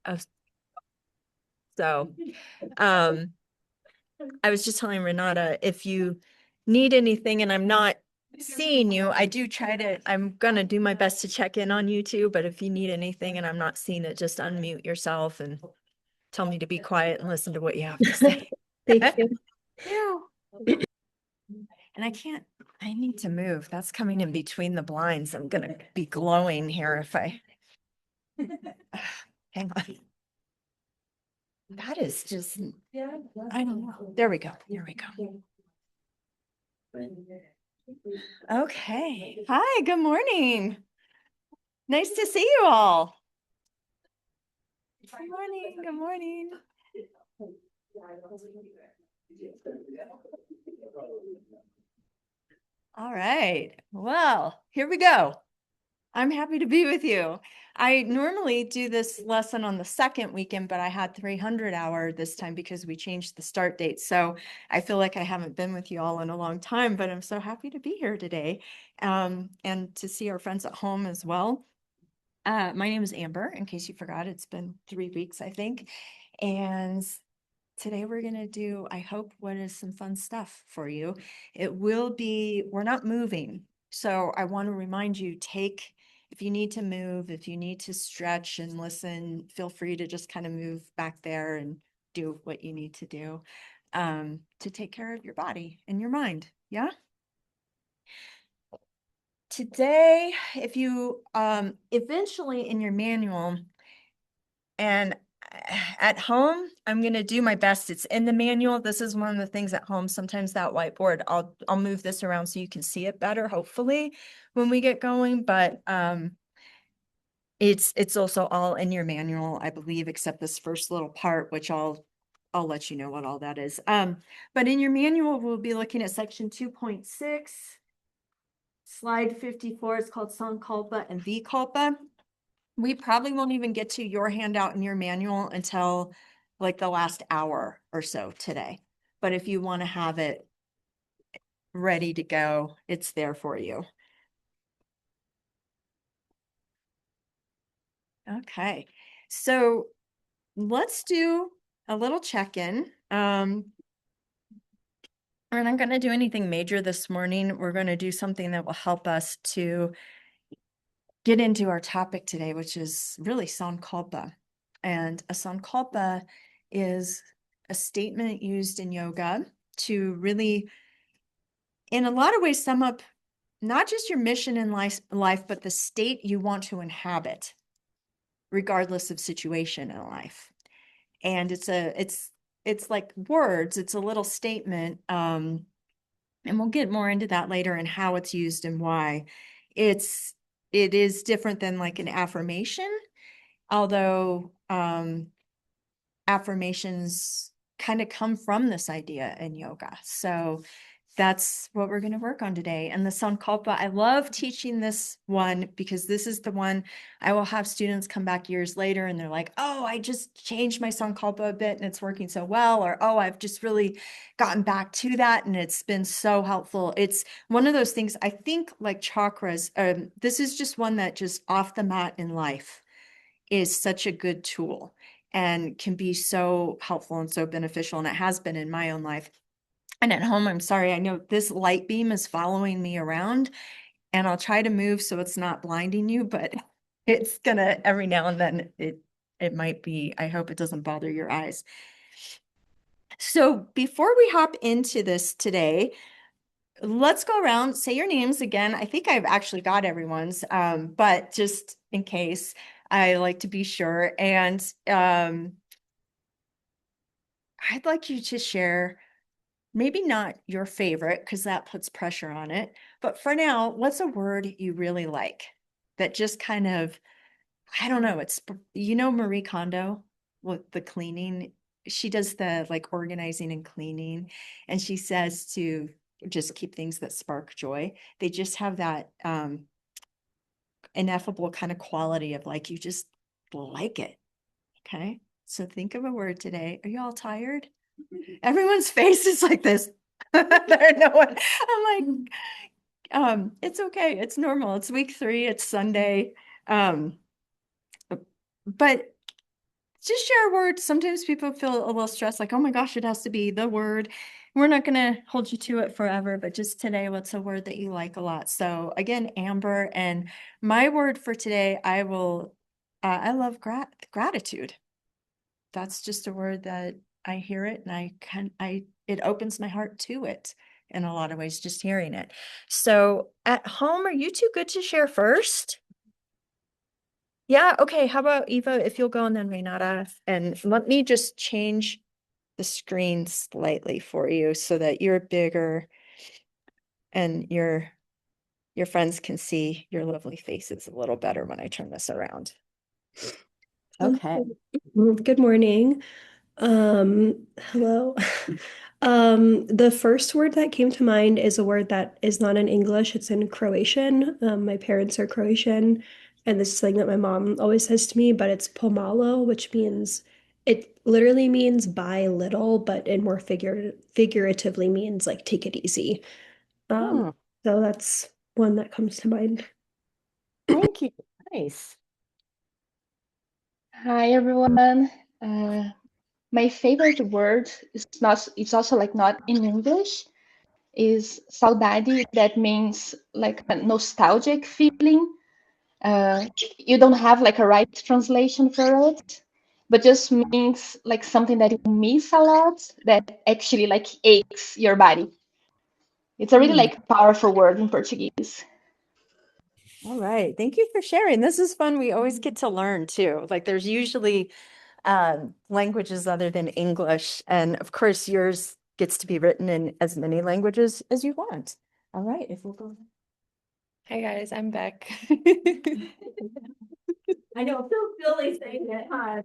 Oh, so, um, I was just telling Renata, if you need anything and I'm not seeing you, I'm gonna do my best to check in on you too, but if you need anything and I'm not seeing it, just unmute yourself and tell me to be quiet and listen to what you have to say. Thank you. Yeah. And I need to move. That's coming in between the blinds. I'm gonna be glowing here if I, hang on. That is just, I don't know. There we go. There we go. Okay. Hi, good morning. Nice to see you all. Good morning. Good morning. All right. Well, here we go. I'm happy to be with you. I normally do this lesson on the second weekend, but I had 300-hour this time because we changed the start date. So I feel like I haven't been with you all in a long time, but I'm so happy to be here today and to see our friends at home as well. My name is Amber, in case you forgot. It's been 3 weeks, I think. And today we're going to do, I hope, what is some fun stuff for you. It will be, we're not moving. So I want to remind you, if you need to move, if you need to stretch and listen, feel free to just kind of move back there and do what you need to do to take care of your body and your mind. Yeah. Today, if you eventually in your manual, and at home, I'm going to do my best. It's in the manual. This is one of the things at home. Sometimes that whiteboard, I'll move this around so you can see it better, hopefully, when we get going. But it's also all in your manual, I believe, except this first little part, which I'll let you know what all that is. But in your manual, we'll be looking at section 2.6, slide 54. It's called Sankalpa and Vikalpa. We probably won't even get to your handout in your manual until like the last hour or so today. But if you want to have it ready to go, it's there for you. Okay, so let's do a little check-in. We're not going to do anything major this morning. We're going to do something that will help us to get into our topic today, which is really Sankalpa. And a Sankalpa is a statement used in yoga to really, in a lot of ways, sum up not just your mission in life, but the state you want to inhabit, regardless of situation in life. And it's like words. It's a little statement, and we'll get more into that later and how it's used and why. It is different than like an affirmation, although affirmations kind of come from this idea in yoga. So that's what we're going to work on today. And the Sankalpa, I love teaching this one because this is the one I will have students come back years later and they're like, oh, I just changed my Sankalpa a bit and it's working so well. Or, oh, I've just really gotten back to that and it's been so helpful. It's one of those things, I think, like chakras. This is just one that just off the mat in life is such a good tool and can be so helpful and so beneficial. And it has been in my own life. And at home, I'm sorry, I know this light beam is following me around and I'll try to move so it's not blinding you, but it's gonna every now and then it might be, I hope it doesn't bother your eyes. So before we hop into this today, let's go around, say your names again. I think I've actually got everyone's, but just in case, I like to be sure. And I'd like you to share maybe not your favorite, because that puts pressure on it. But for now, what's a word you really like that just kind of, I don't know, it's, Marie Kondo with the cleaning. She does the like organizing and cleaning, and she says to just keep things that spark joy. They just have that ineffable kind of quality of like, you just like it. Okay. So think of a word today. Are you all tired? Everyone's face is like this. There, no one. I'm like, it's okay. It's normal. It's week 3. It's Sunday. But just share words. Sometimes people feel a little stressed, like, oh my gosh, it has to be the word. We're not going to hold you to it forever, but just today, what's a word that you like a lot? So again, Amber, and my word for today, I love gratitude. That's just a word that I hear it and it opens my heart to it in a lot of ways, just hearing it. So at home, are you two good to share first? Yeah, okay. How about Eva, if you'll go and then Renata, and let me just change the screen slightly for you so that you're bigger and your friends can see your lovely faces a little better when I turn this around. Okay. Good morning. Hello. The first word that came to mind is a word that is not in English, it's in Croatian. My parents are Croatian, and this is something that my mom always says to me, but it's pomalo, which means it literally means buy little, but in more figuratively means like take it easy. Um, Hmm, so that's one that comes to mind. thank you. Nice. Hi everyone. Uh, my favorite word is not, it's also like not in English, is saudade. That means like a nostalgic feeling. Uh, you don't have like a right translation for it, but just means like something that you miss a lot that actually like aches your body. It's a really Hmm. like powerful word in Portuguese. All right. Thank you for sharing. This is fun. We always get to learn too. Like there's usually languages other than English. And of course, yours gets to be written in as many languages as you want. All right. If we'll go. Hi guys, I'm Beck. I know, it feels silly saying it, huh?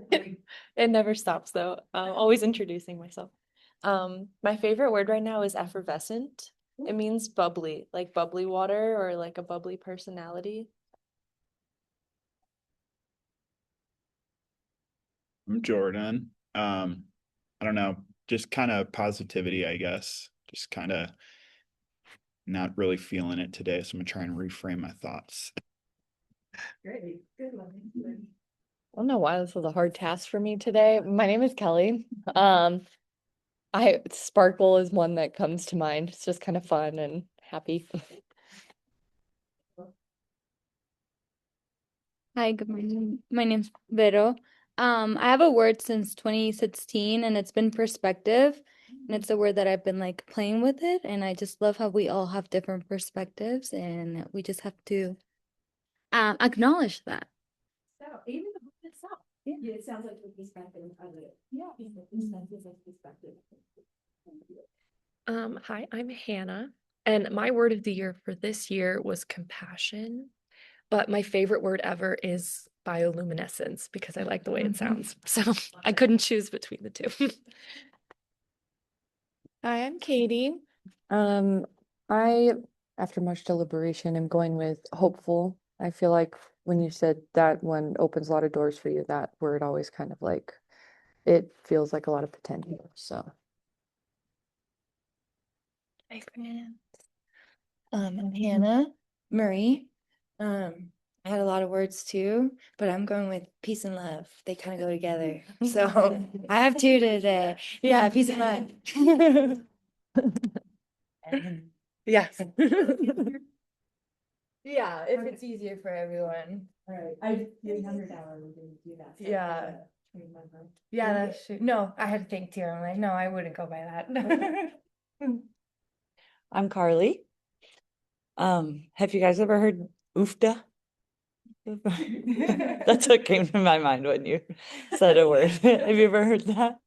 It never stops though. Always introducing myself. My favorite word right now is effervescent. It means bubbly, like bubbly water or like a bubbly personality. I'm Jordan. I don't know, just kind of positivity, I guess. Just kind of not really feeling it today, so I'm gonna try and reframe my thoughts. Great. Good one. I don't know why this was a hard task for me today. My name is Kelly. I sparkle is one that comes to mind. It's just kind of fun and happy. Hi, good morning. My name's Vero. I have a word since 2016 and it's been perspective. And it's a word that I've been like playing with it. And I just love how we all have different perspectives and we just have to acknowledge that. So even the book itself, yeah, it sounds like a perspective of it. Yeah, it's like perspective. Hi, I'm Hannah, and my word of the year for this year was compassion. But my favorite word ever is bioluminescence because I like the way it sounds. So I couldn't choose between the two. Hi, I'm Katie. Um, I, after much deliberation, am going with hopeful. I feel like when you said that one opens a lot of doors for you, that word always kind of like it feels like a lot of potential. So Hi, friend. I'm Hannah Marie. I had a lot of words too, but I'm going with peace and love. They kind of go together. So I have two today. Yeah, peace and love. yeah. Yeah, if it's easier for everyone. All right, I $300 we didn't do that. So Yeah. remember. Yeah, that's true. No, I had to think too. I'm like, no, I wouldn't go by that. I'm Carly. Have you guys ever heard oofda? That's what came to my mind when you said a word. Have you ever heard that?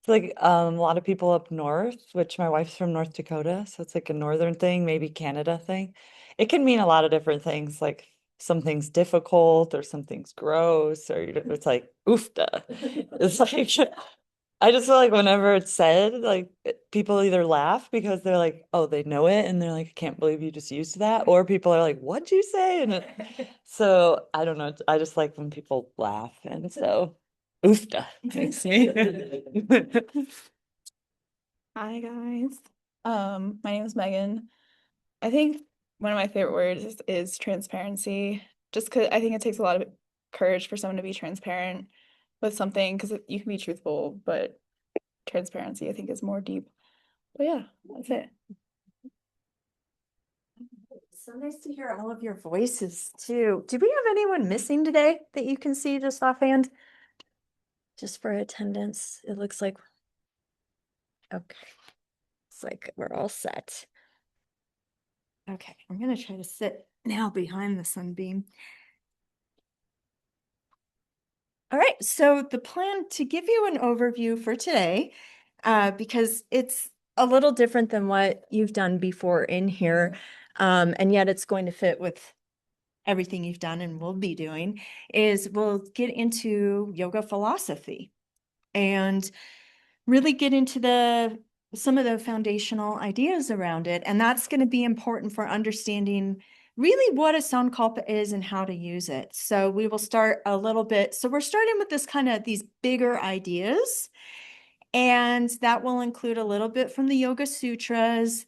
It's like a lot of people up north, which my wife's from North Dakota, so it's like a northern thing, maybe Canada thing. It can mean a lot of different things, like something's difficult or something's gross, or it's like oofda. It's like I just feel like whenever it's said, like people either laugh because they're like, oh, they know it, and they're like, I can't believe you just used that, or people are like, what'd you say? So I don't know. I just like when people laugh, and so oofda makes me. Hi guys. My name is Megan. I think one of my favorite words is transparency, just because I think it takes a lot of courage for someone to be transparent. with something because you can be truthful, but transparency I think is more deep. But yeah, that's it. So nice to hear all of your voices too. Do we have anyone missing today that you can see just offhand? Just for attendance, it looks like. Okay. It's like we're all set. Okay, I'm gonna try to sit now behind the sunbeam. All right, so the plan to give you an overview for today, because it's a little different than what you've done before in here, and yet it's going to fit with everything you've done and will be doing, is we'll get into yoga philosophy and really get into some of the foundational ideas around it. And that's going to be important for understanding really what a Sankalpa is and how to use it. So we will start a little bit. So we're starting with these bigger ideas. And that will include a little bit from the Yoga Sutras.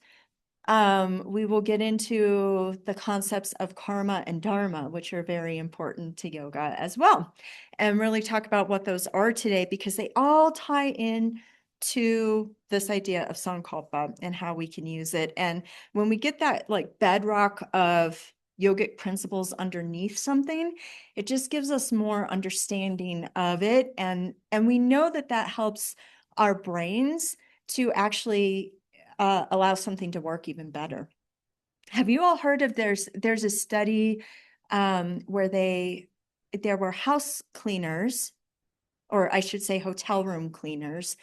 We will get into the concepts of karma and dharma, which are very important to yoga as well, and really talk about what those are today, because they all tie in to this idea of Sankalpa and how we can use it. And when we get that like bedrock of yogic principles underneath something, it just gives us more understanding of it. And we know that that helps our brains to actually allow something to work even better. Have you all heard of there's a study where there were house cleaners, or I should say hotel room cleaners,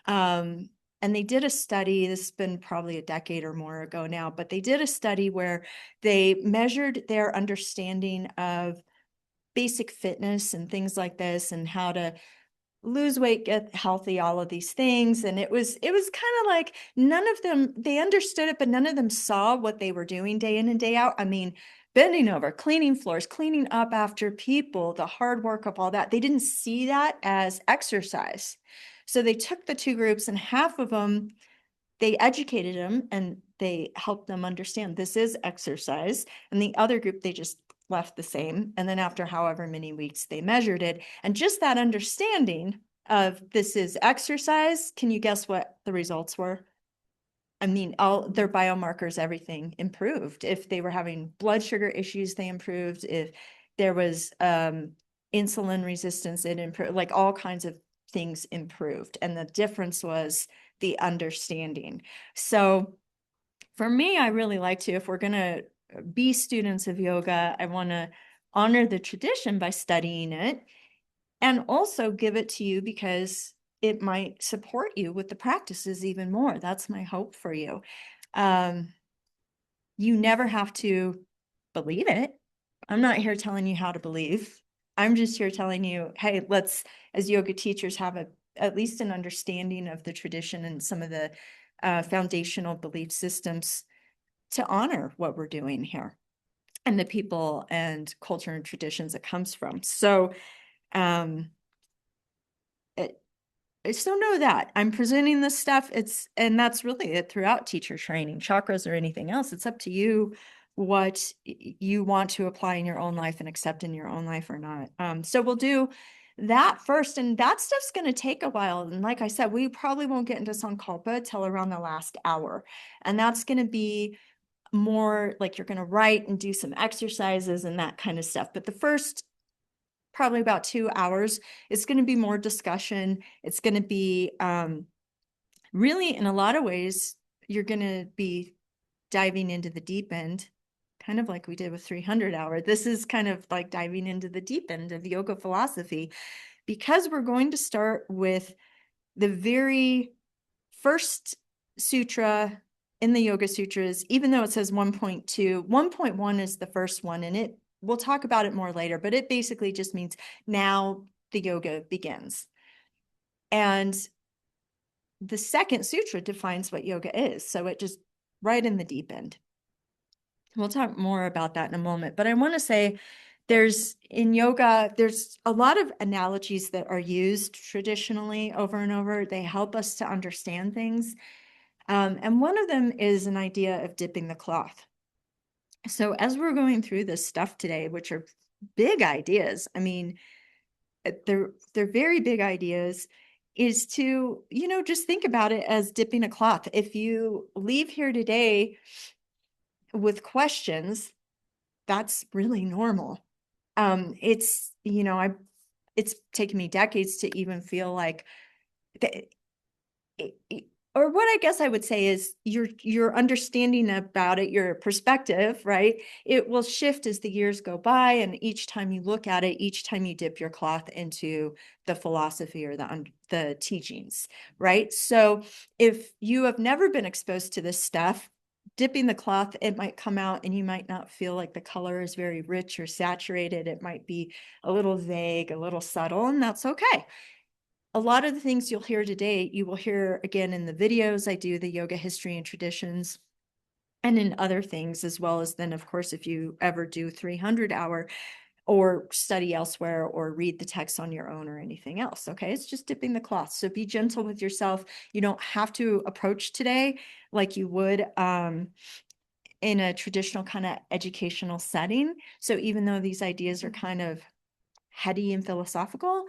and they did a study, this has been probably a decade or more ago now, but they did a study where they measured their understanding of basic fitness and things like this, and how to lose weight, get healthy, all of these things. And it was kind of like none of them, they understood it, but none of them saw what they were doing day in and day out. I mean, bending over, cleaning floors, cleaning up after people, the hard work of all that. They didn't see that as exercise. So they took the two groups, and half of them, they educated them and they helped them understand this is exercise. And the other group, they just left the same. And then after however many weeks, they measured it. And just that understanding of this is exercise, can you guess what the results were? I mean, all their biomarkers, everything improved. If they were having blood sugar issues, they improved. If there was insulin resistance, it improved. Like all kinds of things improved. And the difference was the understanding. So for me, I really like to, if we're going to be students of yoga, I want to honor the tradition by studying it, and also give it to you because it might support you with the practices even more. That's my hope for you. You never have to believe it. I'm not here telling you how to believe. I'm just here telling you, hey, let's, as yoga teachers, have at least an understanding of the tradition and some of the foundational belief systems to honor what we're doing here and the people and culture and traditions it comes from. So, so know that I'm presenting this stuff. And that's really it throughout teacher training, chakras or anything else. It's up to you what you want to apply in your own life and accept in your own life or not. So we'll do that first, and that stuff's going to take a while. And like I said, we probably won't get into Sankalpa till around the last hour. And that's going to be more like you're going to write and do some exercises and that kind of stuff. But the first probably about 2 hours, it's going to be more discussion. It's going to be really, in a lot of ways, you're going to be diving into the deep end, kind of like we did with 300 hour. This is kind of like diving into the deep end of yoga philosophy, because we're going to start with the very first sutra in the Yoga Sutras, even though it says 1.2, 1.1 is the first one, and we'll talk about it more later, but it basically just means now the yoga begins. And the second sutra defines what yoga is. So it just right in the deep end. We'll talk more about that in a moment, but I want to say in yoga, there's a lot of analogies that are used traditionally over and over. They help us to understand things. And one of them is an idea of dipping the cloth. So as we're going through this stuff today, which are big ideas, I mean, they're very big ideas, is to, just think about it as dipping a cloth. If you leave here today with questions, that's really normal. It's, it's taken me decades to even feel like that, or what I guess I would say is your understanding about it, your perspective, right? It will shift as the years go by, and each time you look at it, each time you dip your cloth into the philosophy or the teachings, right? So if you have never been exposed to this stuff, dipping the cloth, it might come out and you might not feel like the color is very rich or saturated. It might be a little vague, a little subtle, and that's okay. A lot of the things you'll hear today, you will hear again in the videos I do, the yoga history and traditions, and in other things, as well as then, of course, if you ever do 300-hour or study elsewhere or read the text on your own or anything else. Okay, it's just dipping the cloth. So be gentle with yourself. You don't have to approach today like you would in a traditional kind of educational setting. So even though these ideas are kind of heady and philosophical,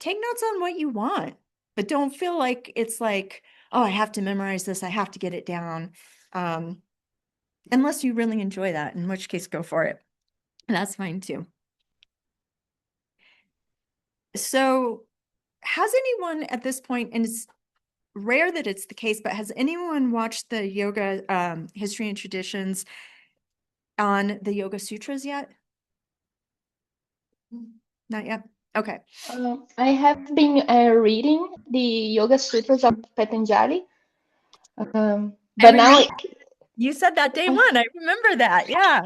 take notes on what you want, but don't feel like it's like, oh, I have to memorize this, I have to get it down. Unless you really enjoy that, in which case go for it. That's fine too. So has anyone at this point, and it's rare that it's the case, but has anyone watched the yoga history and traditions on the Yoga Sutras yet? Not yet. Okay. I have been reading the Yoga Sutras of Patanjali, but now You said that day one. I remember that. Yeah.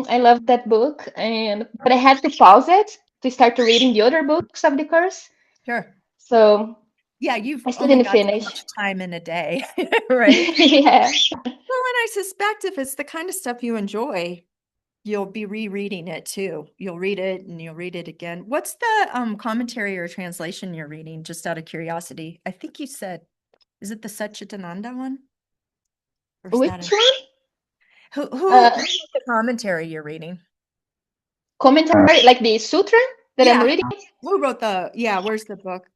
I love that book, but I had to pause it to start reading the other books of the course. Sure. So Yeah, you've I still only didn't got so finish. much time in a day, right? Yeah. Well, and I suspect if it's the kind of stuff you enjoy, you'll be rereading it too. You'll read it and you'll read it again. What's the commentary or translation you're reading, just out of curiosity? I think you said, is it the Satchitananda one? Or is Which that one? who's the commentary you're reading? Commentary, like the sutra that I'm Yeah. reading? Who wrote where's the book?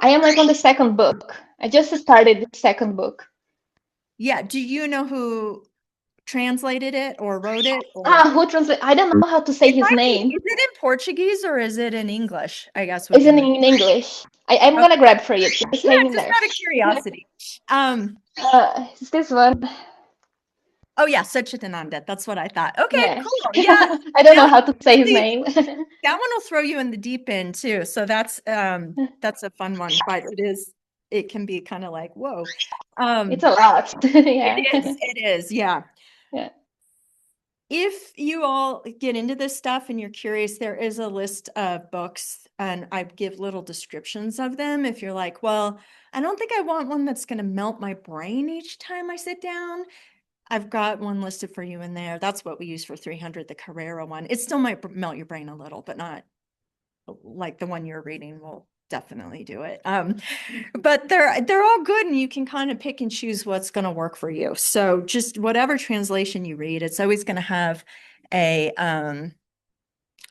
I am like on the second book. I just started the second book. Yeah. Do you know who translated it or wrote it? Or Who translate? I don't know how to say it his might be, name. is it in Portuguese or is it in English? I guess would It's be my in English. I'm okay. gonna grab for you. Just Yeah, hang in just there. out of curiosity. It's this one. Oh yeah, Satchitananda. That's what I thought. Okay, Yeah. cool. Yeah. I don't know That how to say his really, name. that one will throw you in the deep end too. So that's a fun one, but it can be kind of like, whoa. It's a lot. Yeah. It is, yeah. Yeah. If you all get into this stuff and you're curious, there is a list of books and I give little descriptions of them. If you're like, well, I don't think I want one that's going to melt my brain each time I sit down, I've got one listed for you in there. That's what we use for 300, the Carrera one. It still might melt your brain a little, but not like the one you're reading will definitely do it. But they're all good and you can kind of pick and choose what's going to work for you. So just whatever translation you read, it's always going to have a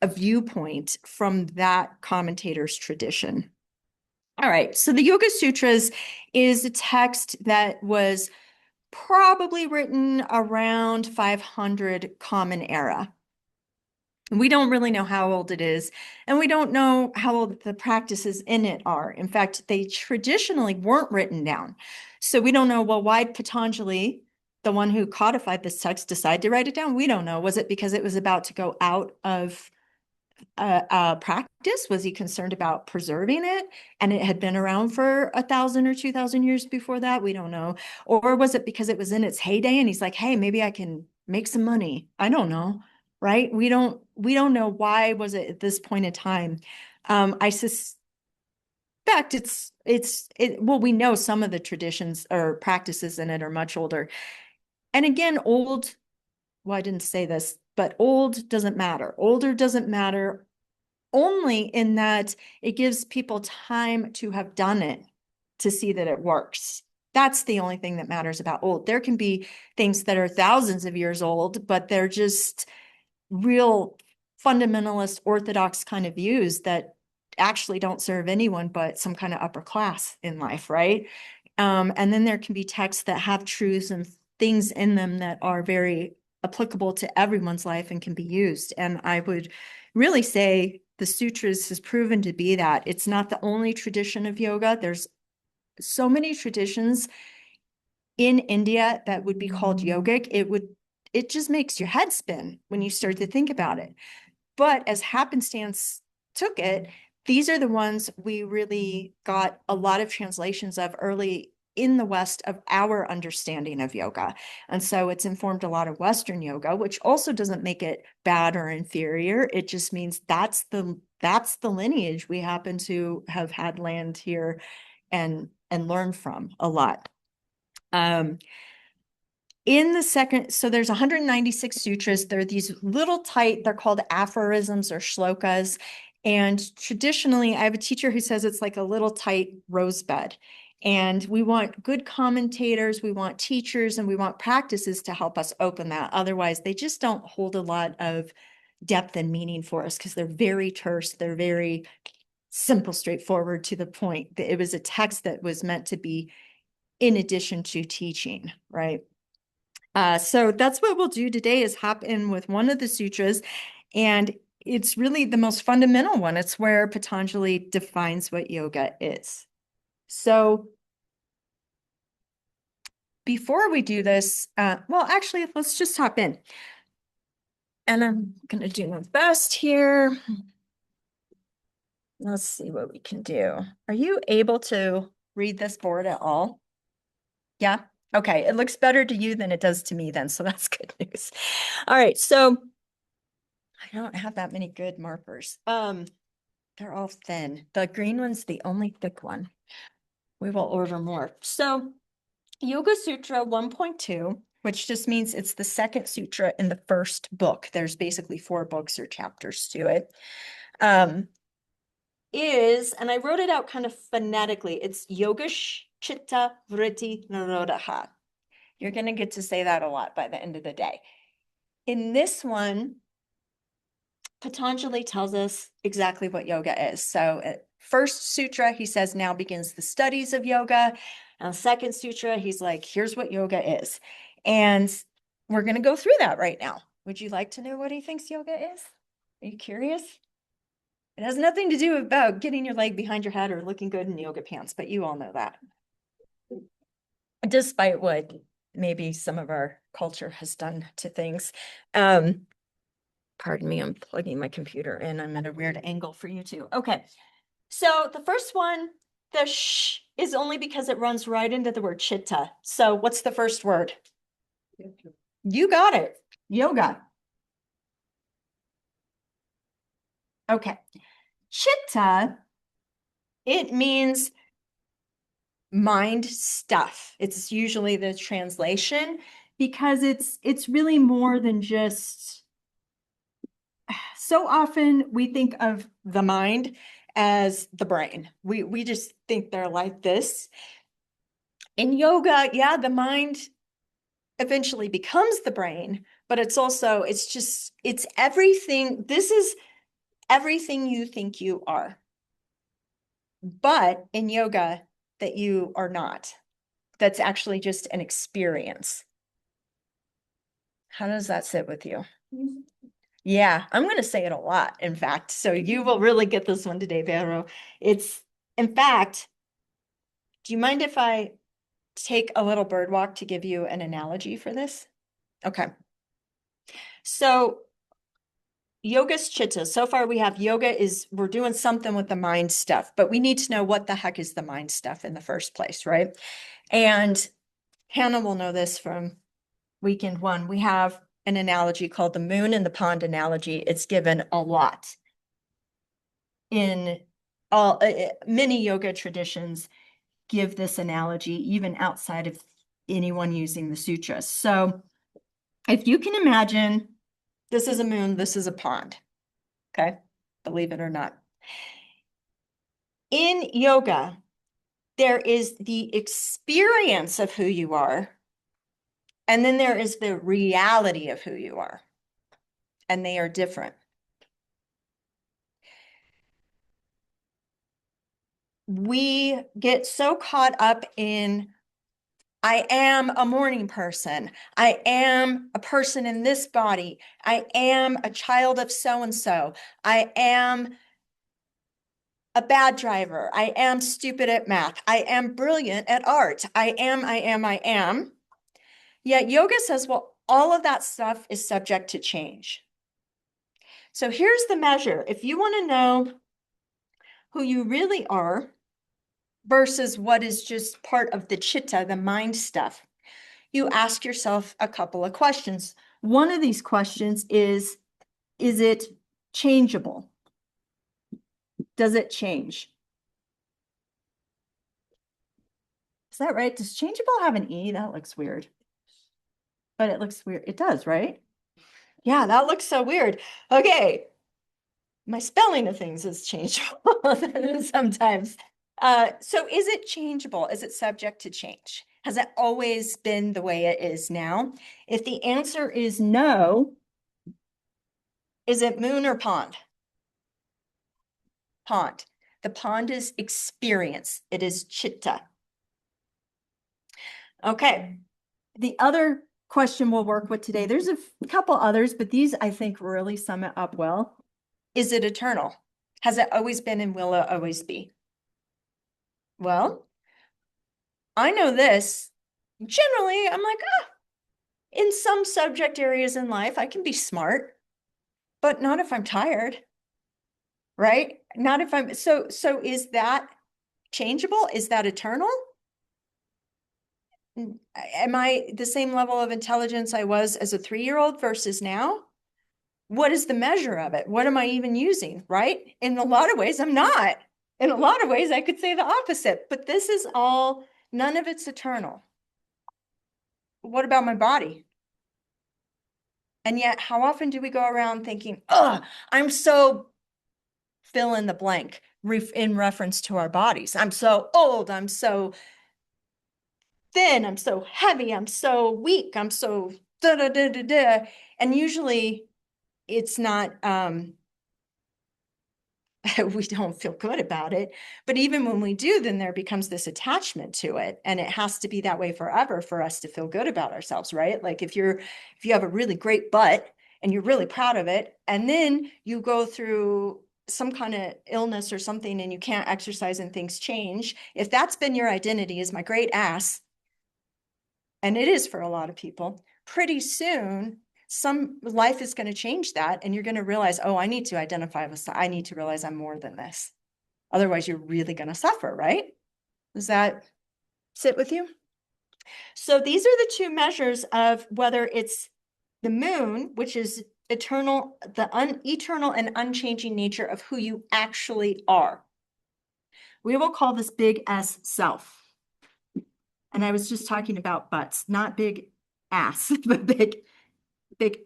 viewpoint from that commentator's tradition. All right, so the Yoga Sutras is a text that was probably written around 500 Common Era. We don't really know how old it is, and we don't know how old the practices in it are. In fact, they traditionally weren't written down. So we don't know, well, why Patanjali, the one who codified this text, decide to write it down? We don't know. Was it because it was about to go out of practice? Was he concerned about preserving it and it had been around for 1,000 or 2,000 years before that? We don't know. Or was it because it was in its heyday and he's like, hey, maybe I can make some money? I don't know, right? We don't know why was it at this point in time. I suspect well, we know some of the traditions or practices in it are much older. And again, old, well, I didn't say this, but old doesn't matter. Older doesn't matter only in that it gives people time to have done it to see that it works. That's the only thing that matters about old. There can be things that are thousands of years old, but they're just real fundamentalist orthodox kind of views that actually don't serve anyone but some kind of upper class in life, right? And then there can be texts that have truths and things in them that are very applicable to everyone's life and can be used. And I would really say the sutras has proven to be that. It's not the only tradition of yoga. There's so many traditions in India that would be called yogic. It just makes your head spin when you start to think about it. But as happenstance took it, these are the ones we really got a lot of translations of early in the West of our understanding of yoga. And so it's informed a lot of Western yoga, which also doesn't make it bad or inferior. It just means that's the lineage we happen to have had land here and learn from a lot. In the second, so there's 196 sutras. They're these little tight, they're called aphorisms or shlokas. And traditionally, I have a teacher who says it's like a little tight rosebud. And we want good commentators, we want teachers, and we want practices to help us open that. Otherwise, they just don't hold a lot of depth and meaning for us because they're very terse, they're very simple, straightforward, to the point. It was a text that was meant to be in addition to teaching, right? So that's what we'll do today, is hop in with one of the sutras, and it's really the most fundamental one. It's where Patanjali defines what yoga is. So before we do this, well, actually, let's just hop in. And I'm going to do my best here. Let's see what we can do. Are you able to read this board at all? Yeah? Okay, it looks better to you than it does to me then, so that's good news. All right, so I don't have that many good markers. They're all thin. The green one's the only thick one. We will order more. So Yoga Sutra 1.2, which just means it's the second sutra in the first book. There's basically 4 books or chapters to it. And I wrote it out kind of phonetically. It's Yoga Chitta Vritti Nirodha. You're going to get to say that a lot by the end of the day. In this one, Patanjali tells us exactly what yoga is. So first sutra, he says, now begins the studies of yoga. And second sutra, he's like, here's what yoga is. And we're going to go through that right now. Would you like to know what he thinks yoga is? Are you curious? It has nothing to do about getting your leg behind your head or looking good in yoga pants, but you all know that. Despite what maybe some of our culture has done to things. Pardon me, I'm plugging my computer in. I'm at a weird angle for you too. Okay, so the first one, the sh is only because it runs right into the word chitta. So what's the first word? You got it, yoga. Okay, chitta, it means mind stuff. It's usually the translation because it's really more than just, so often we think of the mind as the brain. We just think they're like this. In yoga, yeah, the mind eventually becomes the brain, but it's everything. This is everything you think you are. But in yoga, that you are not. That's actually just an experience. How does that sit with you? Yeah, I'm going to say it a lot, in fact. So you will really get this one today, Vero. In fact, do you mind if I take a little bird walk to give you an analogy for this? Okay. So yoga's chitta. So far we have we're doing something with the mind stuff, but we need to know what the heck is the mind stuff in the first place, right? And Hannah will know this from weekend 1. We have an analogy called the moon and the pond analogy. It's given a lot in all many yoga traditions give this analogy, even outside of anyone using the sutras. So if you can imagine, this is a moon, this is a pond, okay? Believe it or not. In yoga, there is the experience of who you are, and then there is the reality of who you are, and they are different. we get so caught up in, I am a morning person. I am a person in this body. I am a child of so-and-so. I am a bad driver. I am stupid at math. I am brilliant at art. I am. Yet yoga says, well, all of that stuff is subject to change. So here's the measure. If you want to know who you really are versus what is just part of the chitta, the mind stuff, you ask yourself a couple of questions. One of these questions is it changeable? Does it change? Is that right? Does changeable have an E? That looks weird. But it looks weird. It does, right? Yeah, that looks so weird. Okay. My spelling of things is changeable sometimes. So is it changeable? Is it subject to change? Has it always been the way it is now? If the answer is no, is it moon or pond? Pond. The pond is experience. It is chitta. Okay. The other question we'll work with today, there's a couple others, but these I think really sum it up well. Is it eternal? Has it always been and will it always be? Well, I know this. Generally, I'm like, in some subject areas in life, I can be smart, but not if I'm tired, right? Not if I'm, so is that changeable? Is that eternal? Am I the same level of intelligence I was as a 3-year-old versus now? What is the measure of it? What am I even using, right? In a lot of ways, I'm not. In a lot of ways, I could say the opposite, but this is all, none of it's eternal. What about my body? And yet, how often do we go around thinking, oh, I'm so fill in the blank in reference to our bodies. I'm so old. I'm so thin. I'm so heavy. I'm so weak. I'm so da da da da da. And usually it's not, we don't feel good about it. But even when we do, then there becomes this attachment to it. And it has to be that way forever for us to feel good about ourselves, right? Like if you have a really great butt and you're really proud of it, and then you go through some kind of illness or something and you can't exercise and things change, if that's been your identity is my great ass, and it is for a lot of people, pretty soon some life is going to change that, and you're going to realize, oh, I need to identify with, I need to realize I'm more than this. Otherwise, you're really going to suffer, right? Does that sit with you? So these are the two measures of whether it's the moon, which is eternal, the eternal and unchanging nature of who you actually are. We will call this big S self. And I was just talking about butts, not big ass, but big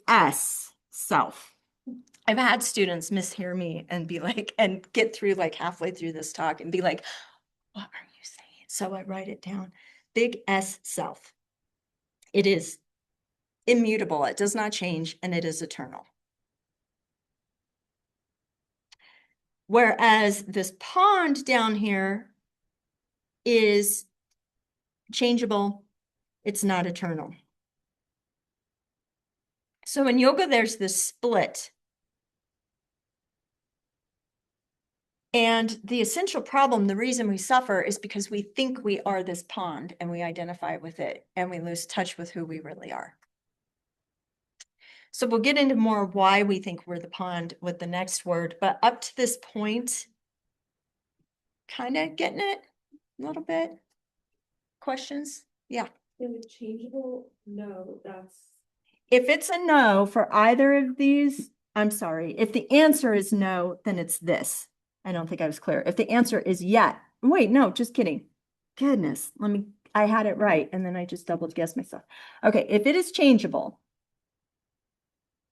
S self. I've had students mishear me and be like, and get through like halfway through this talk and be like, what are you saying? So I write it down. Big S self. It is immutable. It does not change, and it is eternal. Whereas this pond down here is changeable. It's not eternal. So in yoga, there's this split. And the essential problem, the reason we suffer is because we think we are this pond and we identify with it and we lose touch with who we really are. So we'll get into more of why we think we're the pond with the next word, but up to this point, kind of getting it a little bit? Questions? Yeah. Changeable? No, that's. If it's a no for either of these, I'm sorry. If the answer is no, then it's this. I don't think I was clear. If the answer is yeah, wait, no, just kidding. Goodness, I had it right. And then I just double guessed myself. Okay, if it is changeable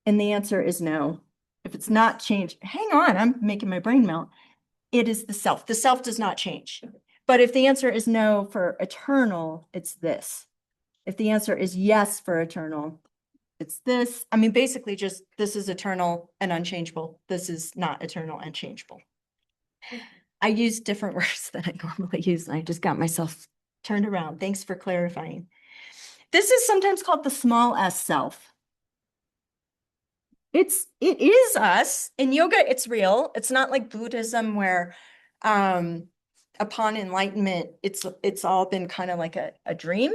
and the answer is no, if it's not changed, hang on, I'm making my brain melt. It is the self. The self does not change. But if the answer is no for eternal, it's this. If the answer is yes for eternal, it's this. I mean, basically just this is eternal and unchangeable. This is not eternal and changeable. I use different words than I normally use, and I just got myself turned around. Thanks for clarifying. This is sometimes called the small s self. It is us. In yoga, it's real. It's not like Buddhism where upon enlightenment, it's all been kind of like a dream.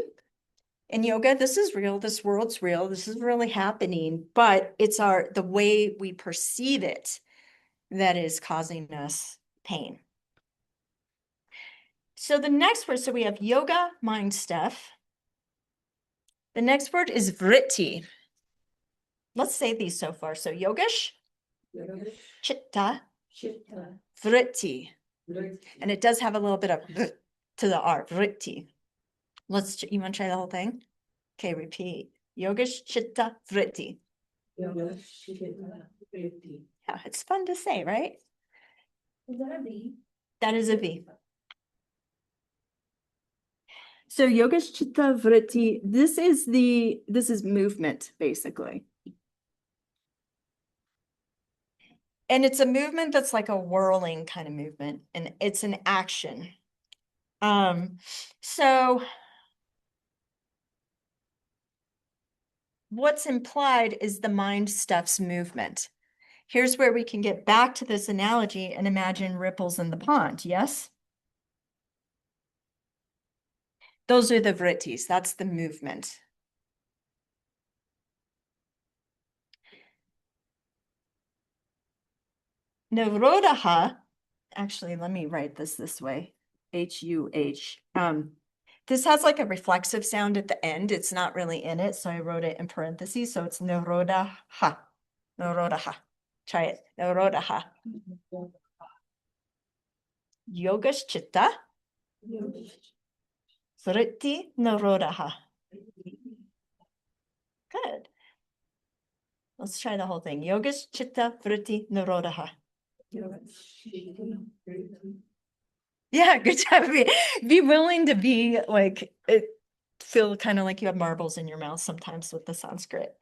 In yoga, this is real. This world's real. This is really happening, but it's the way we perceive it that is causing us pain. So the next word, so we have yoga, mind stuff. The next word is vritti. Let's say these so far. So yogesh, chitta, vritti. And it does have a little bit of to the R, vritti. You want to try the whole thing? Okay, repeat. Yogesh, chitta, vritti. Yeah, it's fun to say, right? Is that a V? That is a V. So yogesh, chitta, vritti, this is movement, basically. And it's a movement that's like a whirling kind of movement, and it's an action. So what's implied is the mind stuff's movement. Here's where we can get back to this analogy and imagine ripples in the pond, yes? Those are the vrittis, that's the movement. Nirodha, actually, let me write this way, H-U-H. This has like a reflexive sound at the end. It's not really in it, so I wrote it in parentheses. So it's nirodha, nirodha. Try it, nirodha. Yogaschita, vritti, nirodha. Good. Let's try the whole thing. Yogaschita, vritti, nirodha. Yeah, good job. Be willing to be like, feel kind of like you have marbles in your mouth sometimes with the Sanskrit.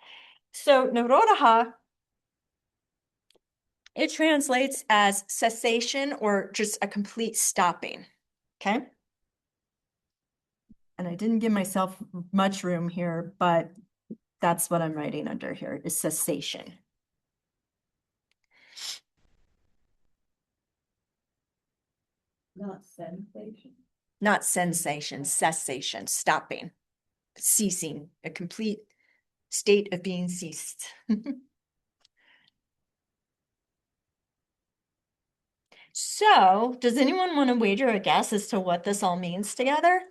So Nirodha, it translates as cessation or just a complete stopping, okay? And I didn't give myself much room here, but that's what I'm writing under here is cessation. Not sensation. Not sensation, cessation, stopping, ceasing, a complete state of being ceased. So, does anyone want to wager a guess as to what this all means together?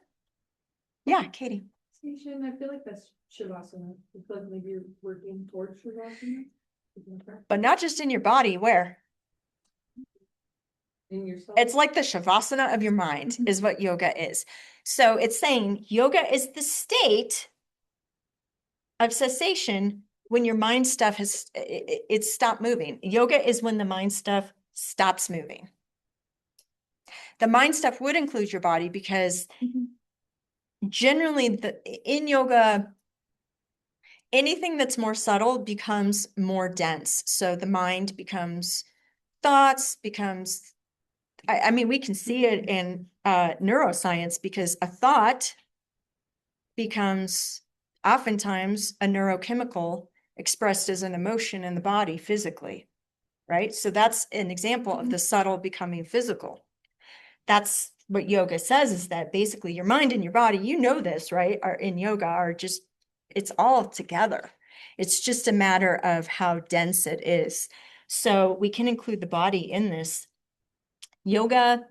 Yeah, Katie. Sensation, I feel like that's Shavasana. I feel like maybe you're working towards Shavasana. But not just in your body, where? In yourself. It's like the Shavasana of your mind is what yoga is. So it's saying yoga is the state of cessation when your mind stuff it's stopped moving. Yoga is when the mind stuff stops moving. The mind stuff would include your body because generally in yoga, anything that's more subtle becomes more dense. So the mind becomes thoughts, becomes, I mean, we can see it in neuroscience because a thought becomes oftentimes a neurochemical expressed as an emotion in the body physically, right? So that's an example of the subtle becoming physical. That's what yoga says, is that basically your mind and your body, you know this, right? Are in yoga are just, it's all together. It's just a matter of how dense it is. So we can include the body in this. Yoga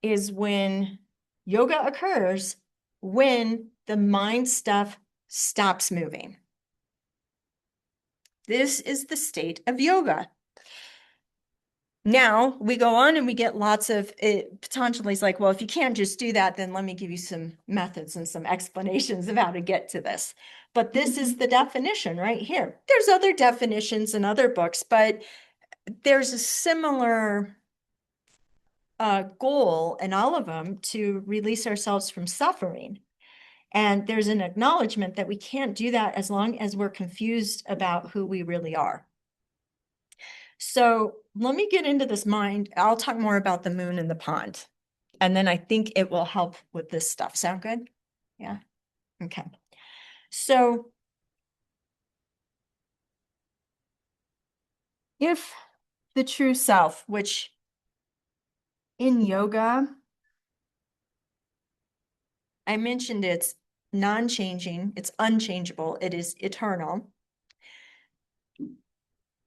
is when yoga occurs when the mind stuff stops moving. This is the state of yoga. Now we go on and we get lots of Patanjali's like, well, if you can't just do that, then let me give you some methods and some explanations of how to get to this. But this is the definition right here. There's other definitions in other books, but there's a similar goal in all of them to release ourselves from suffering. And there's an acknowledgement that we can't do that as long as we're confused about who we really are. So let me get into this mind. I'll talk more about the moon and the pond. And then I think it will help with this stuff. Sound good? Yeah. Okay. So if the true self, which in yoga, I mentioned it's non-changing, it's unchangeable, it is eternal.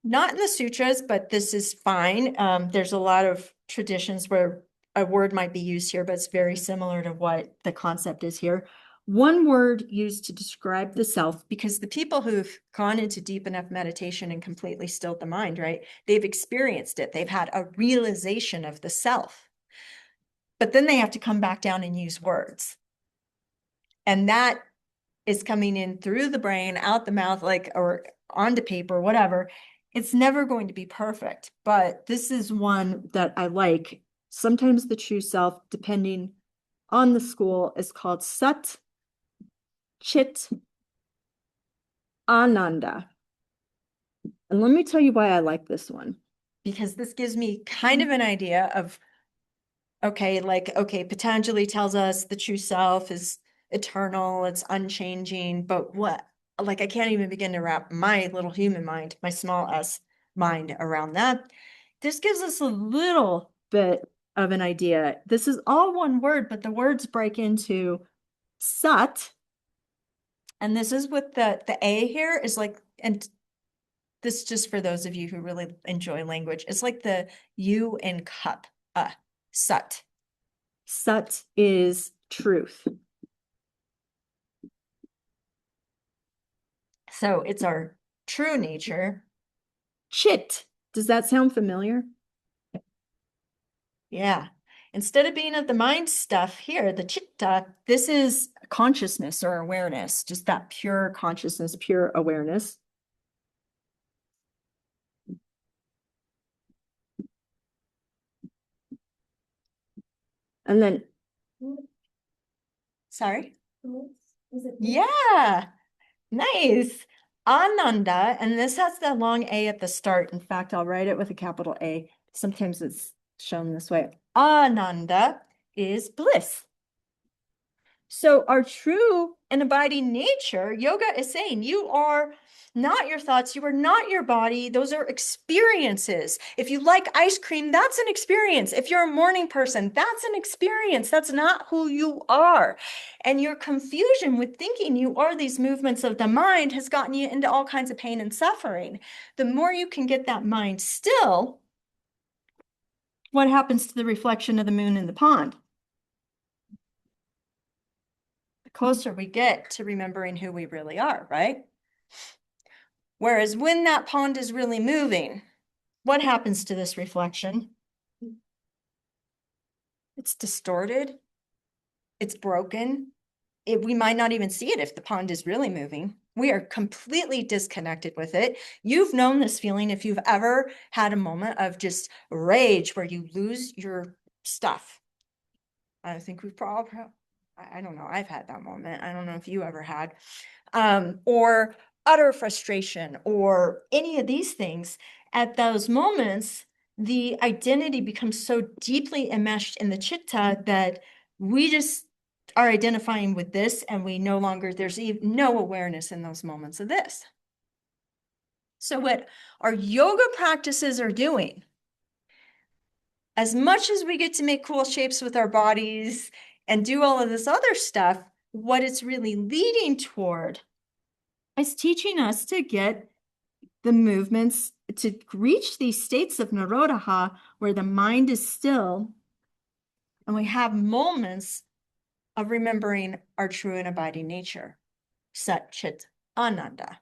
Not in the sutras, but this is fine. There's a lot of traditions where a word might be used here, but it's very similar to what the concept is here. One word used to describe the self, because the people who've gone into deep enough meditation and completely stilled the mind, right? They've experienced it. They've had a realization of the self. But then they have to come back down and use words. And that is coming in through the brain, out the mouth, like, or onto paper, whatever. It's never going to be perfect, but this is one that I like. Sometimes the true self, depending on the school, is called Sat Chit Ananda. And let me tell you why I like this one, because this gives me kind of an idea of, okay, Patanjali tells us the true self is eternal, it's unchanging, but what? Like, I can't even begin to wrap my little human mind, my small s mind around that. This gives us a little bit of an idea. This is all one word, but the words break into sat. And this is with the A here is like, and this just for those of you who really enjoy language, it's like the U in cup, sat. Sat is truth. So it's our true nature. Chit. Does that sound familiar? Yeah. Instead of being of the mind stuff here, the chitta, this is consciousness or awareness, just that pure consciousness, pure awareness. And then, sorry? Yeah, nice. Ananda, and this has the long A at the start. In fact, I'll write it with a capital A. Sometimes it's shown this way. Ananda is bliss. So our true and abiding nature, yoga is saying you are not your thoughts, you are not your body. Those are experiences. If you like ice cream, that's an experience. If you're a morning person, that's an experience. That's not who you are. And your confusion with thinking you are these movements of the mind has gotten you into all kinds of pain and suffering. The more you can get that mind still, what happens to the reflection of the moon in the pond? Closer we get to remembering who we really are, right? Whereas when that pond is really moving, what happens to this reflection? It's distorted. It's broken. We might not even see it if the pond is really moving. We are completely disconnected with it. You've known this feeling if you've ever had a moment of just rage where you lose your stuff. I think we've probably, I don't know, I've had that moment. I don't know if you ever had. Or utter frustration or any of these things. At those moments, the identity becomes so deeply enmeshed in the chitta that we just are identifying with this, and we no longer, there's even no awareness in those moments of this. So what our yoga practices are doing, as much as we get to make cool shapes with our bodies and do all of this other stuff, what it's really leading toward is teaching us to get the movements, to reach these states of Nirodha where the mind is still and we have moments of remembering our true and abiding nature, Sat Chit Ananda.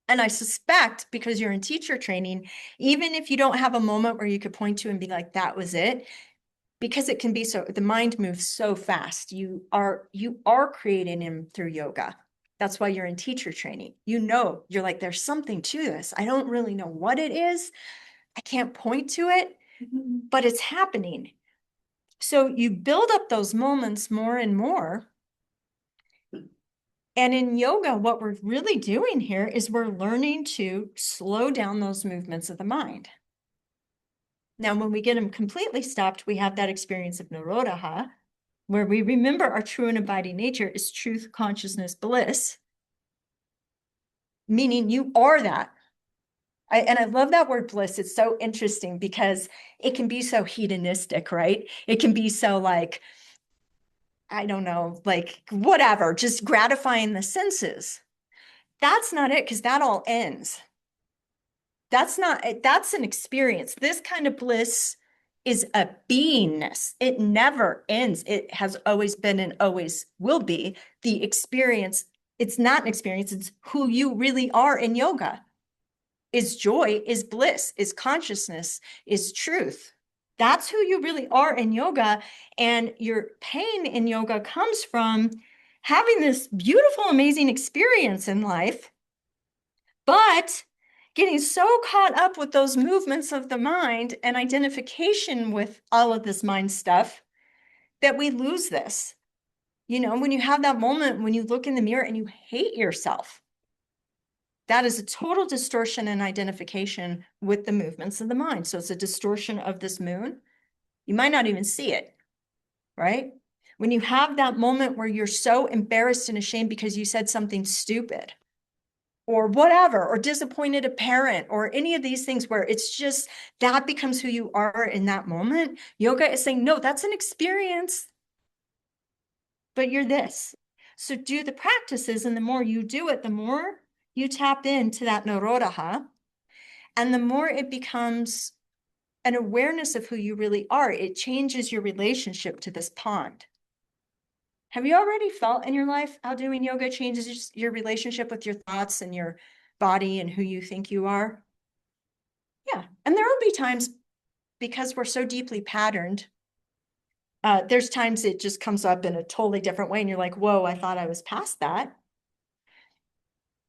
And I suspect, because you're in teacher training, even if you don't have a moment where you could point to and be like, that was it, because it can be so, the mind moves so fast. You are creating him through yoga. That's why you're in teacher training. You know, you're like, there's something to this. I don't really know what it is. I can't point to it, but it's happening. So you build up those moments more and more. And in yoga, what we're really doing here is we're learning to slow down those movements of the mind. Now, when we get them completely stopped, we have that experience of Nirodha, where we remember our true and abiding nature is truth, consciousness, bliss, meaning you are that. And I love that word bliss. It's so interesting because it can be so hedonistic, right? It can be so like, I don't know, like whatever, just gratifying the senses. That's not it, because that all ends. That's an experience. This kind of bliss is a beingness. It never ends. It has always been and always will be the experience. It's not an experience. It's who you really are in yoga. Is joy, is bliss, is consciousness, is truth. That's who you really are in yoga. And your pain in yoga comes from having this beautiful, amazing experience in life, but getting so caught up with those movements of the mind and identification with all of this mind stuff that we lose this. You know, when you have that moment when you look in the mirror and you hate yourself, that is a total distortion and identification with the movements of the mind. So it's a distortion of this moon. You might not even see it, right? When you have that moment where you're so embarrassed and ashamed because you said something stupid or whatever, or disappointed a parent or any of these things where it's just that becomes who you are in that moment, yoga is saying, no, that's an experience, but you're this. So do the practices, and the more you do it, the more you tap into that Nirodha, and the more it becomes an awareness of who you really are. It changes your relationship to this pond. Have you already felt in your life how doing yoga changes your relationship with your thoughts and your body and who you think you are? Yeah, and there will be times, because we're so deeply patterned, there's times it just comes up in a totally different way and you're like, whoa, I thought I was past that.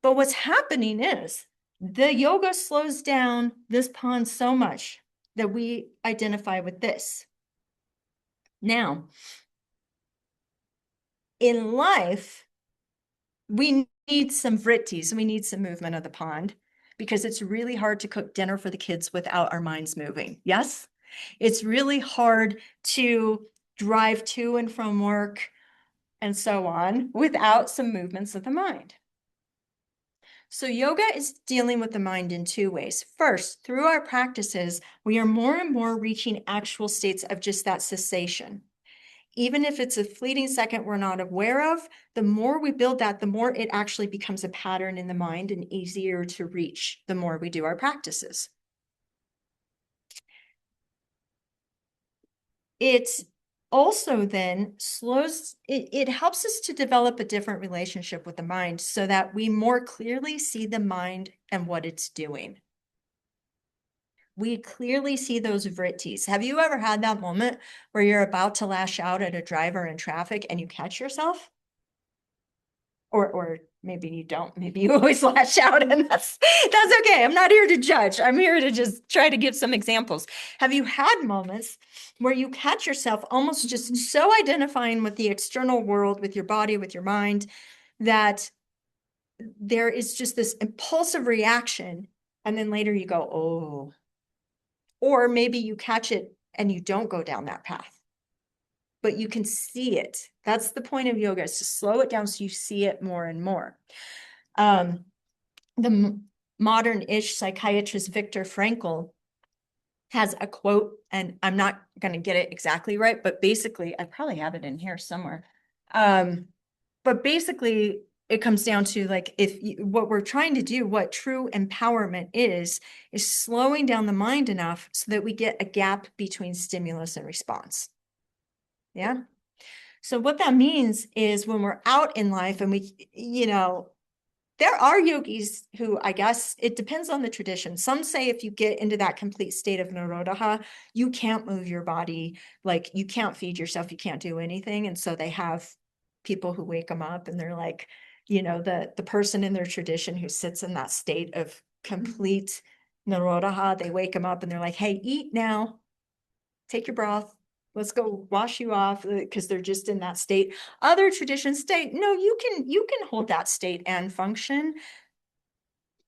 But what's happening is the yoga slows down this pond so much that we identify with this. Now, in life, we need some vrittis, we need some movement of the pond, because it's really hard to cook dinner for the kids without our minds moving. Yes? It's really hard to drive to and from work and so on without some movements of the mind. So yoga is dealing with the mind in two ways. First, through our practices, we are more and more reaching actual states of just that cessation. Even if it's a fleeting second we're not aware of, the more we build that, the more it actually becomes a pattern in the mind and easier to reach the more we do our practices. It also then it helps us to develop a different relationship with the mind so that we more clearly see the mind and what it's doing. We clearly see those vrittis. Have you ever had that moment where you're about to lash out at a driver in traffic and you catch yourself? Or maybe you don't, maybe you always lash out, and that's okay. I'm not here to judge. I'm here to just try to give some examples. Have you had moments where you catch yourself almost just so identifying with the external world, with your body, with your mind, that there is just this impulsive reaction, and then later you go, oh, or maybe you catch it and you don't go down that path, but you can see it. That's the point of yoga, is to slow it down so you see it more and more. The modern-ish psychiatrist Viktor Frankl has a quote, and I'm not going to get it exactly right, but basically, I probably have it in here somewhere. But basically, it comes down to like, what we're trying to do, what true empowerment is slowing down the mind enough so that we get a gap between stimulus and response. Yeah. So what that means is when we're out in life and we, there are yogis who, I guess, it depends on the tradition. Some say if you get into that complete state of Nirodha, you can't move your body, like you can't feed yourself, you can't do anything. And so they have people who wake them up and they're like, the person in their tradition who sits in that state of complete Nirodha, they wake them up and they're like, hey, eat now, take your broth, let's go wash you off because they're just in that state. Other traditions state, no, you can hold that state and function.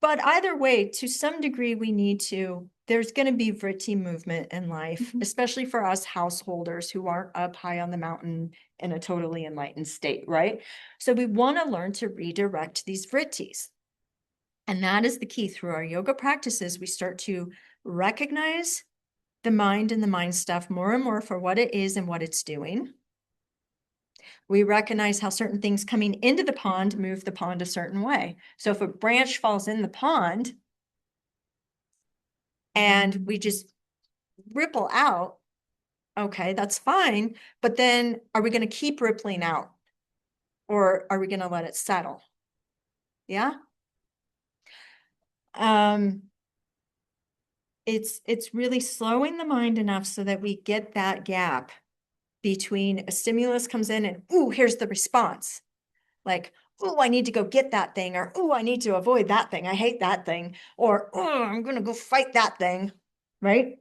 But either way, to some degree, we need to, there's going to be vritti movement in life, especially for us householders who aren't up high on the mountain in a totally enlightened state, right? So we want to learn to redirect these vrittis. And that is the key. Through our yoga practices, we start to recognize the mind and the mind stuff more and more for what it is and what it's doing. We recognize how certain things coming into the pond move the pond a certain way. So if a branch falls in the pond and we just ripple out, okay, that's fine. But then are we going to keep rippling out or are we going to let it settle? Yeah. It's really slowing the mind enough so that we get that gap between a stimulus comes in and, ooh, here's the response. Like, oh, I need to go get that thing, or oh, I need to avoid that thing. I hate that thing, or oh, I'm going to go fight that thing, right?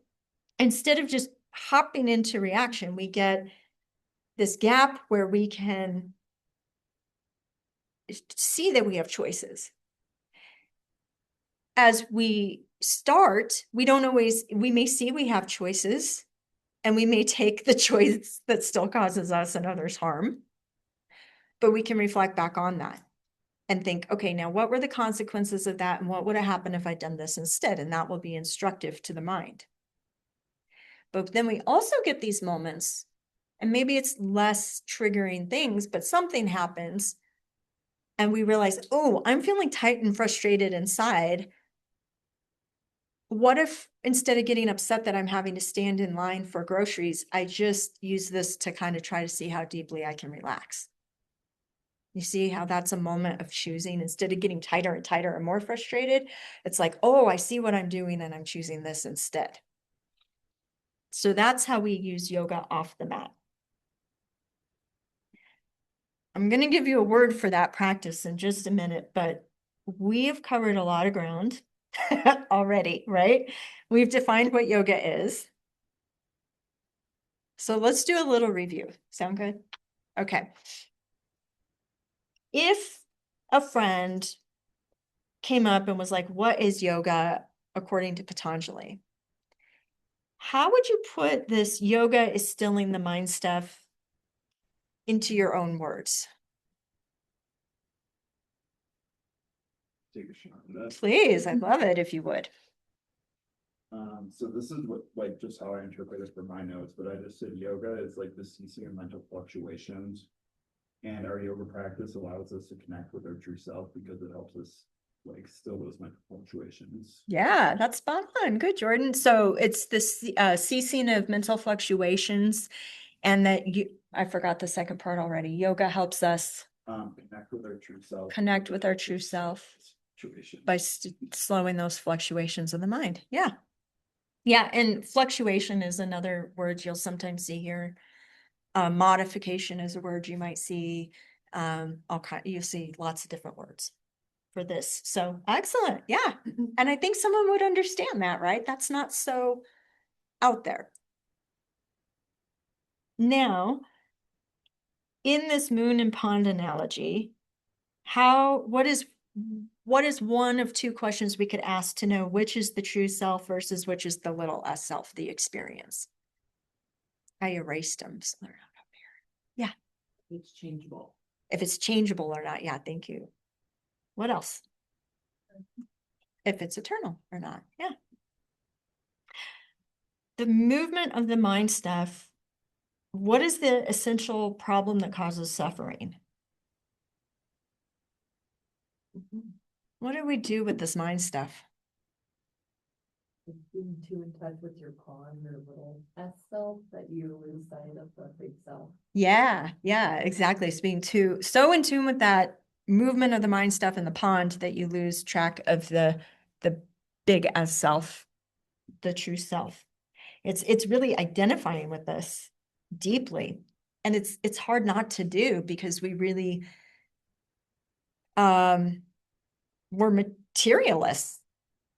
Instead of just hopping into reaction, we get this gap where we can see that we have choices. As we start, we don't always, we may see we have choices, and we may take the choice that still causes us and others harm, but we can reflect back on that and think, okay, now what were the consequences of that? And what would have happened if I'd done this instead? And that will be instructive to the mind. But then we also get these moments, and maybe it's less triggering things, but something happens and we realize, oh, I'm feeling tight and frustrated inside. What if instead of getting upset that I'm having to stand in line for groceries, I just use this to kind of try to see how deeply I can relax? You see how that's a moment of choosing instead of getting tighter and tighter and more frustrated. It's like, oh, I see what I'm doing and I'm choosing this instead. So that's how we use yoga off the mat. I'm going to give you a word for that practice in just a minute, but we've covered a lot of ground already, right? We've defined what yoga is. So let's do a little review. Sound good? Okay. If a friend came up and was like, what is yoga according to Patanjali? How would you put this yoga is stilling the mind stuff into your own words? Take a shot at that. Please, I'd love it if you would. So this is what, like, just how I interpret it for my notes, but I just said yoga is like the ceasing of mental fluctuations. And our yoga practice allows us to connect with our true self because it helps us like still those mental fluctuations. Yeah, that's spot on. Good, Jordan. So it's this ceasing of mental fluctuations, and that I forgot the second part already. Yoga helps us Connect with our true self. Connect with our true self by slowing those fluctuations of the mind. Yeah. Yeah, and fluctuation is another word you'll sometimes see here. Modification is a word you might see. You'll see lots of different words for this. So excellent. Yeah. And I think someone would understand that, right? That's not so out there. Now, in this moon and pond analogy, what is one of two questions we could ask to know which is the true self versus which is the little s self, the experience? I erased them, so they're not up here. Yeah. It's changeable. If it's changeable or not. Yeah, thank you. What else? If it's eternal or not. Yeah. The movement of the mind stuff. What is the essential problem that causes suffering? What do we do with this mind stuff? Being too in touch with your pond, your little S self that you lose sight of the big self. Yeah, exactly. It's being so in tune with that movement of the mind stuff in the pond that you lose track of the big S self, the true self. It's really identifying with this deeply. And it's hard not to do because we really we're materialists.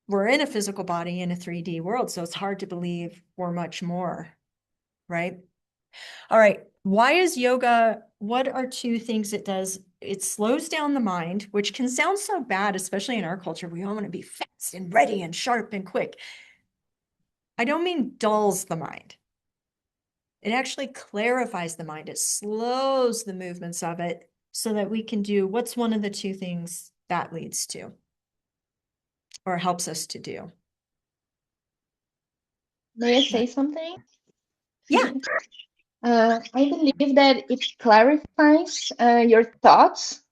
We're in a physical body in a 3D world, so it's hard to believe we're much more, right? All right. Why is yoga? What are two things it does? It slows down the mind, which can sound so bad, especially in our culture. We all want to be fast and ready and sharp and quick. I don't mean dulls the mind. It actually clarifies the mind. It slows the movements of it so that we can do what's one of the two things that leads to or helps us to do. May I say something? Yeah. I believe that it clarifies your thoughts.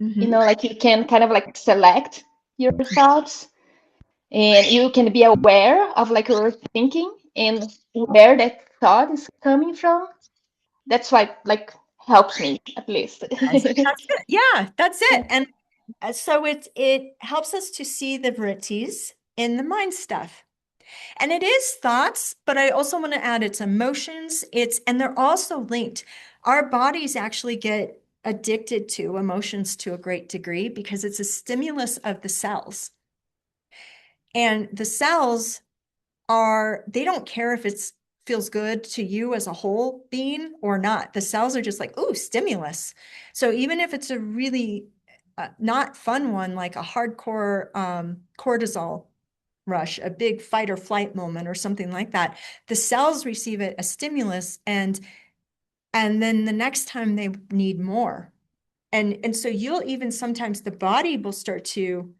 Mhm. Like you can kind of like select your thoughts, and you can be aware of like your thinking and where that thought is coming from. That's why like helps me at least. That's it. Yeah, that's it. And so it helps us to see the vrittis in the mind stuff. And it is thoughts, but I also want to add it's emotions. And they're also linked. Our bodies actually get addicted to emotions to a great degree because it's a stimulus of the cells. And the cells they don't care if it feels good to you as a whole being or not. The cells are just like, ooh, stimulus. So even if it's a really not fun one, like a hardcore cortisol rush, a big fight or flight moment or something like that, the cells receive it as stimulus and then the next time they need more. And so you'll even sometimes the body will start to,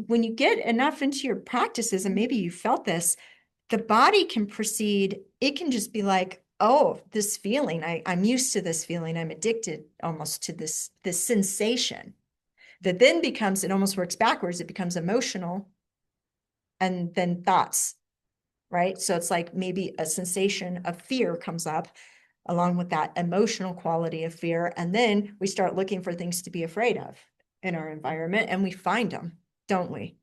when you get enough into your practices, and maybe you felt this, the body can proceed, it can just be like, oh, this feeling, I'm used to this feeling, I'm addicted almost to this sensation that then becomes, it almost works backwards, it becomes emotional and then thoughts, right? So it's like maybe a sensation of fear comes up along with that emotional quality of fear. And then we start looking for things to be afraid of in our environment and we find them, don't we?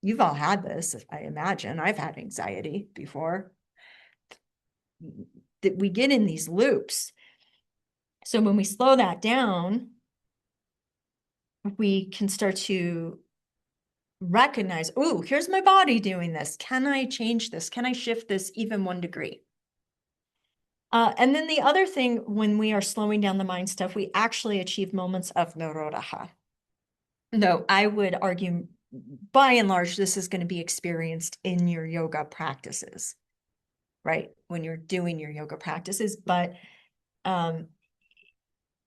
You've all had this, I imagine. I've had anxiety before. That we get in these loops. So when we slow that down, we can start to recognize, oh, here's my body doing this. Can I change this? Can I shift this even 1 degree? And then the other thing, when we are slowing down the mind stuff, we actually achieve moments of nirodha. No, I would argue, by and large, this is going to be experienced in your yoga practices, right? When you're doing your yoga practices, but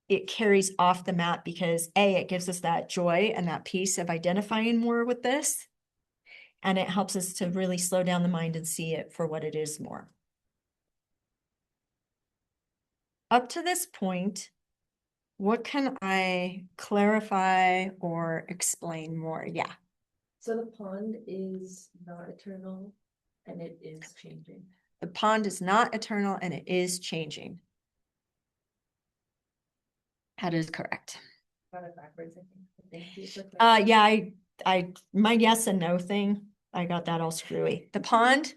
it carries off the mat because it gives us that joy and that peace of identifying more with this. And it helps us to really slow down the mind and see it for what it is more. Up to this point, what can I clarify or explain more? Yeah. So the pond is not eternal and it is changing. The pond is not eternal and it is changing. That is correct. Got it backwards, I think. Thank you for clarifying. Yeah, my yes and no thing, I got that all screwy. The pond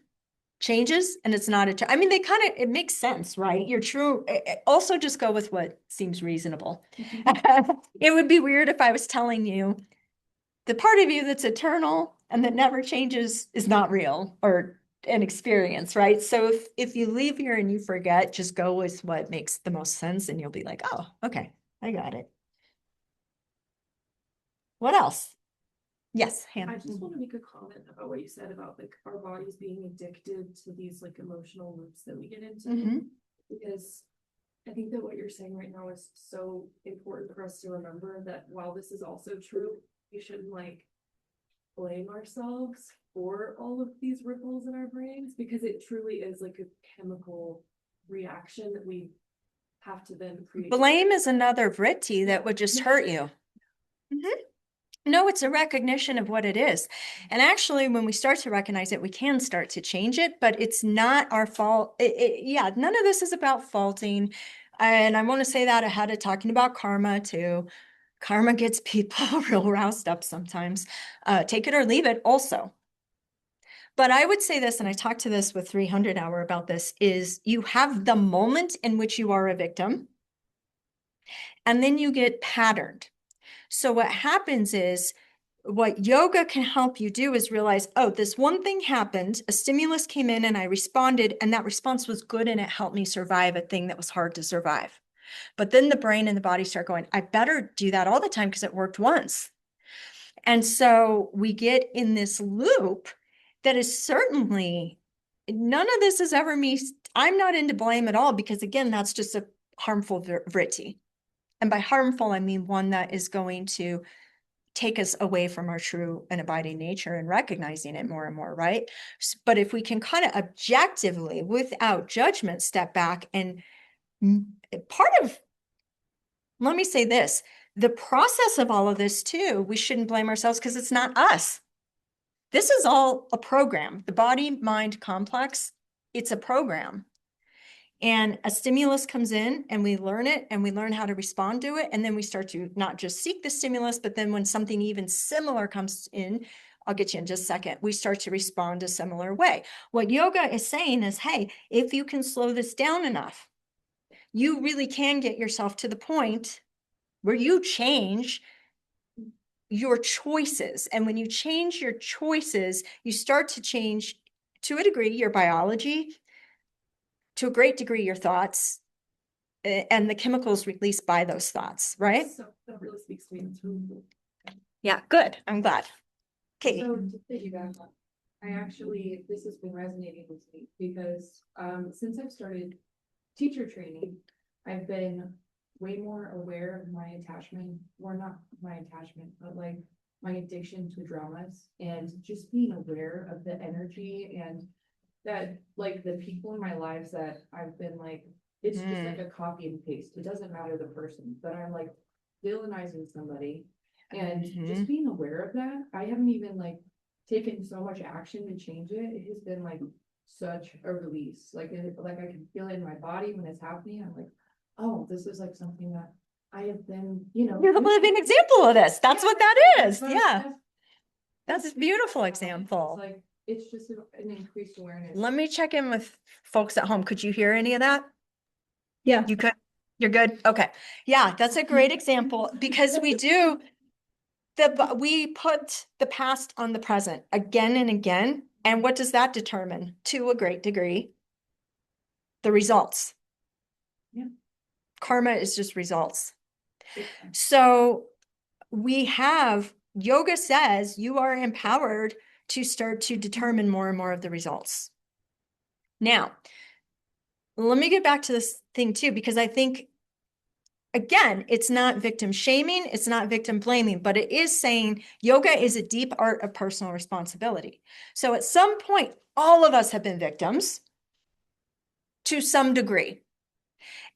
changes and it's not I mean, it makes sense, right? You're true. Also just go with what seems reasonable. It would be weird if I was telling you the part of you that's eternal and that never changes is not real or an experience, right? So if you leave here and you forget, just go with what makes the most sense and you'll be like, oh, okay, I got it. What else? Yes, Hannah. I just want to make a comment about what you said about like our bodies being addicted to these like emotional loops that we get into. Because I think that what you're saying right now is so important for us to remember that while this is also true, we shouldn't like blame ourselves for all of these ripples in our brains because it truly is like a chemical reaction that we have to then create. Blame is another vritti that would just hurt you. No, it's a recognition of what it is. And actually, when we start to recognize it, we can start to change it, but it's not our fault. Yeah, none of this is about faulting. And I want to say that ahead of talking about karma too. Karma gets people real roused up sometimes. Take it or leave it also. But I would say this, and I talked to this with 300 Hour about this, is you have the moment in which you are a victim, and then you get patterned. So what happens is what yoga can help you do is realize, oh, this one thing happened, a stimulus came in and I responded, and that response was good and it helped me survive a thing that was hard to survive. But then the brain and the body start going, I better do that all the time because it worked once. And so we get in this loop that is certainly, none of this is ever me. I'm not into blame at all, because again, that's just a harmful vritti. And by harmful, I mean one that is going to take us away from our true and abiding nature and recognizing it more and more, right? But if we can kind of objectively, without judgment, step back and part of, let me say this, the process of all of this too, we shouldn't blame ourselves because it's not us. This is all a program. The body-mind complex, it's a program. And a stimulus comes in and we learn it and we learn how to respond to it. And then we start to not just seek the stimulus, but then when something even similar comes in, I'll get you in just a second, we start to respond a similar way. What yoga is saying is, hey, if you can slow this down enough, you really can get yourself to the point where you change your choices. And when you change your choices, you start to change, to a degree, your biology, to a great degree, your thoughts, and the chemicals released by those thoughts, right? So that really speaks to me. It's really cool. Yeah, good. I'm glad. Okay. So to piggyback on, this has been resonating with me because since I've started teacher training, I've been way more aware of my attachment, or not my attachment, but like my addiction to dramas, and just being aware of the energy and that like the people in my lives that I've been like, it's just like a copy and paste. It doesn't matter the person, but I'm like villainizing somebody, and just being aware of that. I haven't even like taken so much action to change it. It has been like such a release. Like I can feel it in my body when it's happening. I'm like, oh, this is like something that I have been, You're the living example of this. That's what that is. Yeah. That's a beautiful It's example. like, it's just an increased awareness. Let me check in with folks at home. Could you hear any of that? Yeah. You could? You're good? Okay. Yeah, that's a great example, because we put the past on the present again and again. And what does that determine? To a great degree, the results. Yeah. Karma is just results. So yoga says you are empowered to start to determine more and more of the results. Now, let me get back to this thing too, because I think, again, it's not victim shaming, it's not victim blaming, but it is saying yoga is a deep art of personal responsibility. So at some point, all of us have been victims to some degree.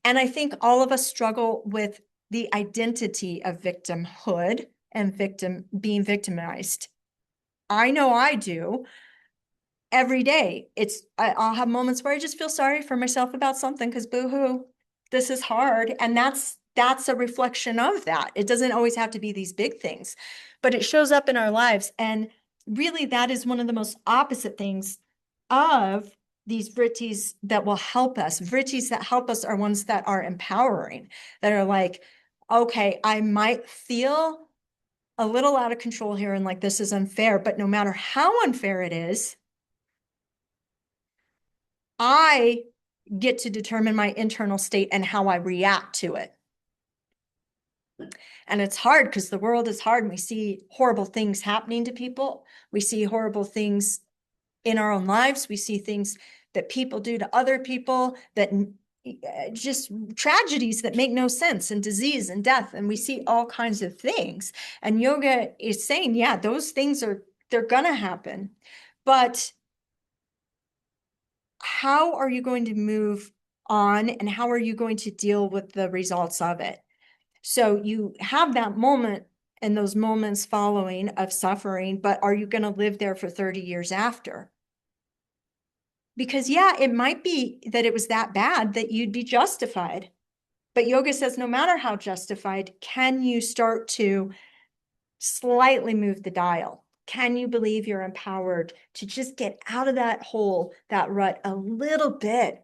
And I think all of us struggle with the identity of victimhood and being victimized. I know I do. Every day, I'll have moments where I just feel sorry for myself about something because boo-hoo, this is hard. And that's a reflection of that. It doesn't always have to be these big things, but it shows up in our lives. And really, that is one of the most opposite things of these vrittis that will help us. Vrittis that help us are ones that are empowering, that are like, okay, I might feel a little out of control here and like this is unfair, but no matter how unfair it is, I get to determine my internal state and how I react to it. And it's hard because the world is hard and we see horrible things happening to people. We see horrible things in our own lives. We see things that people do to other people, that just tragedies that make no sense, and disease and death. And we see all kinds of things. And yoga is saying, yeah, those things they're gonna happen. But how are you going to move on, and how are you going to deal with the results of it? So you have that moment and those moments following of suffering, but are you going to live there for 30 years after? Because yeah, it might be that it was that bad that you'd be justified. But yoga says no matter how justified, can you start to slightly move the dial? Can you believe you're empowered to just get out of that hole, that rut a little bit?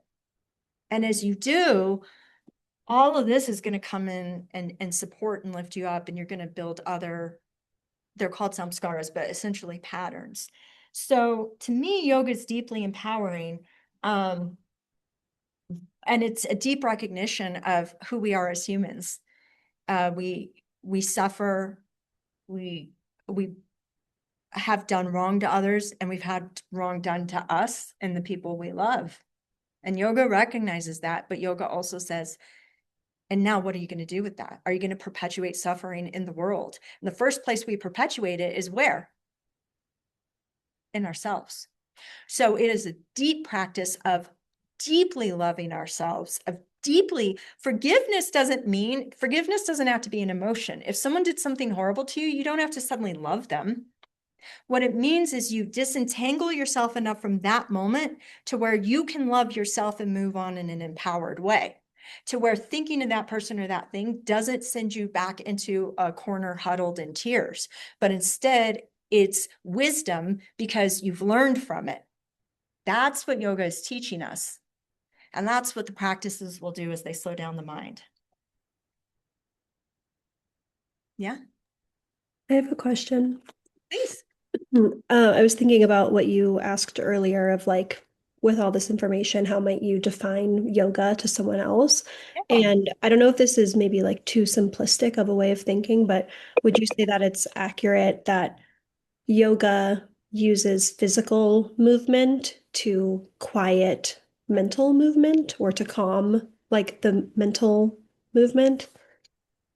And as you do, all of this is going to come in and support and lift you up, and you're going to build other they're called samskaras, but essentially patterns. So to me, yoga is deeply empowering. And it's a deep recognition of who we are as humans. We suffer, we have done wrong to others, and we've had wrong done to us and the people we love. And yoga recognizes that, but yoga also says, and now what are you going to do with that? Are you going to perpetuate suffering in the world? And the first place we perpetuate it is where? In ourselves. So it is a deep practice of deeply loving ourselves, of deeply forgiveness doesn't have to be an emotion. If someone did something horrible to you, you don't have to suddenly love them. What it means is you disentangle yourself enough from that moment to where you can love yourself and move on in an empowered way, to where thinking of that person or that thing doesn't send you back into a corner huddled in tears, but instead it's wisdom because you've learned from it. That's what yoga is teaching us. And that's what the practices will do as they slow down the mind. Yeah. I have a question. Please. I was thinking about what you asked earlier of like, with all this information, how might you define yoga to someone else? Yeah. And I don't know if this is maybe like too simplistic of a way of thinking, but would you say that it's accurate that yoga uses physical movement to quiet mental movement or to calm like the mental movement?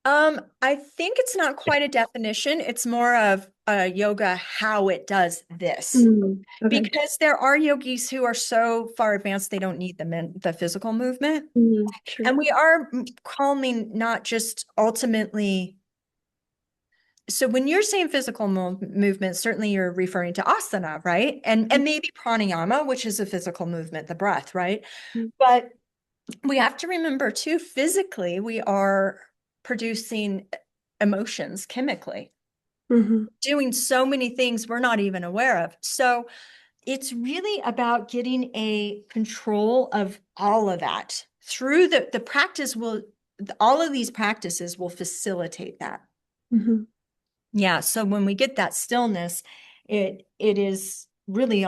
I think it's not quite a definition. It's more of yoga, how it does this. Okay. Because there are yogis who are so far advanced, they don't need the physical movement. Sure. And we are calming not just ultimately. So when you're saying physical movement, certainly you're referring to asana, right? And maybe pranayama, which is a physical movement, the breath, right? But we have to remember too, physically, we are producing emotions chemically, doing so many things we're not even aware of. So it's really about getting a control of all of that through the practice all of these practices will facilitate that. Yeah. So when we get that stillness, it is really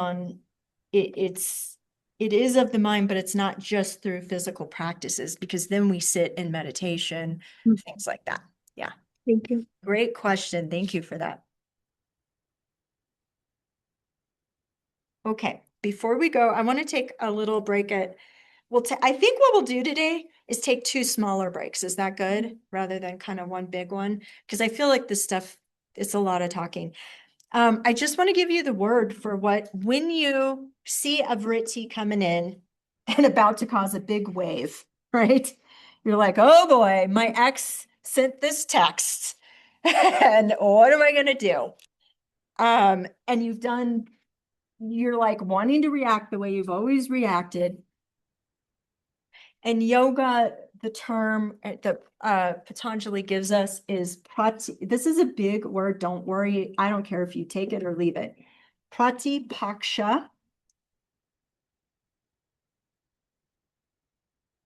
it is of the mind, but it's not just through physical practices, because then we sit in meditation, things like that. Yeah. Thank you. Great question. Thank you for that. Okay. Before we go, I want to take a little break I think what we'll do today is take 2 smaller breaks. Is that good? Rather than kind of one big one? Because I feel like this stuff, it's a lot of talking. I just want to give you the word for when you see a vritti coming in and about to cause a big wave, right? You're like, oh boy, my ex sent this text and what am I going to do? And you're like wanting to react the way you've always reacted. And yoga, the term that Patanjali gives us is prati. This is a big word. Don't worry. I don't care if you take it or leave it. Pratipaksha.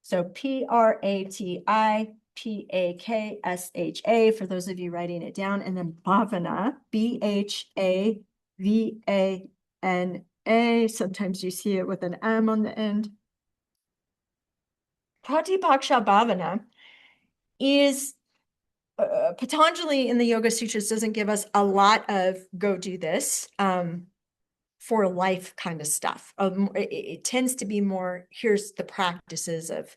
So Pratipaksa for those of you writing it down, and then bhavana, Bhavana. Sometimes you see it with an M on the end. Pratipaksha bhavana is Patanjali in the Yoga Sutras doesn't give us a lot of go do this for life kind of stuff. It tends to be more, here's the practices of,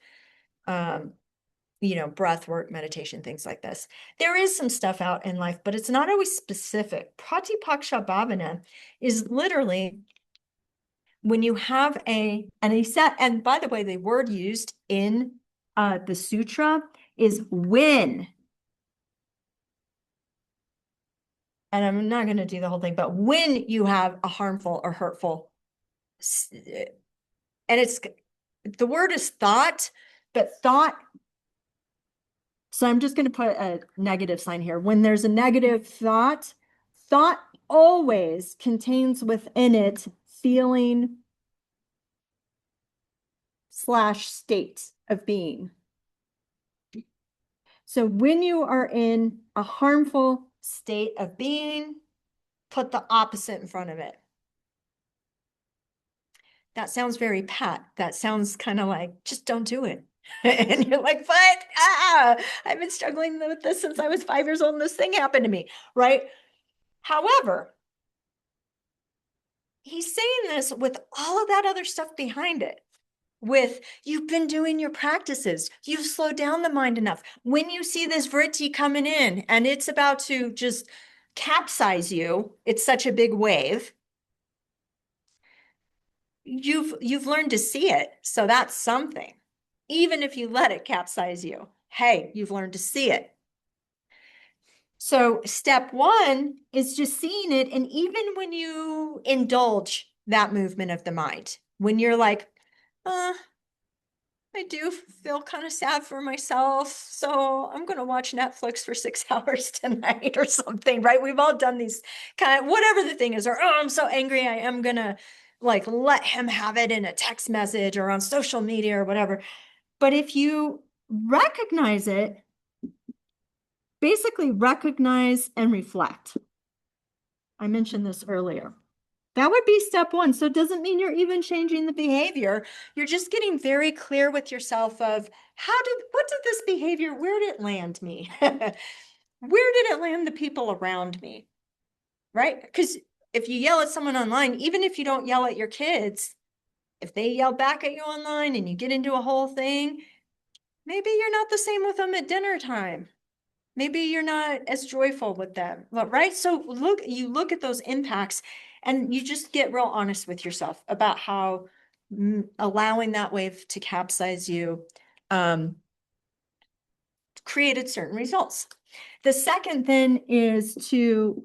breath work, meditation, things like this. There is some stuff out in life, but it's not always specific. Pratipaksha bhavana is literally when you have and by the way, the word used in the sutra is when. And I'm not going to do the whole thing, but when you have a harmful or hurtful, and the word is thought, but thought. So I'm just going to put a negative sign here. When there's a negative thought always contains within it feeling / state of being. So when you are in a harmful state of being, put the opposite in front of it. That sounds very pat. That sounds kind of like, just don't do it. And you're like, what? I've been struggling with this since I was 5 years old and this thing happened to me, right? However, he's saying this with all of that other stuff behind it. With you've been doing your practices, you've slowed down the mind enough. When you see this vritti coming in and it's about to just capsize you, it's such a big wave. You've learned to see it, so that's something. Even if you let it capsize you, hey, you've learned to see it. So step one is just seeing it, and even when you indulge that movement of the mind, when you're like, I do feel kind of sad for myself, so I'm going to watch Netflix for 6 hours tonight or something, right? We've all done these kind of, whatever the thing is, or, oh, I'm so angry, I am going to like let him have it in a text message or on social media or whatever. But if you recognize it, basically recognize and reflect. I mentioned this earlier. That would be step one. So it doesn't mean you're even changing the behavior. You're just getting very clear with yourself of what did this behavior, where did it land me? Where did it land the people around me? Right? Because if you yell at someone online, even if you don't yell at your kids, if they yell back at you online and you get into a whole thing, maybe you're not the same with them at dinner time. Maybe you're not as joyful with them, right? So you look at those impacts and you just get real honest with yourself about how allowing that wave to capsize you created certain results. The second then is to,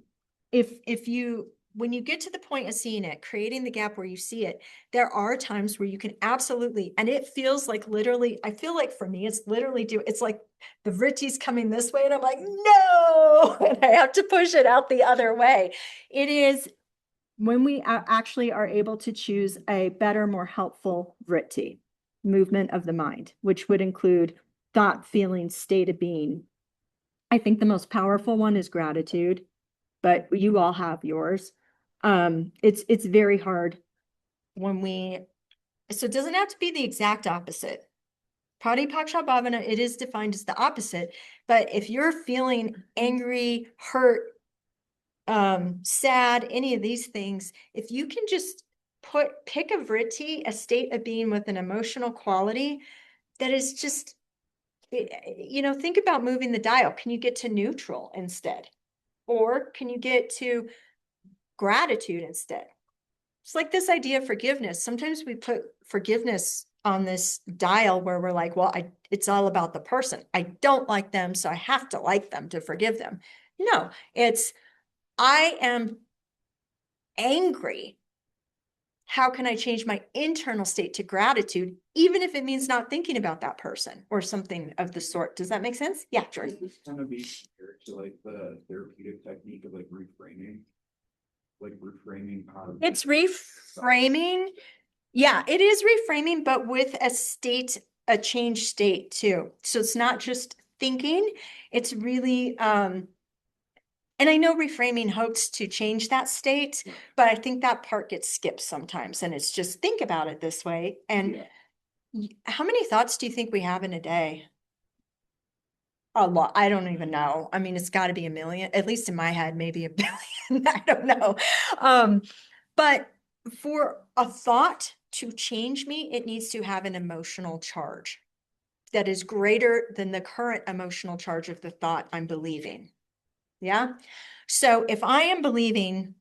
when you get to the point of seeing it, creating the gap where you see it, there are times where you can absolutely, and it feels like literally, I feel like for me, it's literally it's like the vritti's coming this way and I'm like, no, and I have to push it out the other way. It is when we actually are able to choose a better, more helpful vritti, movement of the mind, which would include thought, feeling, state of being. I think the most powerful one is gratitude, but you all have yours. It's very hard so it doesn't have to be the exact opposite. Pratipaksha Bhavana, it is defined as the opposite, but if you're feeling angry, hurt, sad, any of these things, if you can just pick a vritti, a state of being with an emotional quality that is just, think about moving the dial. Can you get to neutral instead? Or can you get to gratitude instead? It's like this idea of forgiveness. Sometimes we put forgiveness on this dial where we're like, well, it's all about the person. I don't like them, so I have to like them to forgive them. No, it's I am angry. How can I change my internal state to gratitude, even if it means not thinking about that person or something of the sort? Does that make sense? Yeah, Jordan. This kind of be compared to like the therapeutic technique of like reframing how It's reframing. Yeah, it is reframing, but with a change state too. So it's not just thinking, it's really, and I know reframing hopes to change that state, but I think that part gets skipped sometimes. And it's just think about it this way. And how many thoughts do you think we have in a day? A lot. I don't even know. I mean, it's got to be a million, at least in my head, maybe a billion. I don't know. But for a thought to change me, it needs to have an emotional charge that is greater than the current emotional charge of the thought I'm believing. Yeah. So if I am believing,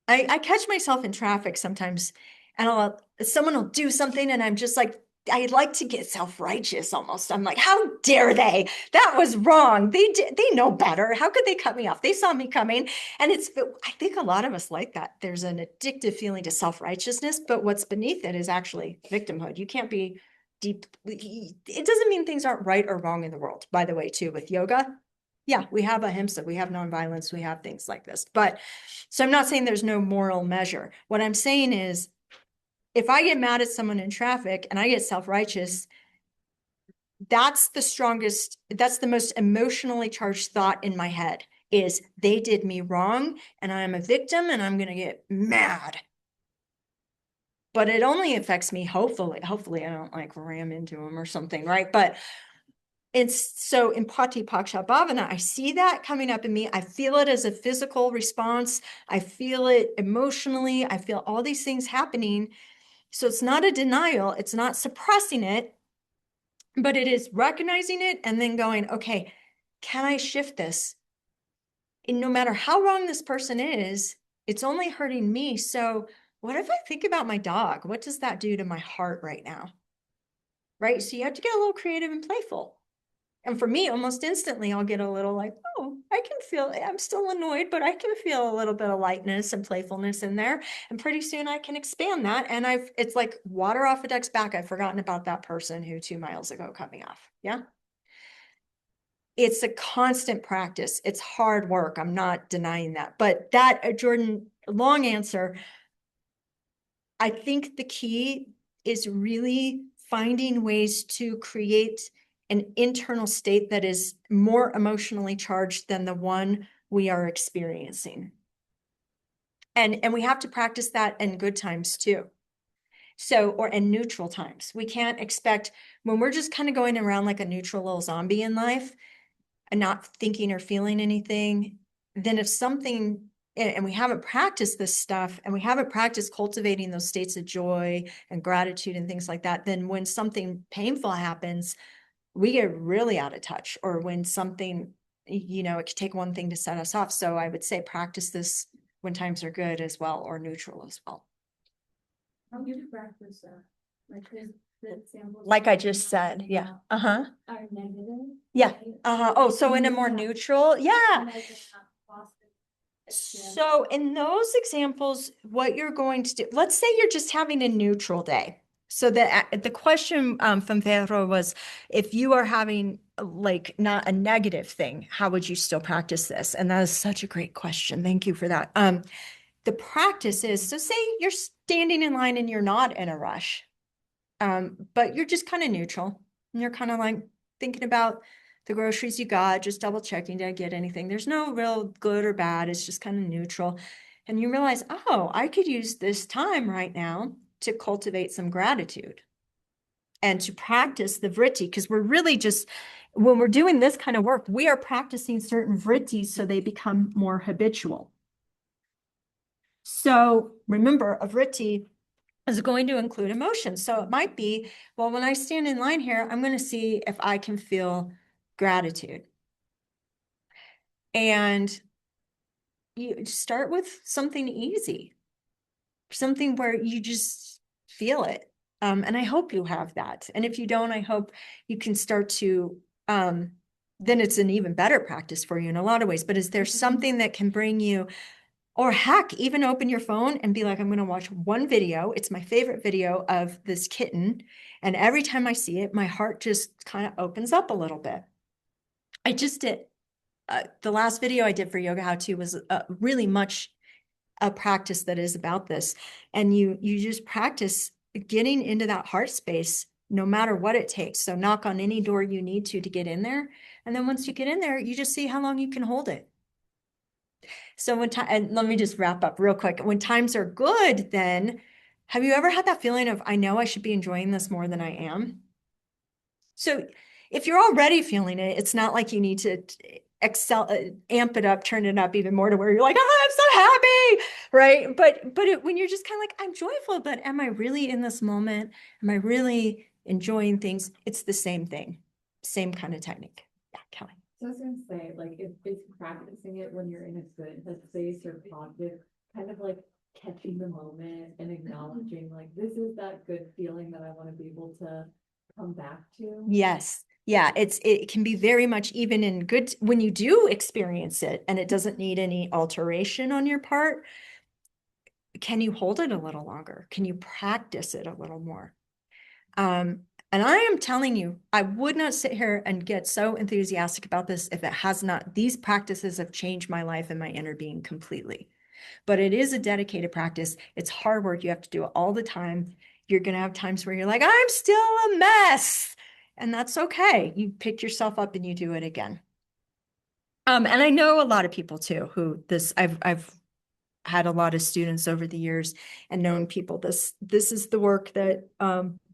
I catch myself in traffic sometimes and someone will do something and I'm just like, I like to get self-righteous almost. I'm like, how dare they? That was wrong. They know better. How could they cut me off? They saw me coming. And I think a lot of us like that. There's an addictive feeling to self-righteousness, but what's beneath it is actually victimhood. You can't be deep. It doesn't mean things aren't right or wrong in the world, by the way, too, with yoga. Yeah, we have ahimsa, we have nonviolence, we have things like this. But so I'm not saying there's no moral measure. What I'm saying is, if I get mad at someone in traffic and I get self-righteous, that's the strongest, that's the most emotionally charged thought in my head is they did me wrong and I'm a victim and I'm going to get mad. But it only affects me, hopefully I don't like ram into them or something, right? But it's so in Pati Paksha Bhavana, I see that coming up in me. I feel it as a physical response. I feel it emotionally. I feel all these things happening. So it's not a denial. It's not suppressing it, but it is recognizing it and then going, okay, can I shift this? And no matter how wrong this person is, it's only hurting me. So what if I think about my dog? What does that do to my heart right now? Right? So you have to get a little creative and playful. And for me, almost instantly, I'll get a little like, oh, I can feel, I'm still annoyed, but I can feel a little bit of lightness and playfulness in there. And pretty soon I can expand that. And it's like water off a duck's back. I've forgotten about that person who 2 miles ago cut me off. Yeah. It's a constant practice. It's hard work. I'm not denying that. But that, Jordan, long answer. I think the key is really finding ways to create an internal state that is more emotionally charged than the one we are experiencing. And we have to practice that in good times too. So, or in neutral times. We can't expect when we're just kind of going around like a neutral little zombie in life and not thinking or feeling anything, then if something, and we haven't practiced this stuff and we haven't practiced cultivating those states of joy and gratitude and things like that, then when something painful happens, we get really out of touch. Or when something, it could take one thing to set us off. So I would say practice this when times are good as well, or neutral as well. How do you practice that? Like the examples. Like I just said, yeah. Uh-huh. Are negative. Yeah. right? Uh-huh. Oh, so in a more neutral, yeah. And I just have positive. So in those examples, what you're going to do, let's say you're just having a neutral day. So the question from Vero was, if you are having like not a negative thing, how would you still practice this? And that is such a great question. Thank you for that. The practice is, so say you're standing in line and you're not in a rush, but you're just kind of neutral and you're kind of like thinking about the groceries you got, just double checking, did I get anything? There's no real good or bad. It's just kind of neutral. And you realize, oh, I could use this time right now to cultivate some gratitude and to practice the vritti, because we're really just, when we're doing this kind of work, we are practicing certain vrittis so they become more habitual. So remember, a vritti is going to include emotions. So it might be, well, when I stand in line here, I'm going to see if I can feel gratitude. And you start with something easy, something where you just feel it. And I hope you have that. And if you don't, I hope you can start to, then it's an even better practice for you in a lot of ways. But is there something that can bring you, or heck, even open your phone and be like, I'm going to watch one video. It's my favorite video of this kitten. And every time I see it, my heart just kind of opens up a little bit. I just did. The last video I did for Yoga How To was really much a practice that is about this. And you just practice getting into that heart space, no matter what it takes. So knock on any door you need to get in there. And then once you get in there, you just see how long you can hold it. So when time, and let me just wrap up real quick. When times are good, then have you ever had that feeling of, I know I should be enjoying this more than I am? So if you're already feeling it, it's not like you need to amp it up, turn it up even more to where you're like, oh, I'm so happy, right? But when you're just kind of like, I'm joyful, but am I really in this moment? Am I really enjoying things? It's the same thing, same kind of technique. Yeah, Kelly. So I was gonna say, like, if it's practicing it when you're in a good headspace or positive, kind of like catching the moment and acknowledging, like, this is that good feeling that I want to be able to come back to. Yes. Yeah, it can be very much even in good when you do experience it and it doesn't need any alteration on your part. Can you hold it a little longer? Can you practice it a little more? And I am telling you, I would not sit here and get so enthusiastic about this if it has not, these practices have changed my life and my inner being completely. But it is a dedicated practice. It's hard work. You have to do it all the time. You're going to have times where you're like, I'm still a mess. and that's okay. You pick yourself up and you do it again. And I know a lot of people too who I've had a lot of students over the years and known people. This is the work that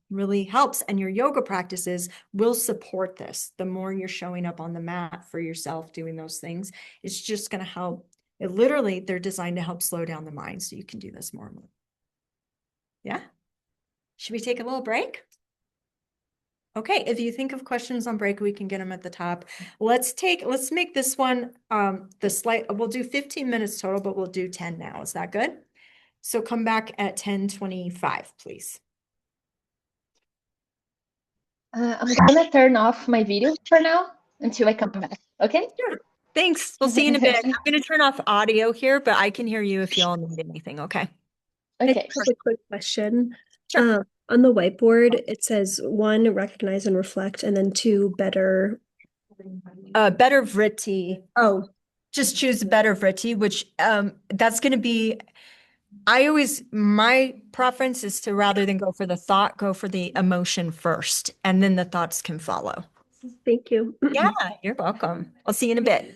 really helps, and your yoga practices will support this. The more you're showing up on the mat for yourself doing those things, it's just going to help. It literally, they're designed to help slow down the mind so you can do this more and more. Yeah. Should we take a little break? Okay, if you think of questions on break, we can get them at the top. Let's make this one we'll do 15 minutes total, but we'll do 10 now. Is that good? So come back at 10:25, please. I'm gonna turn off my video for now until I come back. Okay? Sure. Thanks. We'll see you in a bit. I'm going to turn off audio here, but I can hear you if y'all need anything. Okay. I Okay. just have a quick question. Sure. On the whiteboard, it says 1, recognize and reflect, and then 2, better. Better vritti. Oh, Just choose better vritti, which that's going to be. My preference is to, rather than go for the thought, go for the emotion first, and then the thoughts can follow. thank you. Yeah, you're welcome. I'll see you in a bit.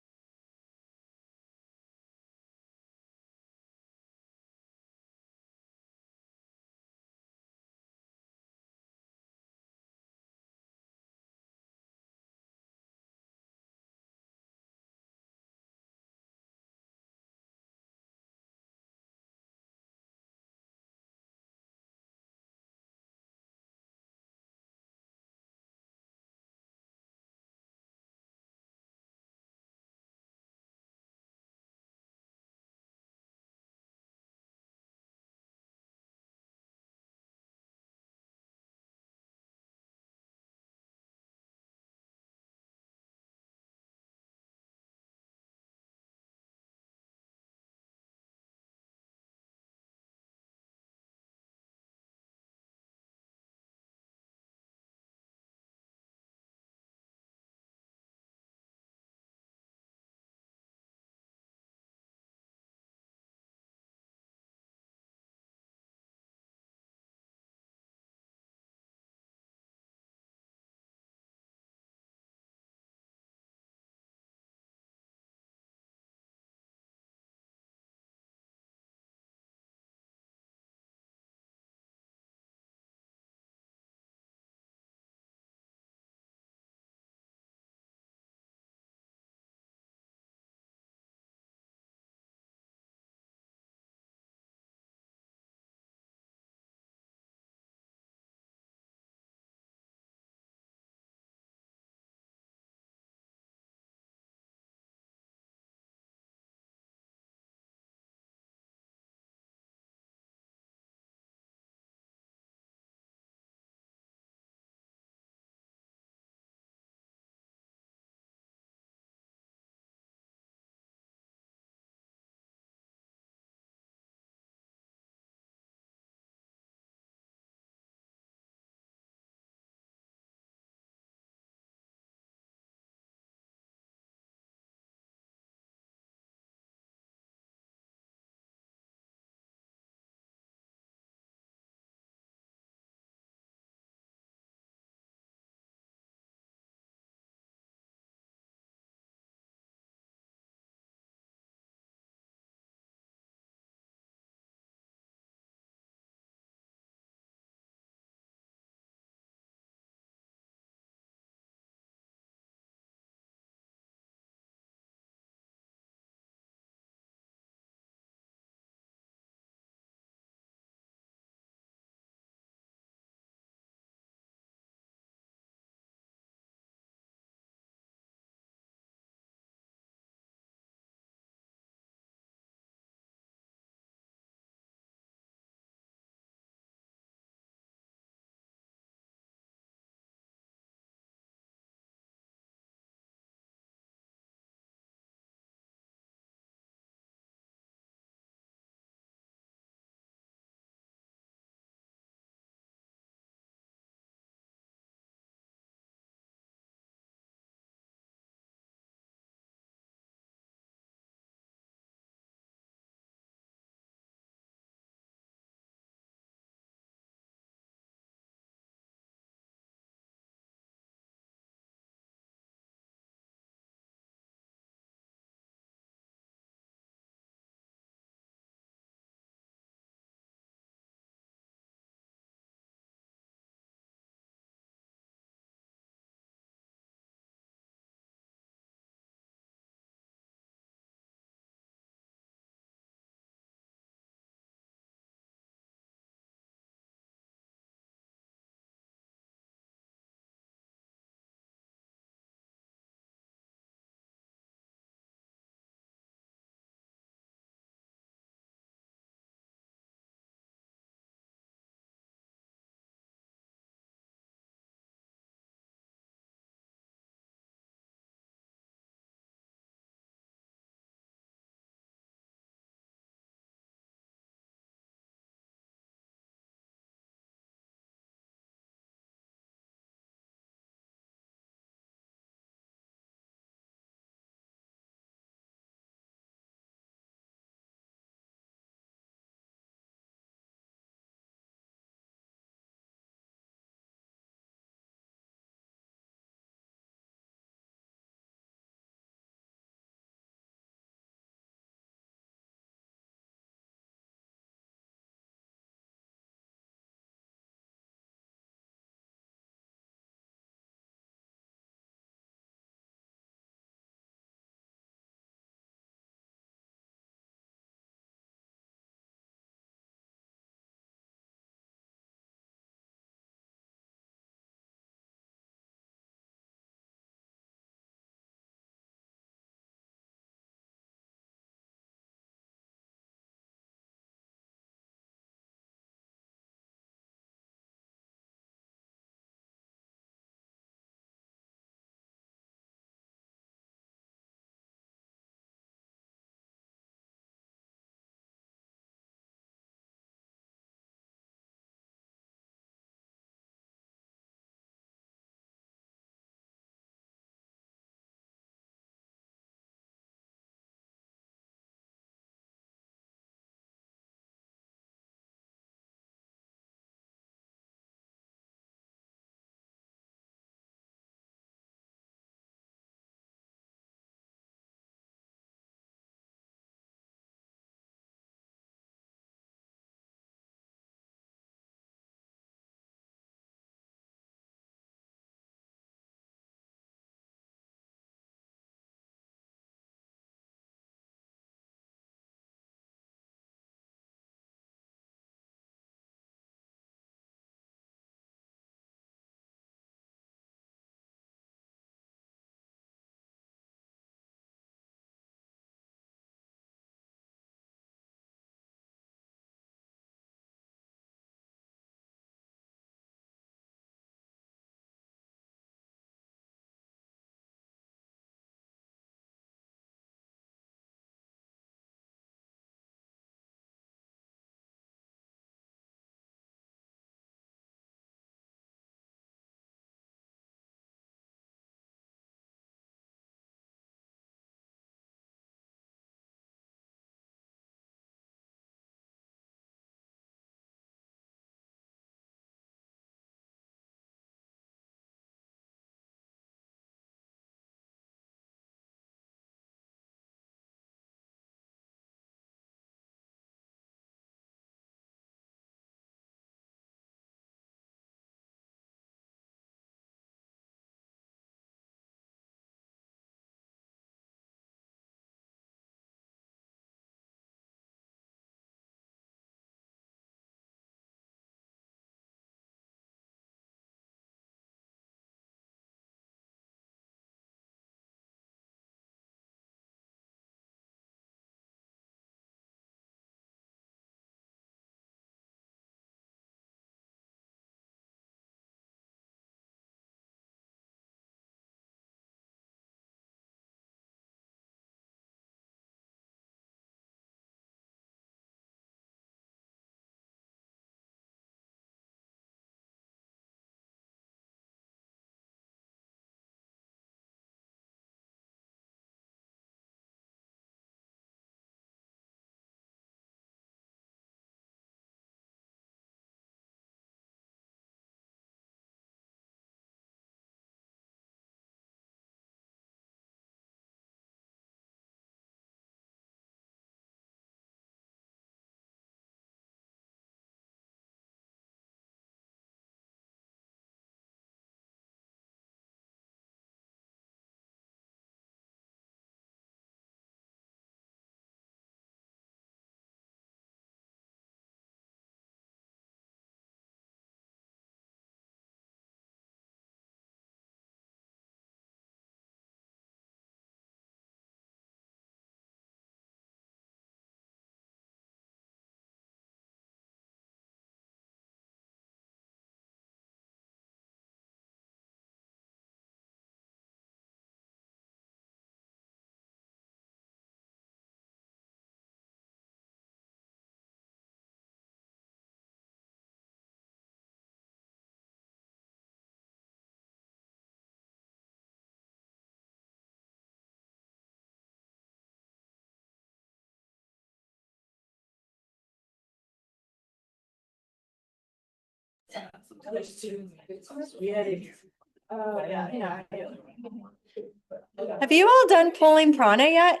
Have you all done pulling prana yet?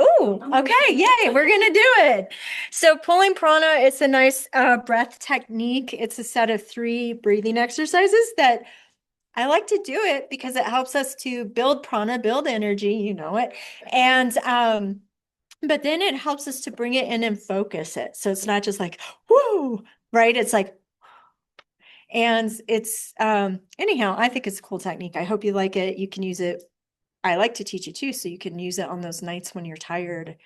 Ooh, okay, yay, we're gonna do it. So pulling prana, it's a nice breath technique. It's a set of 3 breathing exercises that I like to do it because it helps us to build prana, build energy, you know it. And but then it helps us to bring it in and focus it. So it's not just like, whoo, right? It's like, and it's anyhow, I think it's a cool technique. I hope you like it. You can use it. I like to teach it too, so you can use it on those nights when you're tired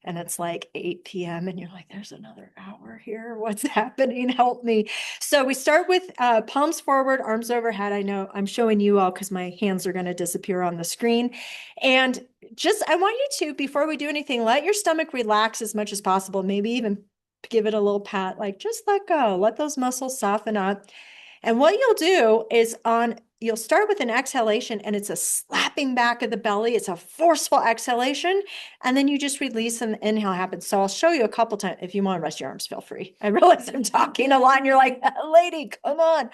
and it's like 8 p.m. and you're like, there's another hour here. What's happening? Help me. So we start with palms forward, arms overhead. I know I'm showing you all because my hands are going to disappear on the screen. And just, I want you to, before we do anything, let your stomach relax as much as possible. Maybe even give it a little pat, like just let go, let those muscles soften up. And what you'll do is you'll start with an exhalation and it's a slapping back of the belly. It's a forceful exhalation. And then you just release and the inhale happens. So I'll show you a couple times. If you want to rest your arms, feel free. I realize I'm talking a lot and you're like, lady, come on.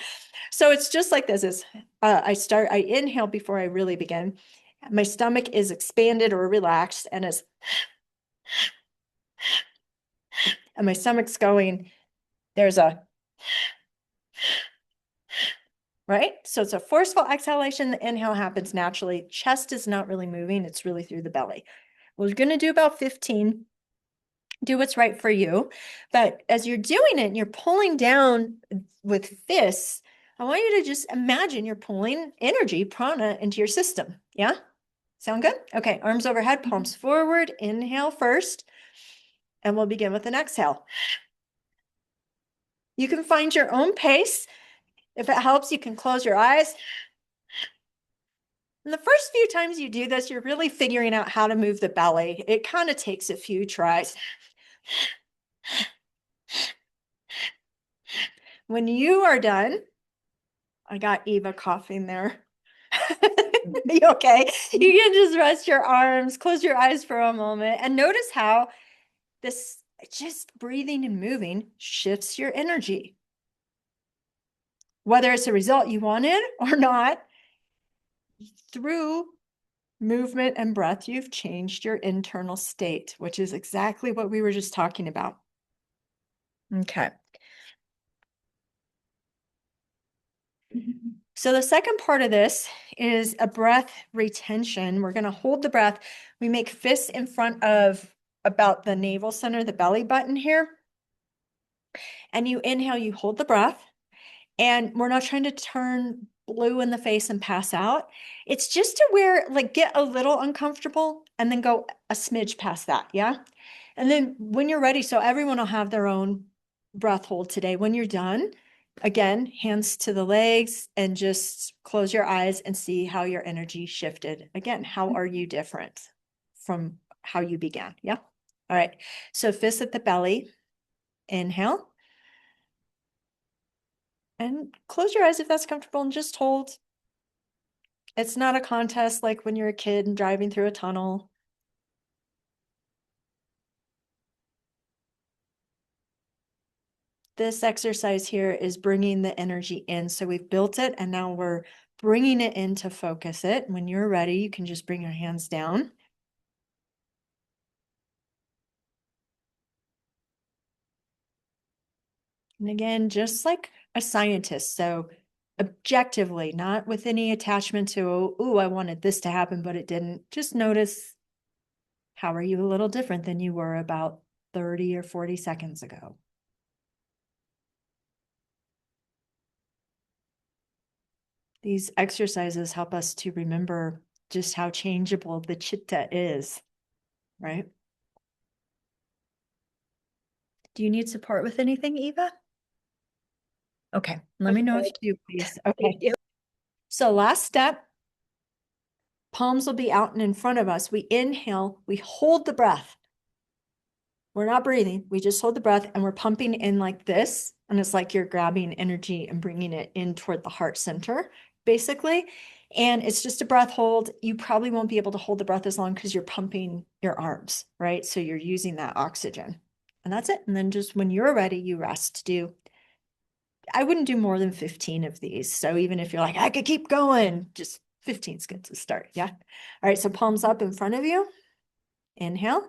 So it's just like this is I inhale before I really begin. My stomach is expanded or relaxed and my stomach's going, there's a right? So it's a forceful exhalation. The inhale happens naturally. Chest is not really moving. It's really through the belly. We're going to do about 15. Do what's right for you. But as you're doing it and you're pulling down with fists, I want you to just imagine you're pulling energy, prana, into your system. Yeah? Sound good? Okay, arms overhead, palms forward. Inhale first. And we'll begin with an exhale. You can find your own pace. If it helps, you can close your eyes. And the first few times you do this, you're really figuring out how to move the belly. It kind of takes a few tries. When you are done, I got Eva coughing there. You okay? You can just rest your arms, close your eyes for a moment, and notice how this just breathing and moving shifts your energy. Whether it's a result you wanted or not, through movement and breath, you've changed your internal state, which is exactly what we were just talking about. Okay. So the second part of this is a breath retention. We're going to hold the breath. We make fists in front of about the navel center, the belly button here. And you inhale, you hold the breath. And we're not trying to turn blue in the face and pass out. It's just to get a little uncomfortable and then go a smidge past that. Yeah. And then when you're ready, so everyone will have their own breath hold today. When you're done, again, hands to the legs and just close your eyes and see how your energy shifted. Again, how are you different from how you began? Yeah. All right. So fists at the belly. Inhale. And close your eyes if that's comfortable and just hold. It's not a contest like when you're a kid and driving through a tunnel. This exercise here is bringing the energy in. So we've built it and now we're bringing it in to focus it. When you're ready, you can just bring your hands down. And again, just like a scientist. So objectively, not with any attachment to, oh, I wanted this to happen, but it didn't. Just notice, how are you a little different than you were about 30 or 40 seconds ago? These exercises help us to remember just how changeable the chitta is, right? Do you need support with anything, Eva? Okay, let me know if you do, please. Okay. So last step, palms will be out and in front of us. We inhale, we hold the breath. We're not breathing, we just hold the breath and we're pumping in like this. And it's like you're grabbing energy and bringing it in toward the heart center, basically. And it's just a breath hold. You probably won't be able to hold the breath as long because you're pumping your arms, right? So you're using that oxygen. And that's it. And then just when you're ready, you rest. Do I wouldn't do more than 15 of these. So even if you're like, I could keep going, just 15 is good to start. Yeah. All right. So palms up in front of you. Inhale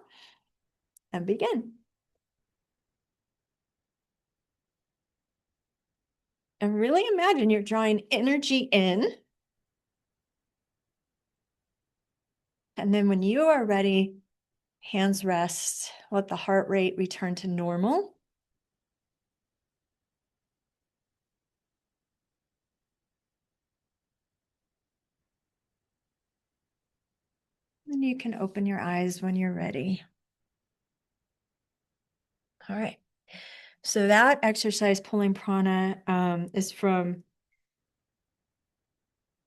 and begin. And really imagine you're drawing energy in. And then when you are ready, hands rest, let the heart rate return to normal. And you can open your eyes when you're ready. All right. So that exercise, pulling prana, is from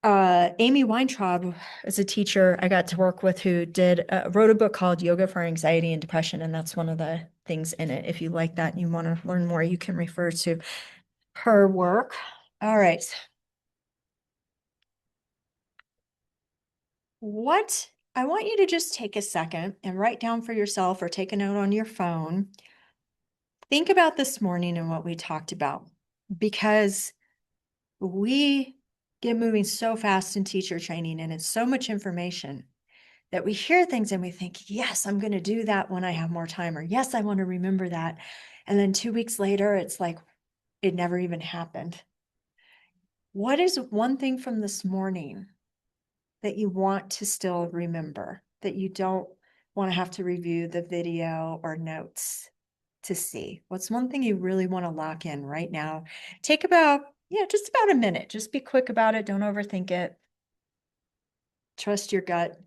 Amy Weintraub is a teacher I got to work with who wrote a book called Yoga for Anxiety and Depression, and that's one of the things in it. If you like that and you want to learn more, you can refer to her work. All right. What I want you to just take a second and write down for yourself or take a note on your phone. Think about this morning and what we talked about, because we get moving so fast in teacher training and it's so much information that we hear things and we think, yes, I'm going to do that when I have more time, or yes, I want to remember that. And then 2 weeks later, it's like it never even happened. What is one thing from this morning that you want to still remember, that you don't want to have to review the video or notes to see? What's one thing you really want to lock in right now? Take about, just about a minute. Just be quick about it. Don't overthink it. Trust your gut.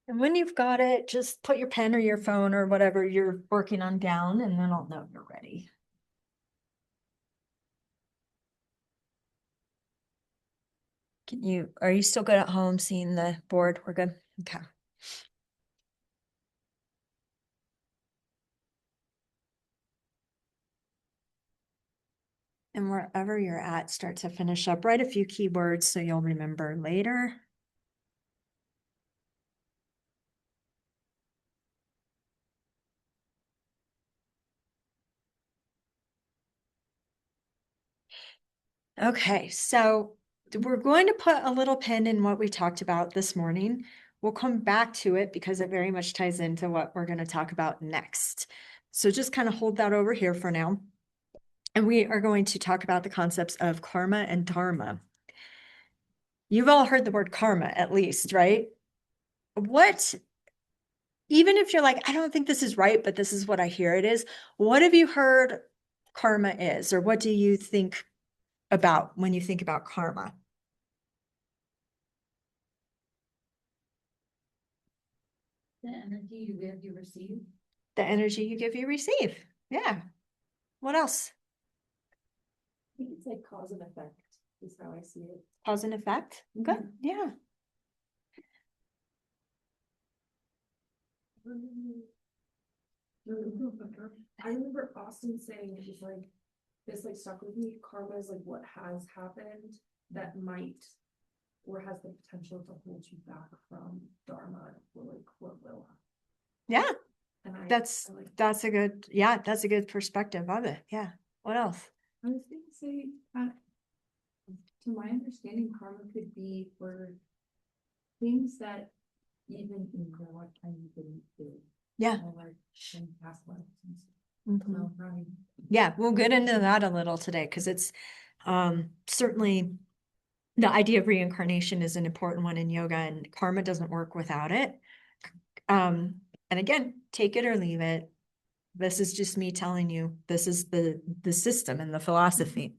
And when you've got it, just put your pen or your phone or whatever you're working on down, and then I'll know you're ready. Are you still good at home seeing the board? We're good. Okay. And wherever you're at, start to finish up. Write a few keywords so you'll remember later. Okay, so we're going to put a little pin in what we talked about this morning. We'll come back to it because it very much ties into what we're going to talk about next. So just kind of hold that over here for now. And we are going to talk about the concepts of karma and dharma. You've all heard the word karma, at least, right? Even if you're like, I don't think this is right, but this is what I hear it is, what have you heard karma is, or what do you think about when you think about karma? The energy you give, you receive. The energy you give, you receive. Yeah. What else? I think it's like cause and effect is how I see it. Cause and effect. Good. Yeah. I remember Austin saying it was like this, like stuck with me. Karma is like what has happened that might or has the potential to hold you back from dharma, or like what will happen. Yeah. And That's a good perspective of it. Yeah. What else? I was gonna say, to my understanding, karma could be for things that even in your lifetime you didn't do. Yeah. Or like in past lives and stuff. Mhm. So, right. Yeah, we'll get into that a little today because it's certainly the idea of reincarnation is an important one in yoga, and karma doesn't work without it. And again, take it or leave it. This is just me telling you, this is the system and the philosophy.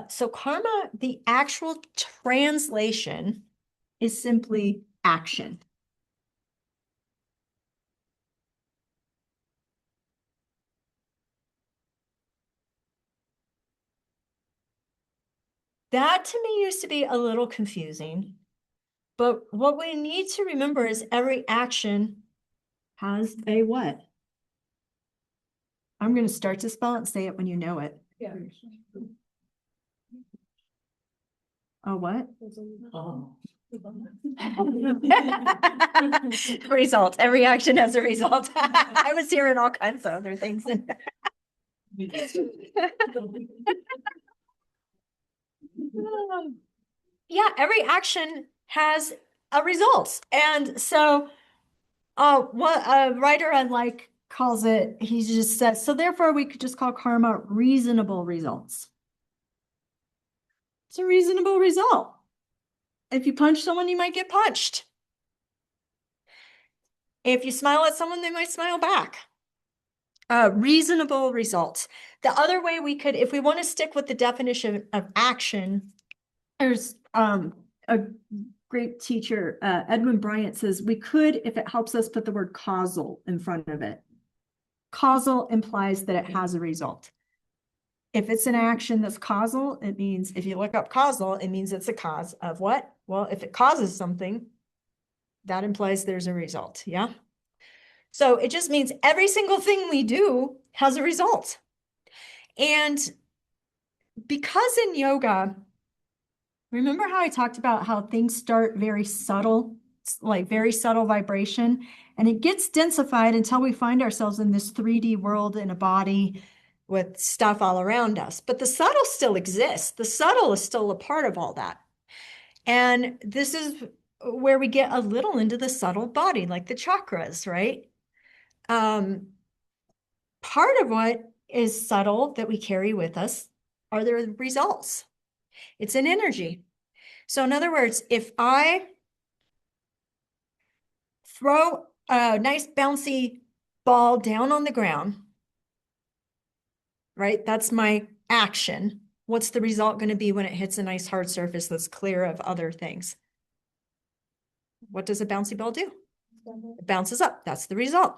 So karma, the actual translation is simply action. That to me used to be a little confusing, But what we need to remember is every action has a what? I'm going to start to spell it and say it when you know it. Yeah. Oh, what? Result. Every action has a result. I was hearing all kinds of other things. Yeah, every action has a result. And so what a writer I like calls it, he just says, so therefore we could just call karma reasonable results. It's a reasonable result. If you punch someone, you might get punched. If you smile at someone, they might smile back. Reasonable results. The other way we could, if we want to stick with the definition of action, there's a great teacher, Edmund Bryant says, we could, if it helps us, put the word causal in front of it. Causal implies that it has a result. If it's an action that's causal, it means, if you look up causal, it means it's a cause of what? Well, if it causes something, that implies there's a result, yeah? So it just means every single thing we do has a result. And because in yoga, remember how I talked about how things start very subtle, like very subtle vibration, and it gets densified until we find ourselves in this 3D world in a body with stuff all around us. But the subtle still exists. The subtle is still a part of all that. And this is where we get a little into the subtle body, like the chakras, right? Part of what is subtle that we carry with us are the results. It's an energy. So in other words, if I throw a nice bouncy ball down on the ground, right? That's my action. What's the result going to be when it hits a nice hard surface that's clear of other things? What does a bouncy ball do? It bounces up. That's the result.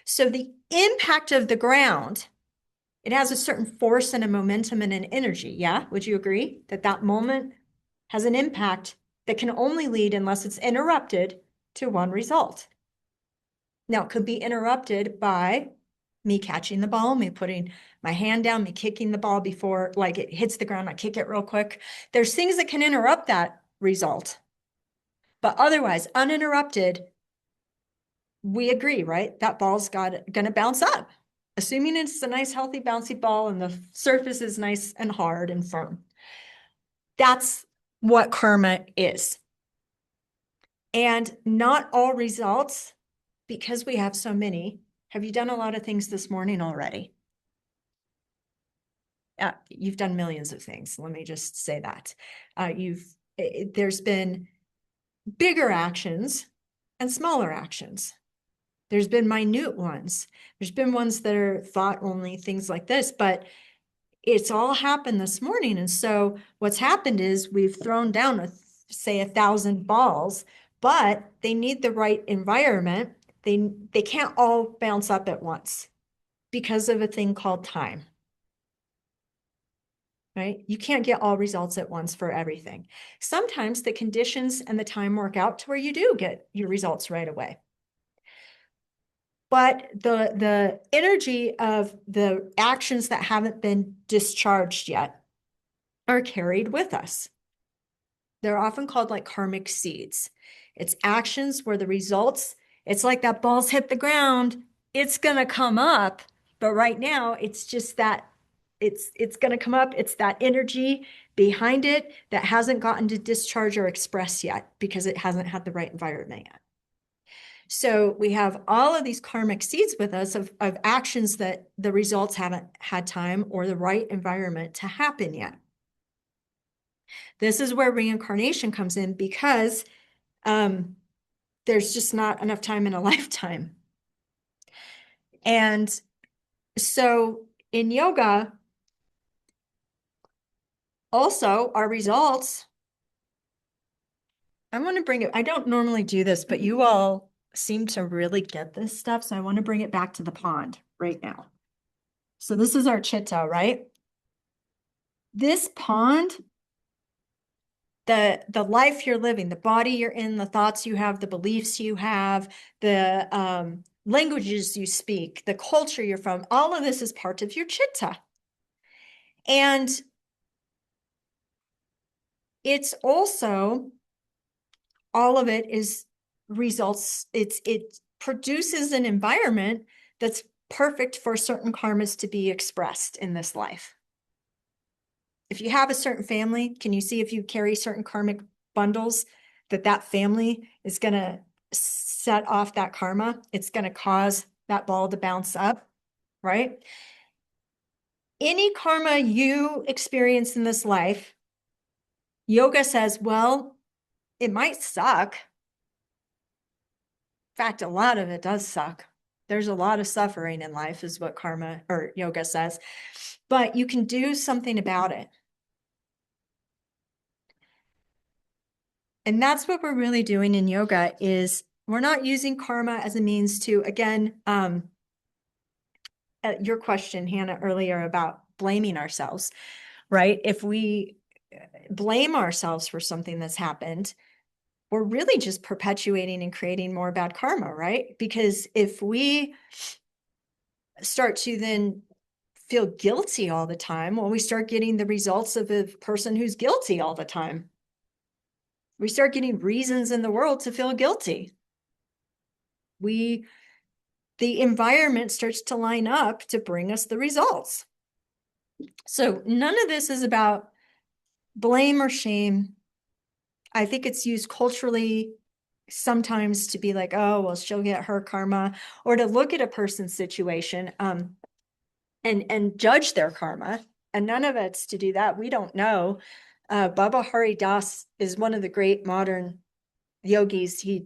So the impact of the ground, it has a certain force and a momentum and an energy. Yeah. Would you agree that that moment has an impact that can only lead, unless it's interrupted, to one result? Now, it could be interrupted by me catching the ball, me putting my hand down, me kicking the ball before like it hits the ground, I kick it real quick. There's things that can interrupt that result. But otherwise, uninterrupted, we agree, right? That ball's gonna bounce up, assuming it's a nice, healthy, bouncy ball and the surface is nice and hard and firm. That's what karma is. And not all results, because we have so many. Have you done a lot of things this morning already? You've done millions of things. Let me just say that. There's been bigger actions and smaller actions. There's been minute ones. There's been ones that are thought only, things like this, but it's all happened this morning. And so what's happened is we've thrown down, say, 1,000 balls, but they need the right environment. They can't all bounce up at once because of a thing called time. Right? You can't get all results at once for everything. Sometimes the conditions and the time work out to where you do get your results right away. But the energy of the actions that haven't been discharged yet are carried with us. They're often called like karmic seeds. It's actions where the results, it's like that ball's hit the ground, it's going to come up, but right now it's just that it's going to come up. It's that energy behind it that hasn't gotten to discharge or express yet because it hasn't had the right environment yet. So we have all of these karmic seeds with us of actions that the results haven't had time or the right environment to happen yet. This is where reincarnation comes in because there's just not enough time in a lifetime. And so in yoga, also our results, I want to bring it, I don't normally do this, but you all seem to really get this stuff. So I want to bring it back to the pond right now. So this is our chitta, right? This pond the life you're living, the body you're in, the thoughts you have, the beliefs you have, the languages you speak, the culture you're from, all of this is part of your chitta. And it's also, all of it is results, it produces an environment that's perfect for certain karmas to be expressed in this life. If you have a certain family, can you see if you carry certain karmic bundles that that family is going to set off that karma? It's going to cause that ball to bounce up, right? Any karma you experience in this life, yoga says, well, it might suck. In fact, a lot of it does suck. There's a lot of suffering in life, is what karma or yoga says, but you can do something about it. And that's what we're really doing in yoga, is we're not using karma as a means to, again, your question, Hannah, earlier about blaming ourselves, right? If we blame ourselves for something that's happened, we're really just perpetuating and creating more bad karma, right? Because if we start to then feel guilty all the time, well, we start getting the results of a person who's guilty all the time. We start getting reasons in the world to feel guilty. The environment starts to line up to bring us the results. So none of this is about blame or shame. I think it's used culturally sometimes to be like, oh, well, she'll get her karma, or to look at a person's situation and judge their karma. And none of it's to do that. We don't know. Baba Hari Das is one of the great modern yogis. He's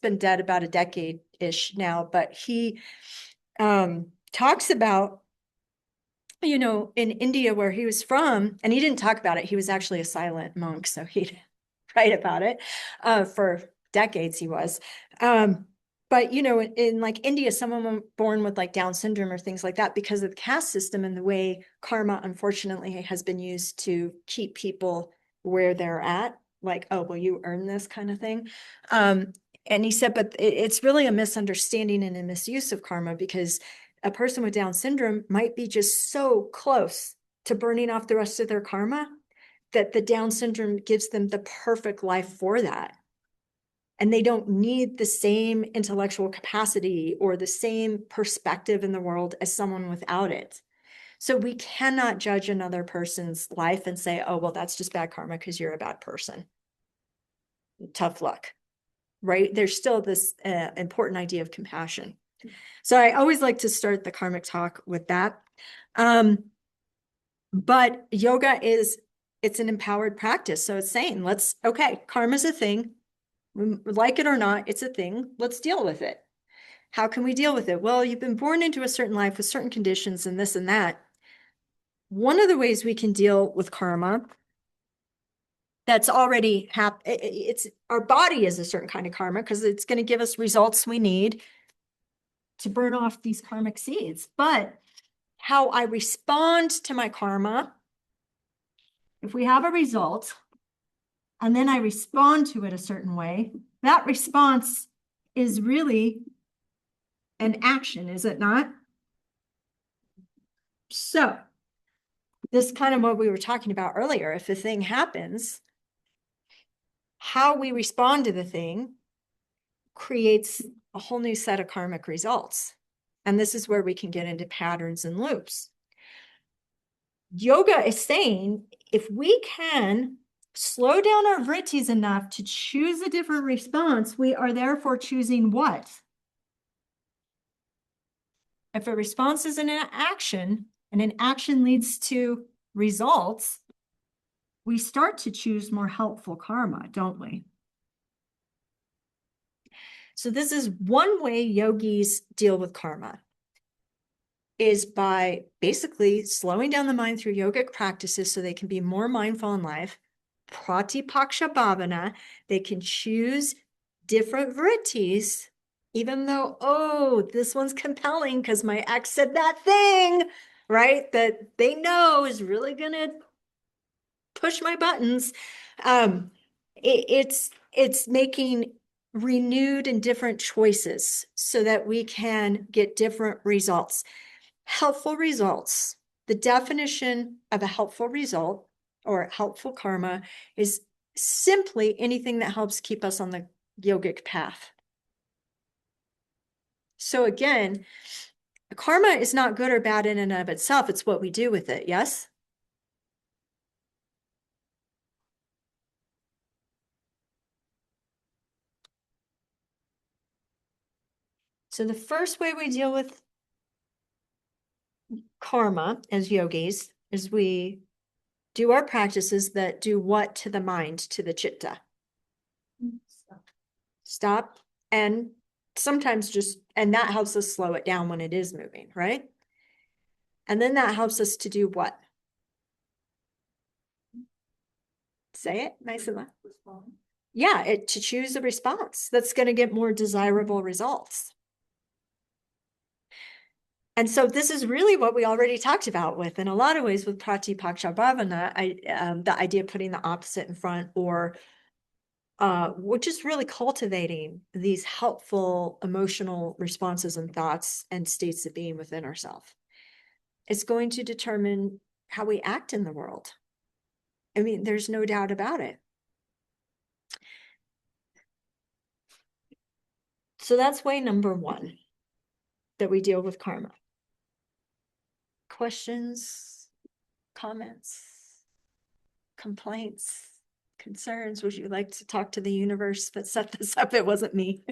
been dead about a decade-ish now, but he talks about, you know, in India where he was from, and he didn't talk about it. He was actually a silent monk, so he'd write about it for decades he was. But, you know, in like India, someone born with like Down syndrome or things like that, because of the caste system and the way karma, unfortunately, has been used to keep people where they're at, like, oh, well, you earn this kind of thing. And he said, but it's really a misunderstanding and a misuse of karma, because a person with Down syndrome might be just so close to burning off the rest of their karma that the Down syndrome gives them the perfect life for that. And they don't need the same intellectual capacity or the same perspective in the world as someone without it. So we cannot judge another person's life and say, oh, well, that's just bad karma because you're a bad person. Tough luck, right? There's still this important idea of compassion. So I always like to start the karmic talk with that. But yoga it's an empowered practice. So it's saying, okay, karma's a thing. Like it or not, it's a thing. Let's deal with it. How can we deal with it? Well, you've been born into a certain life with certain conditions and this and that. One of the ways we can deal with karma that's already happened, it's our body is a certain kind of karma because it's going to give us results we need to burn off these karmic seeds. But how I respond to my karma, if we have a result, and then I respond to it a certain way, that response is really an action, is it not? So this kind of what we were talking about earlier, if the thing happens, how we respond to the thing creates a whole new set of karmic results. And this is where we can get into patterns and loops. Yoga is saying, if we can slow down our vrittis enough to choose a different response, we are therefore choosing what? If a response is an action and an action leads to results, we start to choose more helpful karma, don't we? So this is one way yogis deal with karma, is by basically slowing down the mind through yogic practices so they can be more mindful in life. Pratipaksha bhavana, they can choose different vrittis, even though, oh, this one's compelling because my ex said that thing, right? That they know is really going to push my buttons. It's making renewed and different choices so that we can get different results. Helpful results. The definition of a helpful result or helpful karma is simply anything that helps keep us on the yogic path. So again, karma is not good or bad in and of itself. It's what we do with it. Yes? So the first way we deal with karma as yogis is we do our practices that do what to the mind, to the chitta? Stop. And sometimes and that helps us slow it down when it is moving, right? And then that helps us to do what? Say it nice and loud. Yeah, to choose a response that's going to get more desirable results. And so this is really what we already talked about with, in a lot of ways, with Pratipakshapavana, the idea of putting the opposite in front, or we're just really cultivating these helpful emotional responses and thoughts and states of being within ourselves. It's going to determine how we act in the world. I mean, there's no doubt about it. So that's way number one, that we deal with karma. Questions, comments, complaints, concerns? Would you like to talk to the universe that set this up? It wasn't me.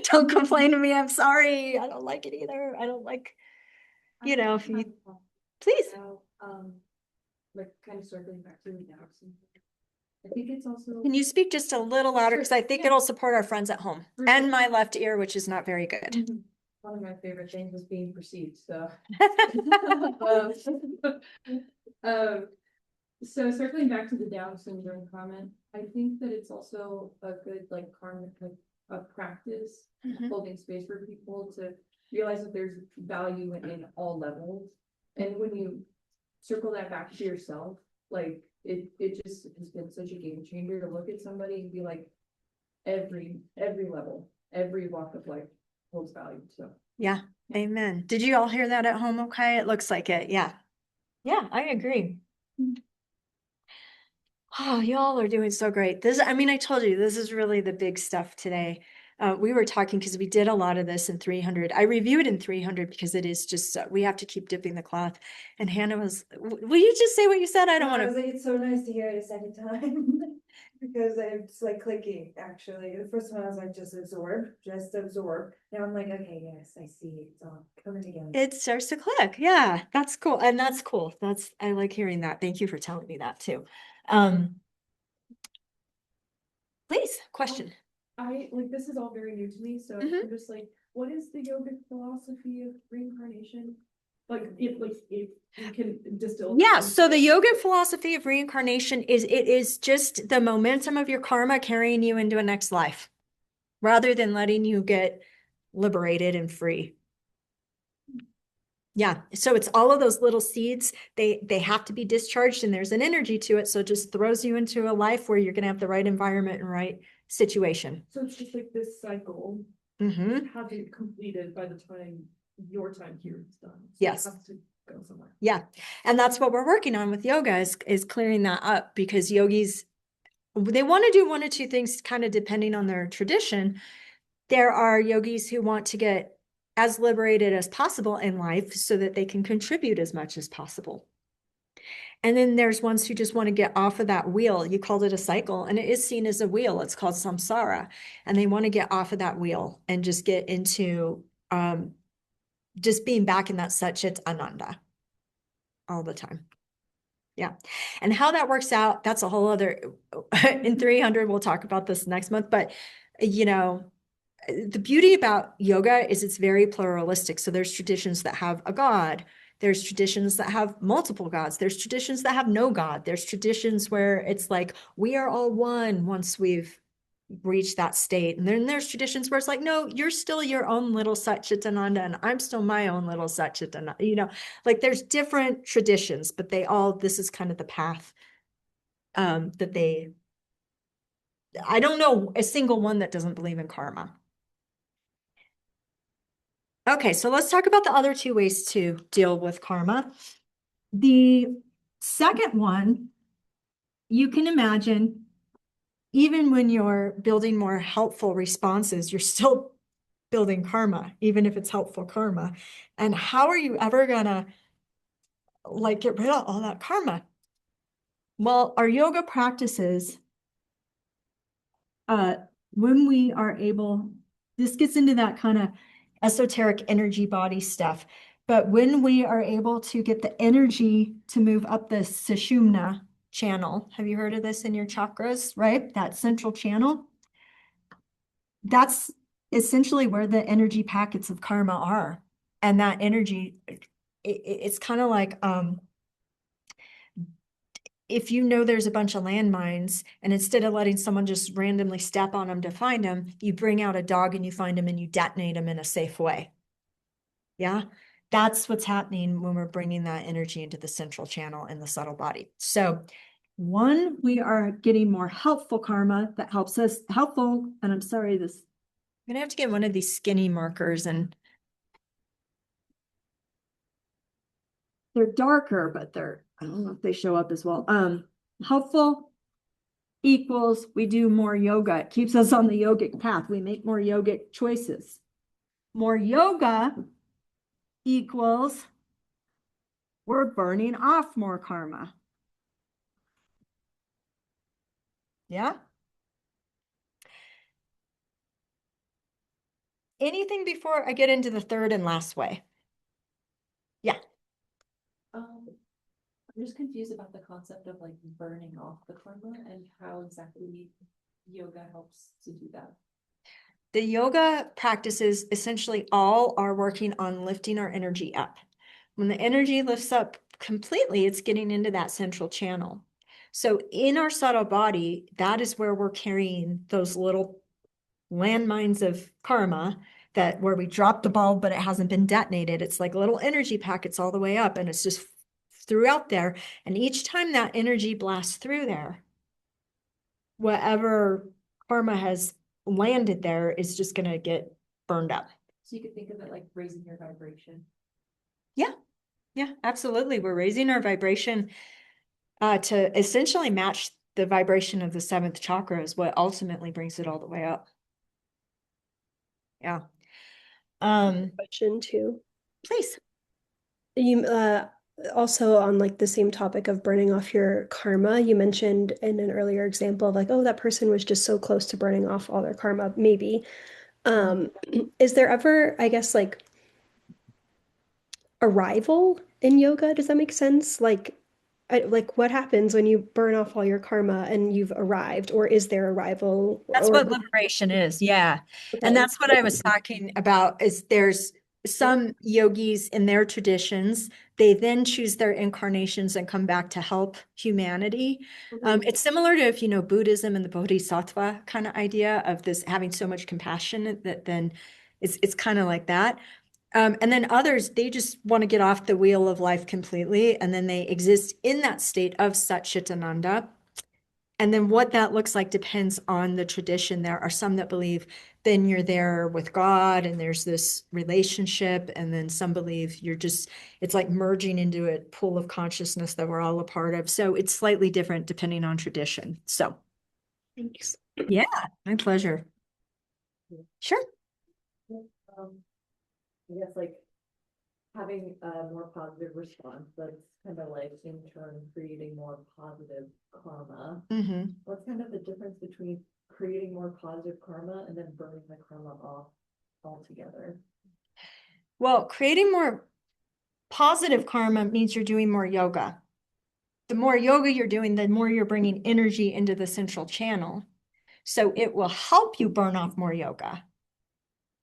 Don't complain to me. I'm sorry. I don't like it either. I don't like, if you, please. Like kind of circling back to the doubts. I think it's also. Can you speak just a little louder? Because I think it'll support our friends at home and my left ear, which is not very good. One of my favorite things was being perceived, so. So circling back to the Down syndrome comment, I think that it's also a good like karmic practice, holding space for people to realize that there's value in all levels. And when you circle that back to yourself, like it just has been such a game changer to look at somebody and be like, every level, every walk of life holds value. So yeah, amen. Did you all hear that at home? Okay, it looks like it. Yeah, I agree. Oh, y'all are doing so great. I told you, this is really the big stuff today. We were talking because we did a lot of this in 300. I reviewed in 300 because it is just, we have to keep dipping the cloth. And Hannah will you just say what you said? I don't want to. It's so nice to hear it a second time because it's like clicking, actually. The first one I was like, just absorb. Now I'm like, okay, yes, I see. It's all coming together. It starts to click. Yeah, that's cool. And that's cool. I like hearing that. Thank you for telling me that too. Please, question. This is all very new to me, so I'm just like, what is the yogic philosophy of reincarnation? If you can distill. Yeah, so the yogic philosophy of reincarnation it is just the momentum of your karma carrying you into a next life, rather than letting you get liberated and free. Yeah, so it's all of those little seeds, they have to be discharged, and there's an energy to it, so it just throws you into a life where you're going to have the right environment and right situation. So it's just like this cycle hasn't completed by the time your time here is done. So yes. It has to go somewhere. Yeah, and that's what we're working on with yoga is clearing that up, because yogis, they want to do one or two things kind of depending on their tradition. There are yogis who want to get as liberated as possible in life so that they can contribute as much as possible. And then there's ones who just want to get off of that wheel. You called it a cycle, and it is seen as a wheel. It's called samsara. And they want to get off of that wheel and just get into just being back in that Satchit Ananda all the time. Yeah. And how that works out, that's a whole other, in 300, we'll talk about this next month. But, the beauty about yoga is it's very pluralistic. So there's traditions that have a god. There's traditions that have multiple gods. There's traditions that have no god. There's traditions where it's like, we are all one once we've reached that state. And then there's traditions where it's like, no, you're still your own little Satchitananda and I'm still my own little Satchitananda. Like there's different traditions, but this is kind of the path that I don't know a single one that doesn't believe in karma. Okay, so let's talk about the other two ways to deal with karma. The second one, you can imagine, even when you're building more helpful responses, you're still building karma, even if it's helpful karma. And how are you ever gonna like get rid of all that karma? Well, our yoga practices, when we are able, this gets into that kind of esoteric energy body stuff. But when we are able to get the energy to move up the Sushumna channel, have you heard of this in your chakras, right? That central channel. That's essentially where the energy packets of karma are. And that energy, it's kind of like, if you know there's a bunch of landmines and instead of letting someone just randomly step on them to find them, you bring out a dog and you find them and you detonate them in a safe way. Yeah, that's what's happening when we're bringing that energy into the central channel in the subtle body. So one, we are getting more helpful karma that helps us helpful. And I'm sorry, I'm gonna have to get one of these skinny markers, and they're darker, but I don't know if they show up as well. Helpful equals we do more yoga. It keeps us on the yogic path. We make more yogic choices. More yoga equals we're burning off more karma. Yeah. Anything before I get into the third and last way? Yeah. I'm just confused about the concept of like burning off the karma and how exactly yoga helps to do that. The yoga practices essentially all are working on lifting our energy up. When the energy lifts up completely, it's getting into that central channel. So in our subtle body, that is where we're carrying those little landmines of karma, that where we drop the ball, but it hasn't been detonated. It's like little energy packets all the way up, and it's just throughout there. And each time that energy blasts through there, whatever karma has landed there is just going to get burned up. So you could think of it like raising your vibration. Yeah. Yeah, absolutely. We're raising our vibration to essentially match the vibration of the seventh chakra is what ultimately brings it all the way up. Yeah. Question too. Please. You also on like the same topic of burning off your karma, you mentioned in an earlier example of like, oh, that person was just so close to burning off all their karma, maybe. Is there ever, I guess, like arrival in yoga? Does that make sense? Like what happens when you burn off all your karma and you've arrived, or is there arrival? That's what liberation is. Yeah. And Okay. that's what I was talking about is there's some yogis in their traditions, they then choose their incarnations and come back to help humanity. It's similar to, if you know, Buddhism and the Bodhisattva kind of idea of this having so much compassion that then it's kind of like that. And then others, they just want to get off the wheel of life completely. And then they exist in that state of Sat Chit Ananda. And then what that looks like depends on the tradition. There are some that believe then you're there with God and there's this relationship. And then some believe it's like merging into a pool of consciousness that we're all a part of. So it's slightly different depending on tradition. So Thanks. yeah, my pleasure. Sure. I guess like having a more positive response, that's kind of like in turn creating more positive karma. What's kind of the difference between creating more positive karma and then burning the karma off altogether? Well, creating more positive karma means you're doing more yoga. The more yoga you're doing, the more you're bringing energy into the central channel. So it will help you burn off more yoga.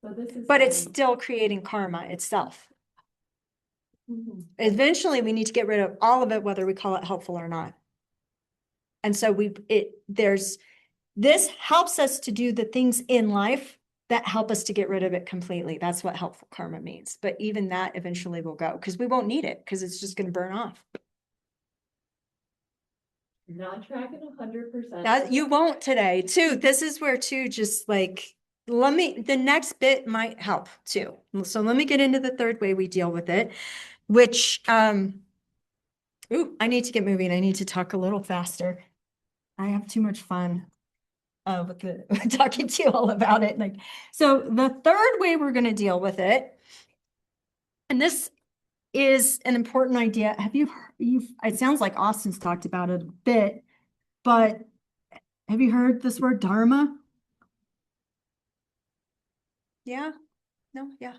So but it's still creating karma itself. Eventually, we need to get rid of all of it, whether we call it helpful or not. And so this helps us to do the things in life that help us to get rid of it completely. That's what helpful karma means. But even that eventually will go because we won't need it because it's just going to burn off. not tracking 100%. That you won't today too. This is where too, just like, the next bit might help too. So let me get into the third way we deal with it, which, ooh, I need to get moving. I need to talk a little faster. I have too much fun with the talking to you all about it. Like, so the third way we're going to deal with it, and this is an important idea. It sounds like Austin's talked about it a bit, but have you heard this word dharma? Yeah? No? Yeah.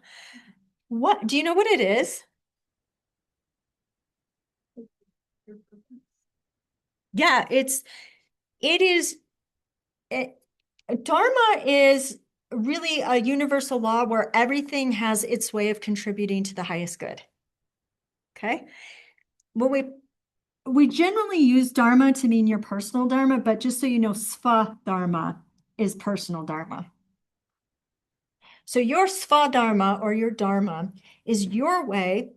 What, do you know what it is? Yeah, Dharma is really a universal law where everything has its way of contributing to the highest good. Okay? Well, we generally use dharma to mean your personal dharma, but just so you know, sva dharma is personal dharma. So your sva dharma or your dharma is your way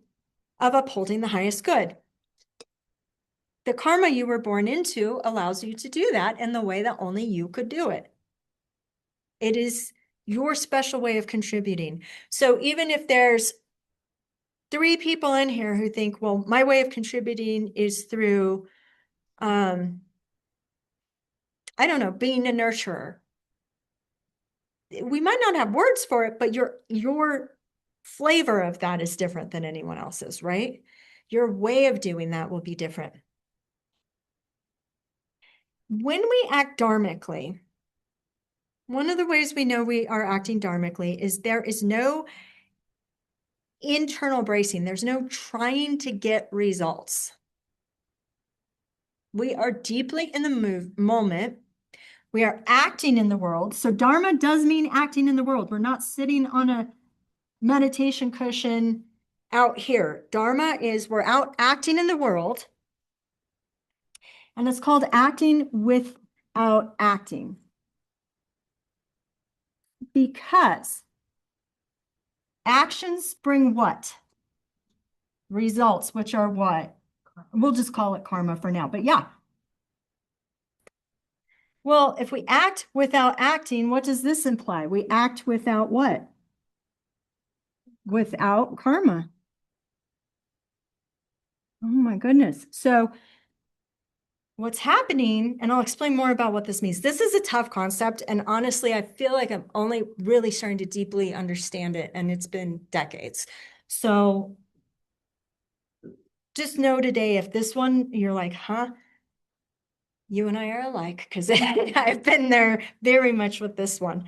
of upholding the highest good. The karma you were born into allows you to do that in the way that only you could do it. It is your special way of contributing. So even if there's 3 people in here who think, well, my way of contributing is through, I don't know, being a nurturer. We might not have words for it, but your flavor of that is different than anyone else's, right? Your way of doing that will be different. When we act dharmically, one of the ways we know we are acting dharmically is there is no internal bracing. There's no trying to get results. We are deeply in the moment. We are acting in the world. So dharma does mean acting in the world. We're not sitting on a meditation cushion out here. Dharma is we're out acting in the world. And it's called acting without acting. Because actions bring what? Results, which are what? We'll just call it karma for now, but yeah. Well, if we act without acting, what does this imply? We act without what? Without karma. Oh my goodness. So what's happening, and I'll explain more about what this means. This is a tough concept, and honestly, I feel like I'm only really starting to deeply understand it, and it's been decades. So just know today, if this one, you're like, huh? You and I are alike, because I've been there very much with this one.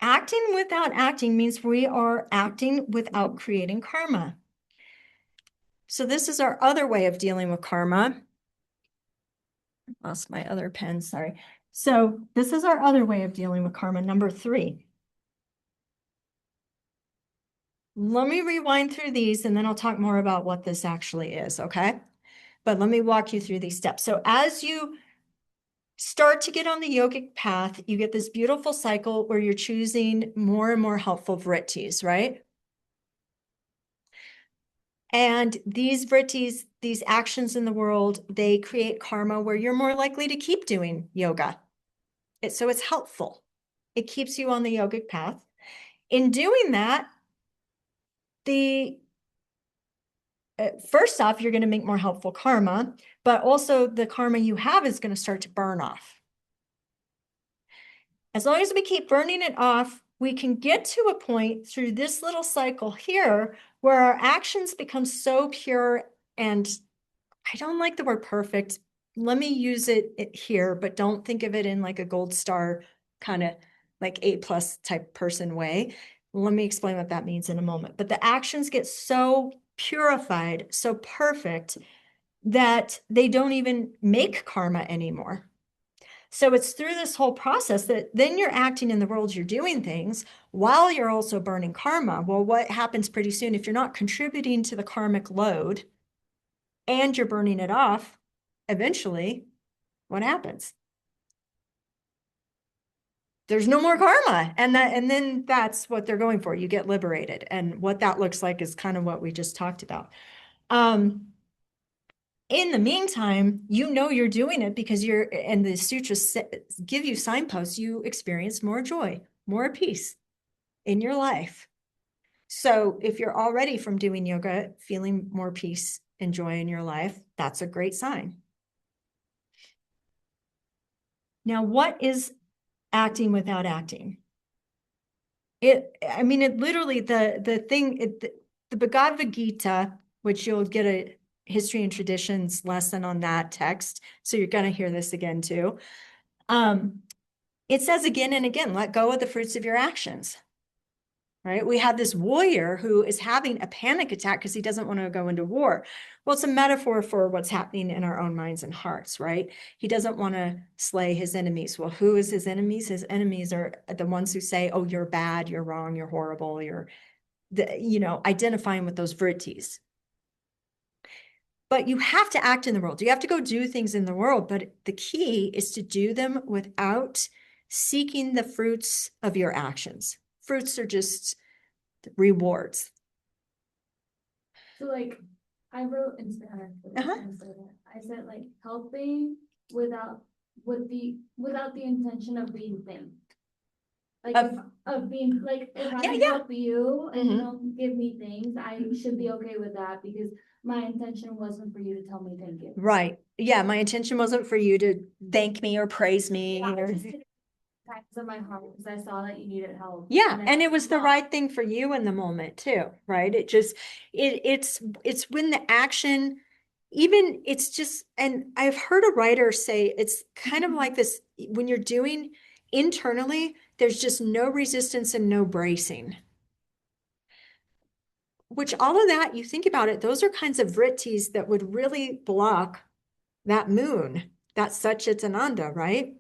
Acting without acting means we are acting without creating karma. So this is our other way of dealing with karma. Lost my other pen, sorry. So this is our other way of dealing with karma, number 3. Let me rewind through these and then I'll talk more about what this actually is, okay? But let me walk you through these steps. So as you start to get on the yogic path, you get this beautiful cycle where you're choosing more and more helpful vrittis, right? And these vrittis, these actions in the world, they create karma where you're more likely to keep doing yoga. So it's helpful. It keeps you on the yogic path. In doing that, first off, you're going to make more helpful karma, but also the karma you have is going to start to burn off. As long as we keep burning it off, we can get to a point through this little cycle here where our actions become so pure, and I don't like the word perfect. Let me use it here, but don't think of it in like a gold star kind of like A+ type person way. Let me explain what that means in a moment. But the actions get so purified, so perfect, that they don't even make karma anymore. So it's through this whole process that then you're acting in the world, you're doing things while you're also burning karma. Well, what happens pretty soon if you're not contributing to the karmic load and you're burning it off, eventually, what happens? There's no more karma. And then that's what they're going for. You get liberated. And what that looks like is kind of what we just talked about. In the meantime, you know you're doing it because and the sutras give you signposts, you experience more joy, more peace in your life. So if you're already from doing yoga, feeling more peace and joy in your life, that's a great sign. Now, what is acting without acting? It literally, the Bhagavad Gita, which you'll get a history and traditions lesson on that text. So you're going to hear this again too. It says again and again, let go of the fruits of your actions. Right? We have this warrior who is having a panic attack because he doesn't want to go into war. Well, it's a metaphor for what's happening in our own minds and hearts, right? He doesn't want to slay his enemies. Well, who is his enemies? His enemies are the ones who say, oh, you're bad, you're wrong, you're horrible, identifying with those vrittis. But you have to act in the world. You have to go do things in the world. But the key is to do them without seeking the fruits of your actions. Fruits are just rewards. So like I wrote in Spanish, I said like helping without the intention of being thanked. Like of being like if I help you and you don't give me things, I should be okay with that because my intention wasn't for you to tell me thank you. Right. Yeah, my intention wasn't for you to thank me or praise me. Of my heart because I saw that you needed help. Yeah, and it was the right thing for you in the moment too, right? It's when the action, even it's just, and I've heard a writer say it's kind of like this, when you're doing internally, there's just no resistance and no bracing. Which all of that, you think about it, those are kinds of vrittis that would really block that moon, that Satchitananda, right?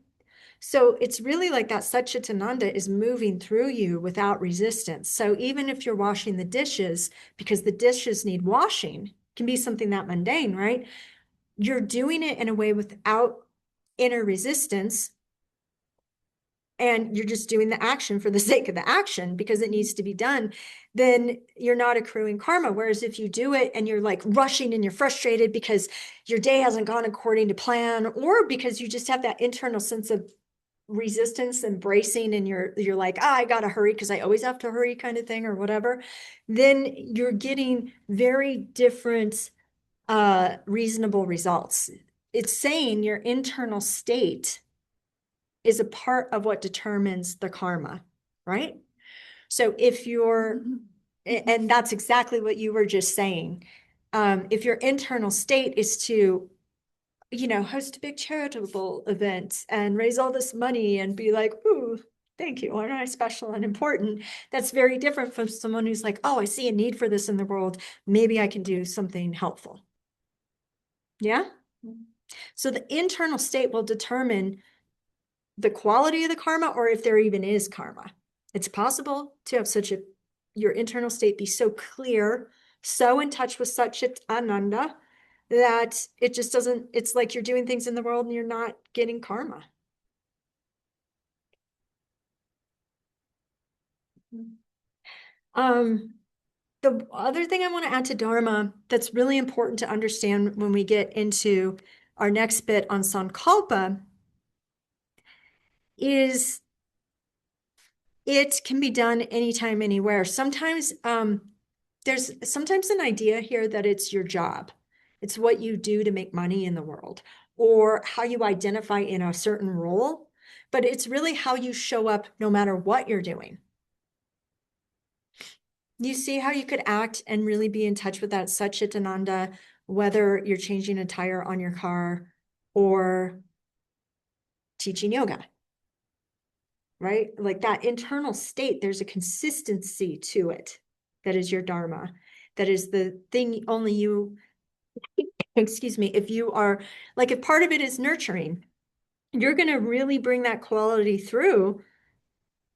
So it's really like that Satchitananda is moving through you without resistance. So even if you're washing the dishes, because the dishes need washing, can be something that mundane, right? You're doing it in a way without inner resistance. And you're just doing the action for the sake of the action because it needs to be done, then you're not accruing karma. Whereas if you do it and you're like rushing and you're frustrated because your day hasn't gone according to plan, or because you just have that internal sense of resistance and bracing and you're like, I gotta hurry because I always have to hurry kind of thing or whatever, then you're getting very different reasonable results. It's saying your internal state is a part of what determines the karma, right? So if you're, and that's exactly what you were just saying, if your internal state is to host a big charitable event and raise all this money and be like, ooh, thank you, aren't I special and important? That's very different from someone who's like, oh, I see a need for this in the world. Maybe I can do something helpful. Yeah? So the internal state will determine the quality of the karma or if there even is karma. It's possible to have your internal state be so clear, so in touch with Satchitananda, that it just doesn't, it's like you're doing things in the world and you're not getting karma. The other thing I want to add to Dharma that's really important to understand when we get into our next bit on Sankalpa is it can be done anytime, anywhere. Sometimes there's sometimes an idea here that it's your job. It's what you do to make money in the world or how you identify in a certain role, but it's really how you show up no matter what you're doing. You see how you could act and really be in touch with that Satchitananda, whether you're changing a tire on your car or teaching yoga, right? Like that internal state, there's a consistency to it. That is your Dharma. That is the thing only you, excuse me, if you are, like if part of it is nurturing, you're going to really bring that quality through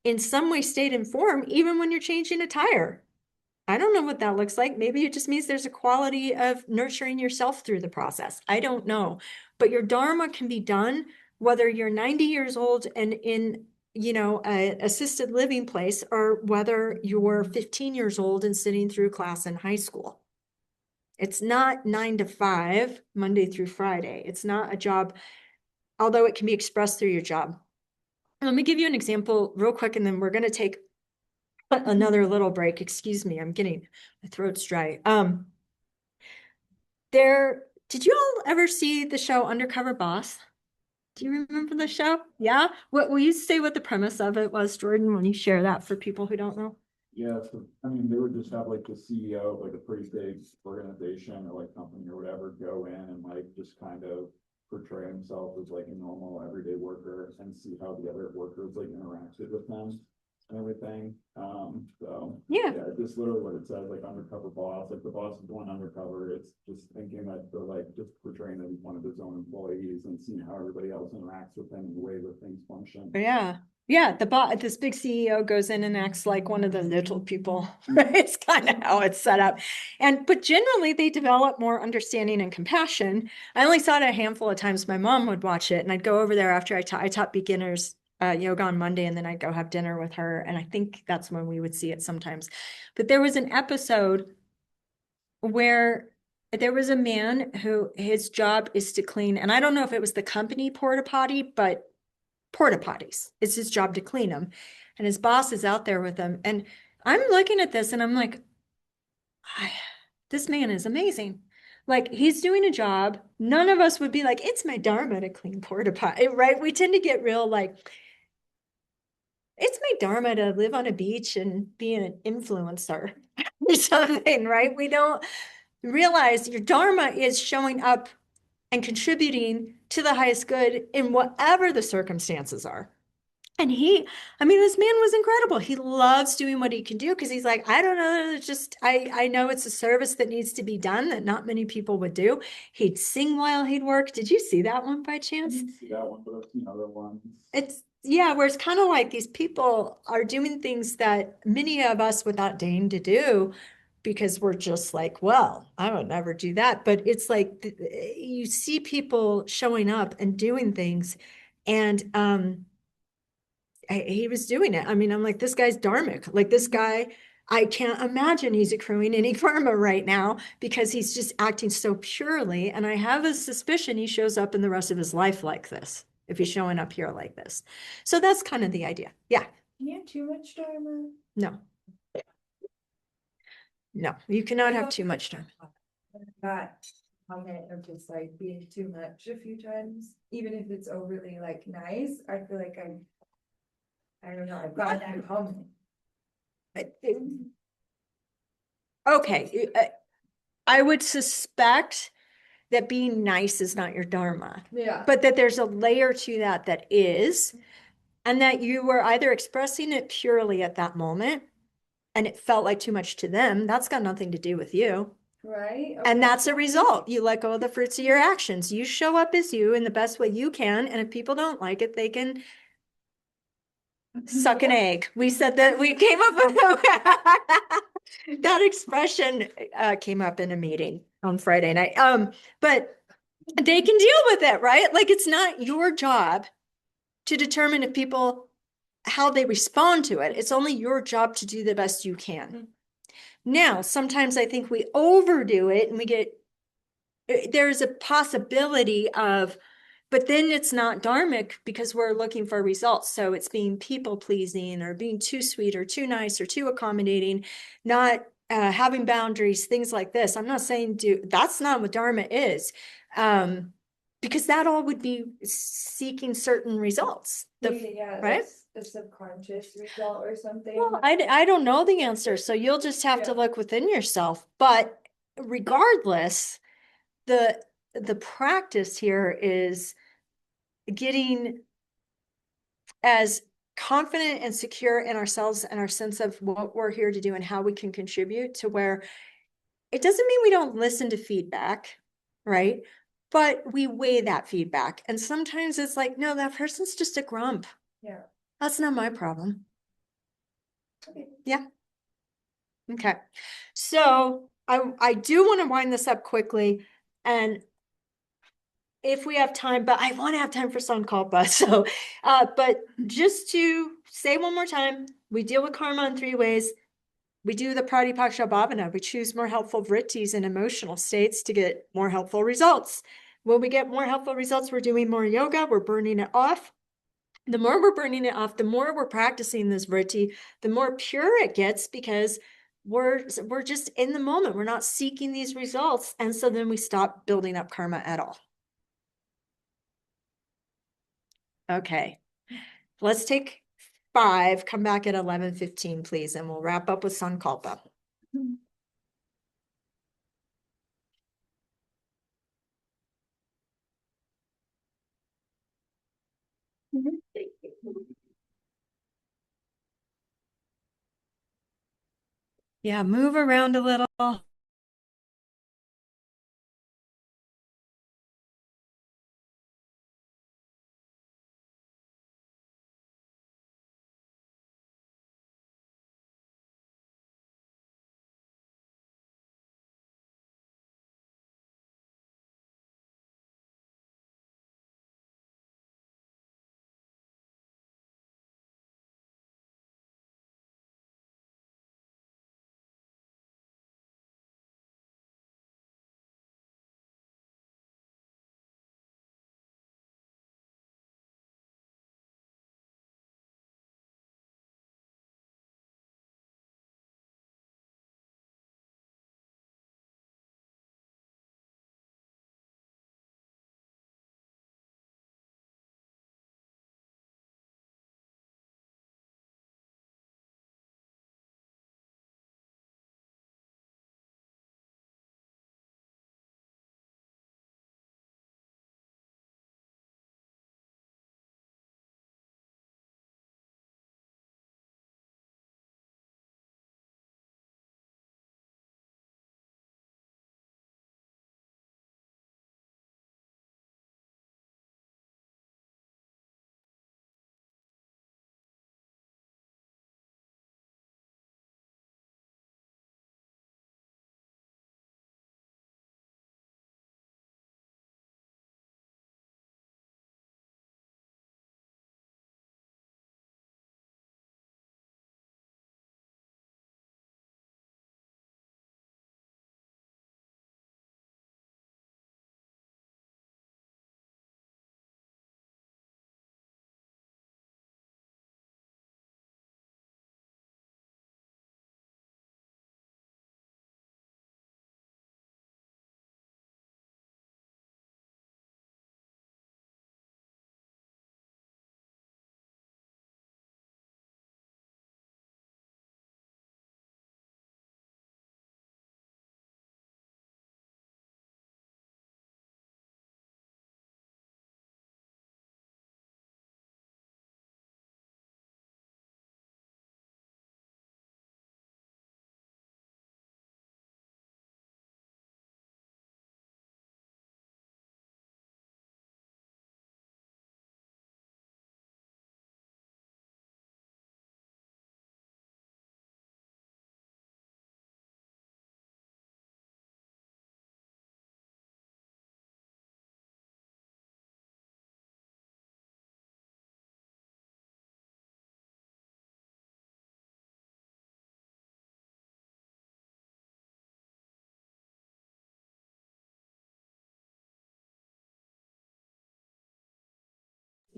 in some way, state, and form, even when you're changing a tire. I don't know what that looks like. Maybe it just means there's a quality of nurturing yourself through the process. I don't know. But your Dharma can be done whether you're 90 years old and in, a assisted living place, or whether you're 15 years old and sitting through class in high school. It's not 9 to 5, Monday through Friday. It's not a job, although it can be expressed through your job. Let me give you an example real quick, and then we're going to take another little break. Excuse me, I'm getting, my throat's dry. Did you all ever see the show Undercover Boss? Do you remember the show? Yeah? What will you say what the premise of it was, Jordan, when you share that for people who don't know? Yeah, so, I mean, they would just have like the CEO of like a pretty big organization or like company or whatever go in and like just kind of portray himself as like a normal everyday worker and see how the other workers like interacted with them and everything. So Yeah. just literally what it says, like undercover boss, like the boss is going undercover. It's just thinking that they're like just portraying that he's one of his own employees and seeing how everybody else interacts with him and the way that things function. Yeah. Yeah, this big CEO goes in and acts like one of the little people. It's kind of how it's set up. But generally they develop more understanding and compassion. I only saw it a handful of times. My mom would watch it, and I'd go over there after I taught beginners yoga on Monday, and then I'd go have dinner with her. And I think that's when we would see it sometimes. But there was an episode where there was a man who his job is to clean, and I don't know if it was the company porta potty, but porta potties. It's his job to clean them. And his boss is out there with him. And I'm looking at this and I'm like, this man is amazing. Like, he's doing a job. None of us would be like, it's my dharma to clean porta potty, right? We tend to get real like, it's my dharma to live on a beach and be an influencer or something, right? We don't realize your dharma is showing up and contributing to the highest good in whatever the circumstances are. And I mean, this man was incredible. He loves doing what he can do because he's like, I don't know, it's just, I know it's a service that needs to be done that not many people would do. He'd sing while he'd work. Did you see that one by I chance? didn't see that one, but I've seen other ones. Yeah, where it's kind of like these people are doing things that many of us would not deign to do because we're just like, well, I would never do that. But it's like you see people showing up and doing things, and he was doing it. I mean, I'm like, this guy's dharmic. Like, this guy, I can't imagine he's accruing any karma right now because he's just acting so purely. And I have a suspicion he shows up in the rest of his life like this, if he's showing up here like this. So that's kind of the idea. Yeah. Can you have too much dharma? No. No, you cannot have too much time. Got comment of just like being too much a few times, even if it's overly like nice. I feel like I don't know, I've got that comment. Okay, I would suspect that being nice is not your dharma. Yeah. But that there's a layer to that is, and that you were either expressing it purely at that moment and it felt like too much to them. That's got nothing to do with you. Right. Okay. And that's a result. You let go of the fruits of your actions. You show up as you in the best way you can. And if people don't like it, they can suck an egg. We said that we came up with that expression came up in a meeting on Friday night. But they can deal with it, right? Like, it's not your job to determine if people, how they respond to it. It's only your job to do the best you can. Now, sometimes I think we overdo it and there's a possibility of, but then it's not dharmic because we're looking for results. So it's being people pleasing or being too sweet or too nice or too accommodating, not having boundaries, things like this. I'm not saying that's not what dharma is. Because that all would be seeking certain results. Right? A subconscious result or something. Well, I don't know the answer, so you'll just have to look within yourself. But regardless, the practice here is getting as confident and secure in ourselves and our sense of what we're here to do and how we can contribute to where it doesn't mean we don't listen to feedback, right? But we weigh that feedback. And sometimes it's like, no, that person's just a grump. Yeah. That's not my problem. Okay. Yeah. Okay. So I do want to wind this up quickly. And if we have time, but I want to have time for Sankalpa. So, but just to say one more time, we deal with karma in 3 ways. we do the Pratipaksha Bhavana. We choose more helpful vrittis and emotional states to get more helpful results. When we get more helpful results, we're doing more yoga, we're burning it off. The more we're burning it off, the more we're practicing this vritti, the more pure it gets, because we're just in the moment. We're not seeking these results. And so then we stop building up karma at all. Okay, let's take 5, come back at 11:15, please, and we'll wrap up with Sankalpa. Yeah, move around a little.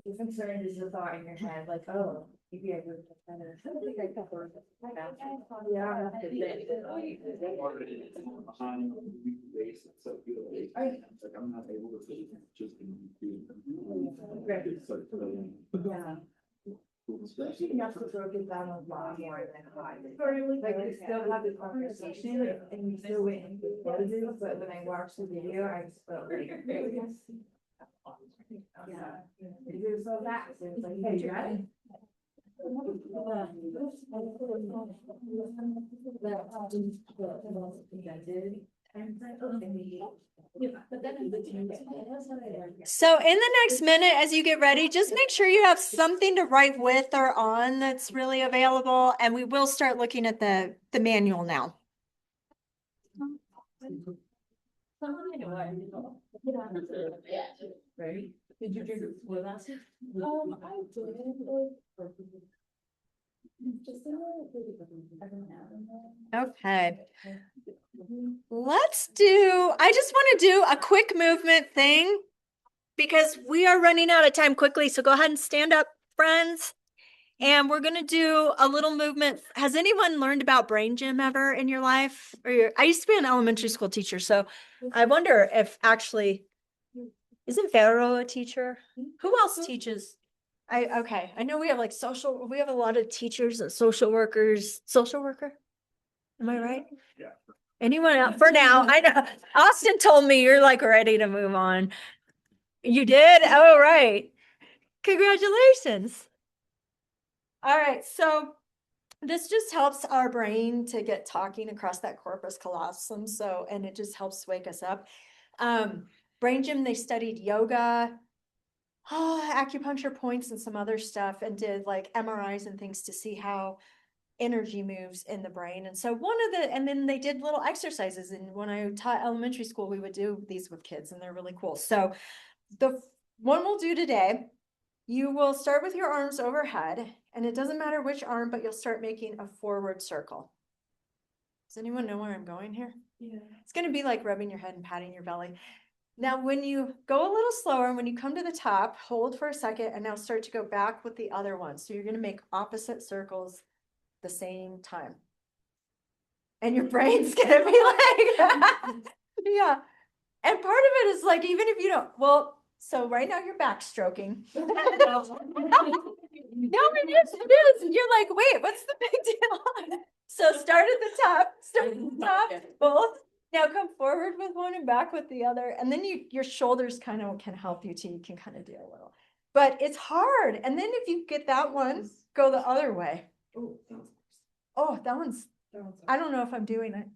The concern is the thought in your head, like, oh, maybe I would have done it. I don't think I covered it. Yeah. Like I'm not able to just Yeah. Especially you have to broke it down a lot more than I did. Like you still have the conversation and you still waiting for closes, but when I watched the video, I just felt like. Yeah. It was so fast. It was like, hey, you got it? So in the next minute, as you get ready, just make sure you have something to write with or on that's really available. And we will start looking at the manual now. Right? Did you drink it with us? I did. Okay. Let's do, I just want to do a quick movement thing because we are running out of time quickly. So go ahead and stand up, friends. And we're going to do a little movement. Has anyone learned about brain gym ever in your life? I used to be an elementary school teacher, so I wonder if actually, isn't Vero a teacher? Who else teaches? Okay. I know we have like we have a lot of teachers and social workers. Social worker? Am I right? Yeah. Anyone else? For now, I know Austin told me you're like ready to move on. You did? Oh, right. Congratulations. All right. So this just helps our brain to get talking across that corpus callosum. So, and it just helps wake us up. Brain gym, they studied yoga, acupuncture points and some other stuff and did like MRIs and things to see how energy moves in the brain. And so and then they did little exercises. And when I taught elementary school, we would do these with kids and they're really cool. So the one we'll do today, you will start with your arms overhead and it doesn't matter which arm, but you'll start making a forward circle. Does anyone know where I'm going here? Yeah. It's going to be like rubbing your head and patting your belly. Now, when you go a little slower, when you come to the top, hold for a second and now start to go back with the other one. So you're going to make opposite circles the same time. And your brain's going to be like, yeah. And part of it is like, even if you don't, well, so right now you're backstroking. No, it is. You're like, wait, what's the big deal? So start at the top, both. Now come forward with one and back with the other. And then your shoulders kind of can help you too. You can kind of do a little, but it's hard. And then if you get that one, go the other way. Oh, that one's, I don't know if I'm doing it.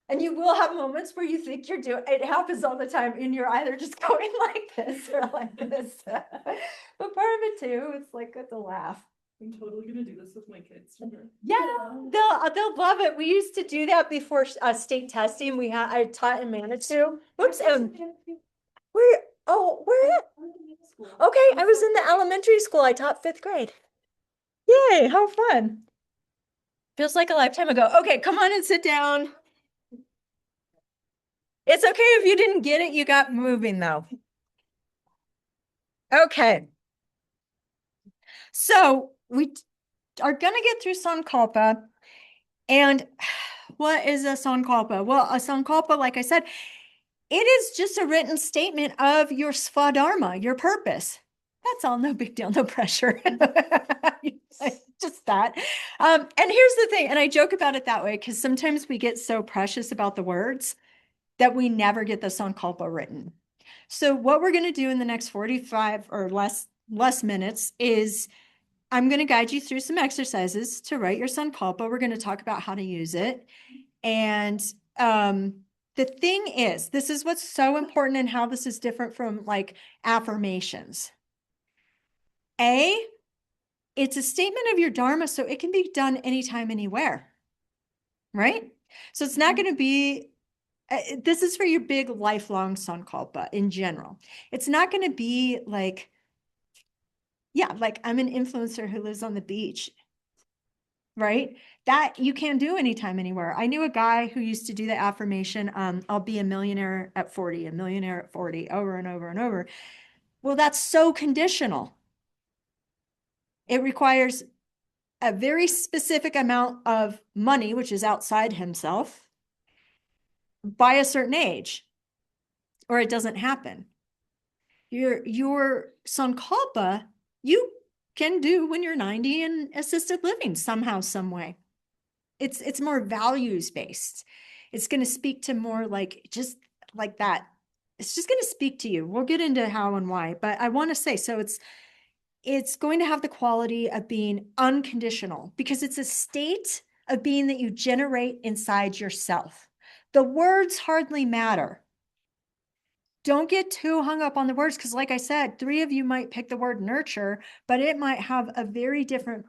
And you will have moments where you think you're doing it. Happens all the time, and you're either just going like this or like this. But part of it too, it's like it's a laugh. I'm totally gonna do this with my kids. Yeah, they'll love it. We used to do that before state testing. I taught in Manitou. Whoops, where? Oh, where? Okay, I was in the elementary school. I taught 5th grade. Yay! How fun! Feels like a lifetime ago. Okay, come on and sit down. It's okay if you didn't get it, you got moving though. Okay. So we are going to get through Sankalpa. And what is a Sankalpa? Well, a Sankalpa, like I said, it is just a written statement of your Svadharma, your purpose. That's all, no big deal, no pressure. Just that. And here's the thing, and I joke about it that way because sometimes we get so precious about the words that we never get the Sankalpa written. So what we're going to do in the next 45 or less minutes is I'm going to guide you through some exercises to write your Sankalpa. We're going to talk about how to use it. And the thing is, this is what's so important and how this is different from like affirmations. It's a statement of your Dharma, so it can be done anytime, anywhere, right? So it's not going to be this is for your big lifelong Sankalpa in general. It's not going to be like, yeah, like I'm an influencer who lives on the beach, right? That you can't do anytime, anywhere. I knew a guy who used to do the affirmation, I'll be a millionaire at 40, a millionaire at 40, over and over and over. Well, that's so conditional. It requires a very specific amount of money, which is outside himself, by a certain age, or it doesn't happen. Your Sankalpa, you can do when you're 90 in assisted living somehow, some way. It's more values based. It's going to speak to more like just like that. It's just going to speak to you. We'll get into how and why, but I want to say, so it's going to have the quality of being unconditional because it's a state of being that you generate inside yourself. The words hardly matter. Don't get too hung up on the words because, like I said, 3 of you might pick the word nurture, but it might have a very different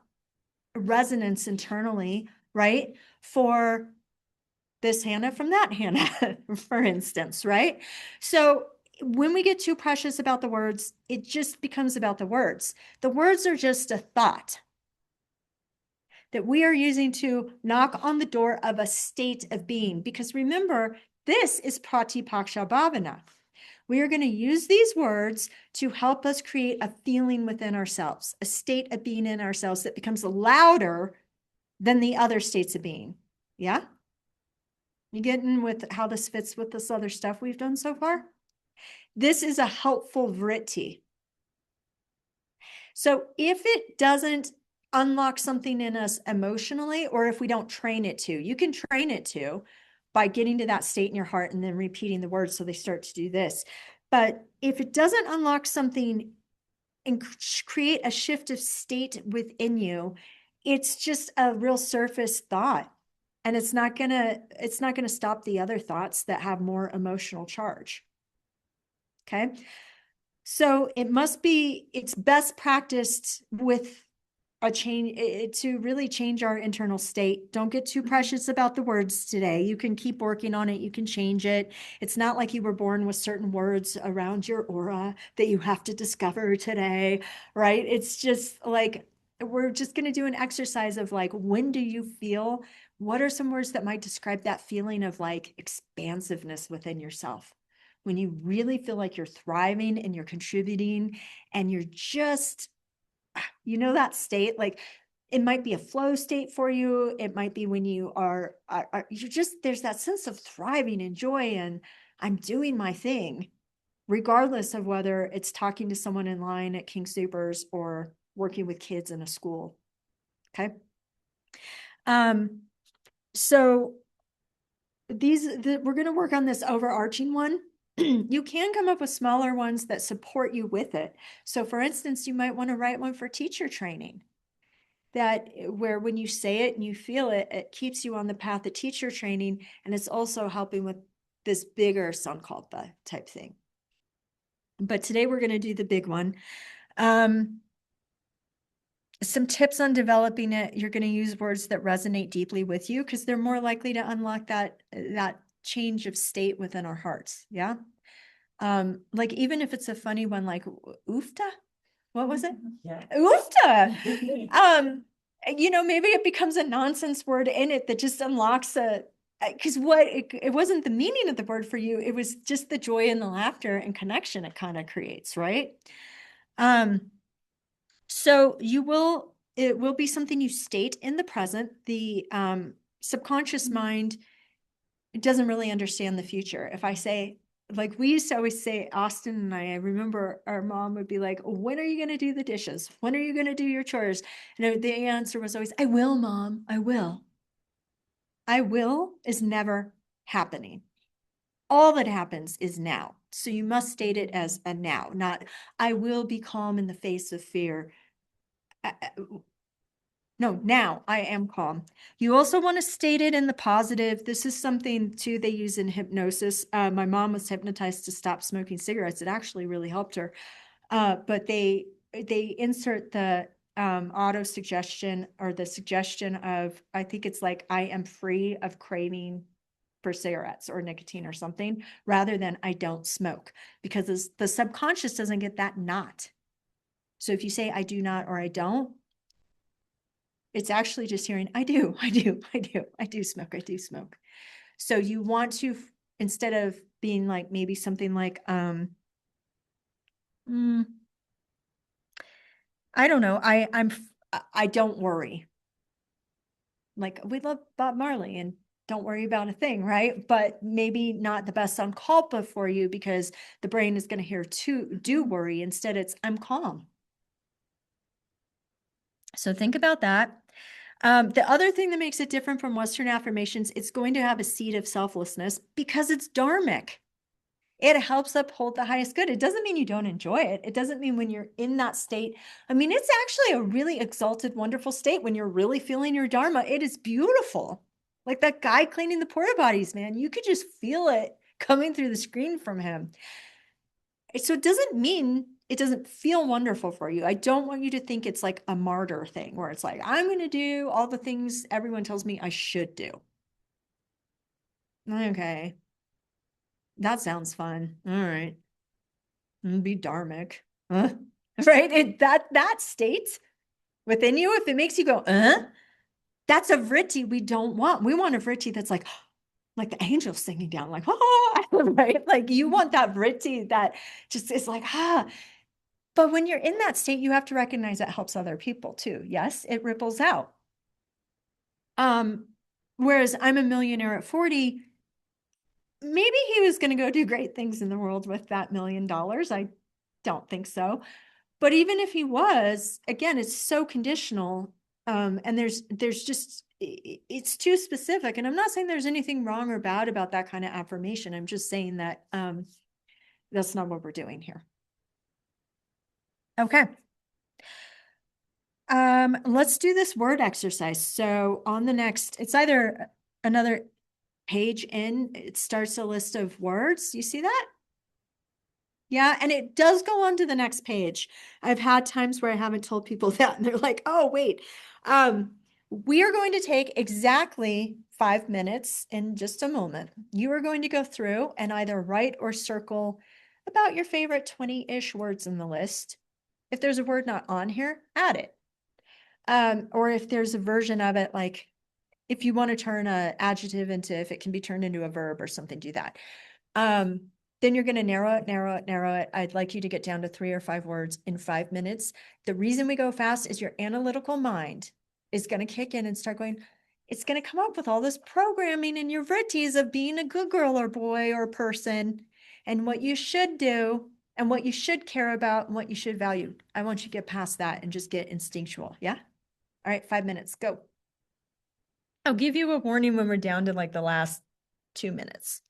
resonance internally, right? For this Hannah from that Hannah, for instance, right? So when we get too precious about the words, it just becomes about the words. The words are just a thought. that we are using to knock on the door of a state of being. Because remember, this is Pratipaksha Bhavana. We are going to use these words to help us create a feeling within ourselves, a state of being in ourselves that becomes louder than the other states of being. Yeah? You getting with how this fits with this other stuff we've done so far? This is a helpful vritti. So if it doesn't unlock something in us emotionally, or if we don't train it to, you can train it to by getting to that state in your heart and then repeating the words so they start to do this. But if it doesn't unlock something and create a shift of state within you, it's just a real surface thought. And it's not gonna stop the other thoughts that have more emotional charge. Okay. So it's best practiced with a change to really change our internal state. Don't get too precious about the words today. You can keep working on it. You can change it. It's not like you were born with certain words around your aura that you have to discover today, right? It's just like, we're just going to do an exercise of like, when do you feel, what are some words that might describe that feeling of like expansiveness within yourself? When you really feel like you're thriving and you're contributing and you're just, that state, like it might be a flow state for you. It might be when you you're just, there's that sense of thriving and joy and I'm doing my thing, regardless of whether it's talking to someone in line at King Soopers or working with kids in a school. Okay. So we're going to work on this overarching one. You can come up with smaller ones that support you with it. So for instance, you might want to write one for teacher training, that where when you say it and you feel it, it keeps you on the path of teacher training. And it's also helping with this bigger Sankalpa type thing. But today we're going to do the big one. Some tips on developing it. You're going to use words that resonate deeply with you because they're more likely to unlock that change of state within our hearts. Yeah. Like even if it's a funny one, like oofta, what was it? Yeah. Oofta. Maybe it becomes a nonsense word in it that just unlocks because it wasn't the meaning of the word for you. It was just the joy and the laughter and connection it kind of creates, right? So it will be something you state in the present. The subconscious mind doesn't really understand the future. If I say, like we used to always say, Austin and I remember our mom would be like, when are you going to do the dishes? When are you going to do your chores? And the answer was always, I will, Mom, I will. I will is never happening. All that happens is now. So you must state it as a now, not I will be calm in the face of fear. No, now I am calm. You also want to state it in the positive. This is something too they use in hypnosis. My mom was hypnotized to stop smoking cigarettes. It actually really helped her. But they insert the auto suggestion or the suggestion of, I think it's like, I am free of craving for cigarettes or nicotine or something, rather than I don't smoke, because the subconscious doesn't get that not. So if you say I do not or I don't, it's actually just hearing, I do smoke. So you want to, instead of being like, maybe something like, I don't know, I don't worry. Like we love Bob Marley and don't worry about a thing, right? But maybe not the best Sankalpa for you because the brain is going to hear do worry. Instead, it's I'm calm. So think about that. The other thing that makes it different from Western affirmations, it's going to have a seed of selflessness because it's dharmic. It helps uphold the highest good. It doesn't mean you don't enjoy it. It doesn't mean when you're in that state. I mean, it's actually a really exalted, wonderful state when you're really feeling your dharma. It is beautiful. Like that guy cleaning the porta potties, man. You could just feel it coming through the screen from him. So it doesn't mean it doesn't feel wonderful for you. I don't want you to think it's like a martyr thing where it's like, I'm going to do all the things everyone tells me I should do. Okay. That sounds fun. All right. Be dharmic. Huh? Right? That state within you, if it makes you go, That's a vritti we don't want. We want a vritti that's like the angels singing down, like, ah, right? Like you want that vritti that just is like, ah. But when you're in that state, you have to recognize that helps other people too. Yes, it ripples out. Whereas I'm a millionaire at 40, maybe he was going to go do great things in the world with that $1 million. I don't think so. But even if he was, again, it's so conditional. And there's just, it's too specific. And I'm not saying there's anything wrong or bad about that kind of affirmation. I'm just saying that that's not what we're doing here. Okay. Let's do this word exercise. So on the next, it's either another page in, it starts a list of words. You see that? Yeah, and it does go on to the next page. I've had times where I haven't told people that and they're like, oh, wait. We are going to take exactly 5 minutes in just a moment. You are going to go through and either write or circle about your favorite 20-ish words in the list. If there's a word not on here, add it. Or if there's a version of it, like if you want to turn an adjective into, if it can be turned into a verb or something, do that. Then you're going to narrow it. I'd like you to get down to 3 or 5 words in 5 minutes. The reason we go fast is your analytical mind is going to kick in and start going, it's going to come up with all this programming in your vrittis of being a good girl or boy or person and what you should do and what you should care about and what you should value. I want you to get past that and just get instinctual. Yeah. All right. 5 minutes. Go. I'll give you a warning when we're down to like the last 2 minutes.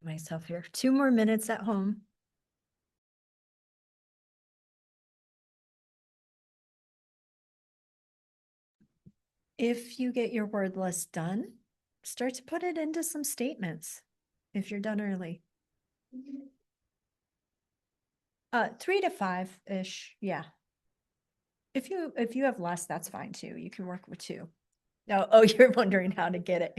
Myself here. 2 more minutes at home. If you get your word list done, start to put it into some statements. if you're done early. 3 to 5-ish, yeah. If you have less, that's fine too. You can work with 2. No, oh, you're wondering how to get it.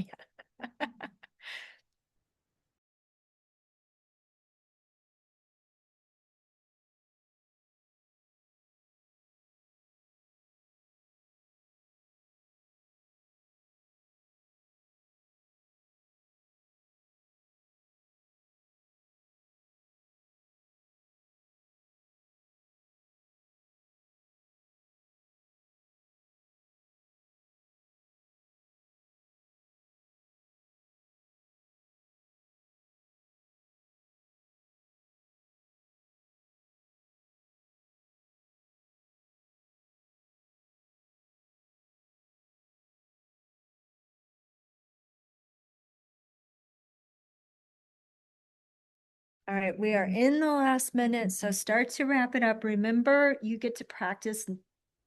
All right, we are in the last minute, so start to wrap it up. Remember, you get to practice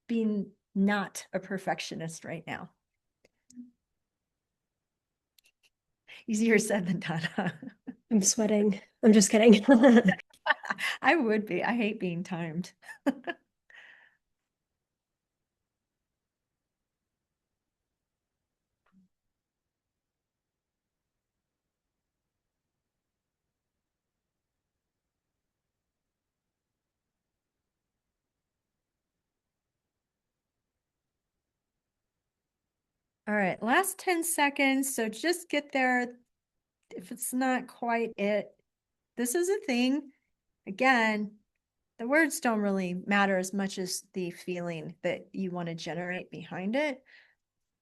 being not a perfectionist right now. Easier said than done, huh? I'm sweating. I'm just kidding. I would be. I hate being timed. All right, last 10 seconds. So just get there. If it's not quite it, this is a thing. Again, the words don't really matter as much as the feeling that you want to generate behind it.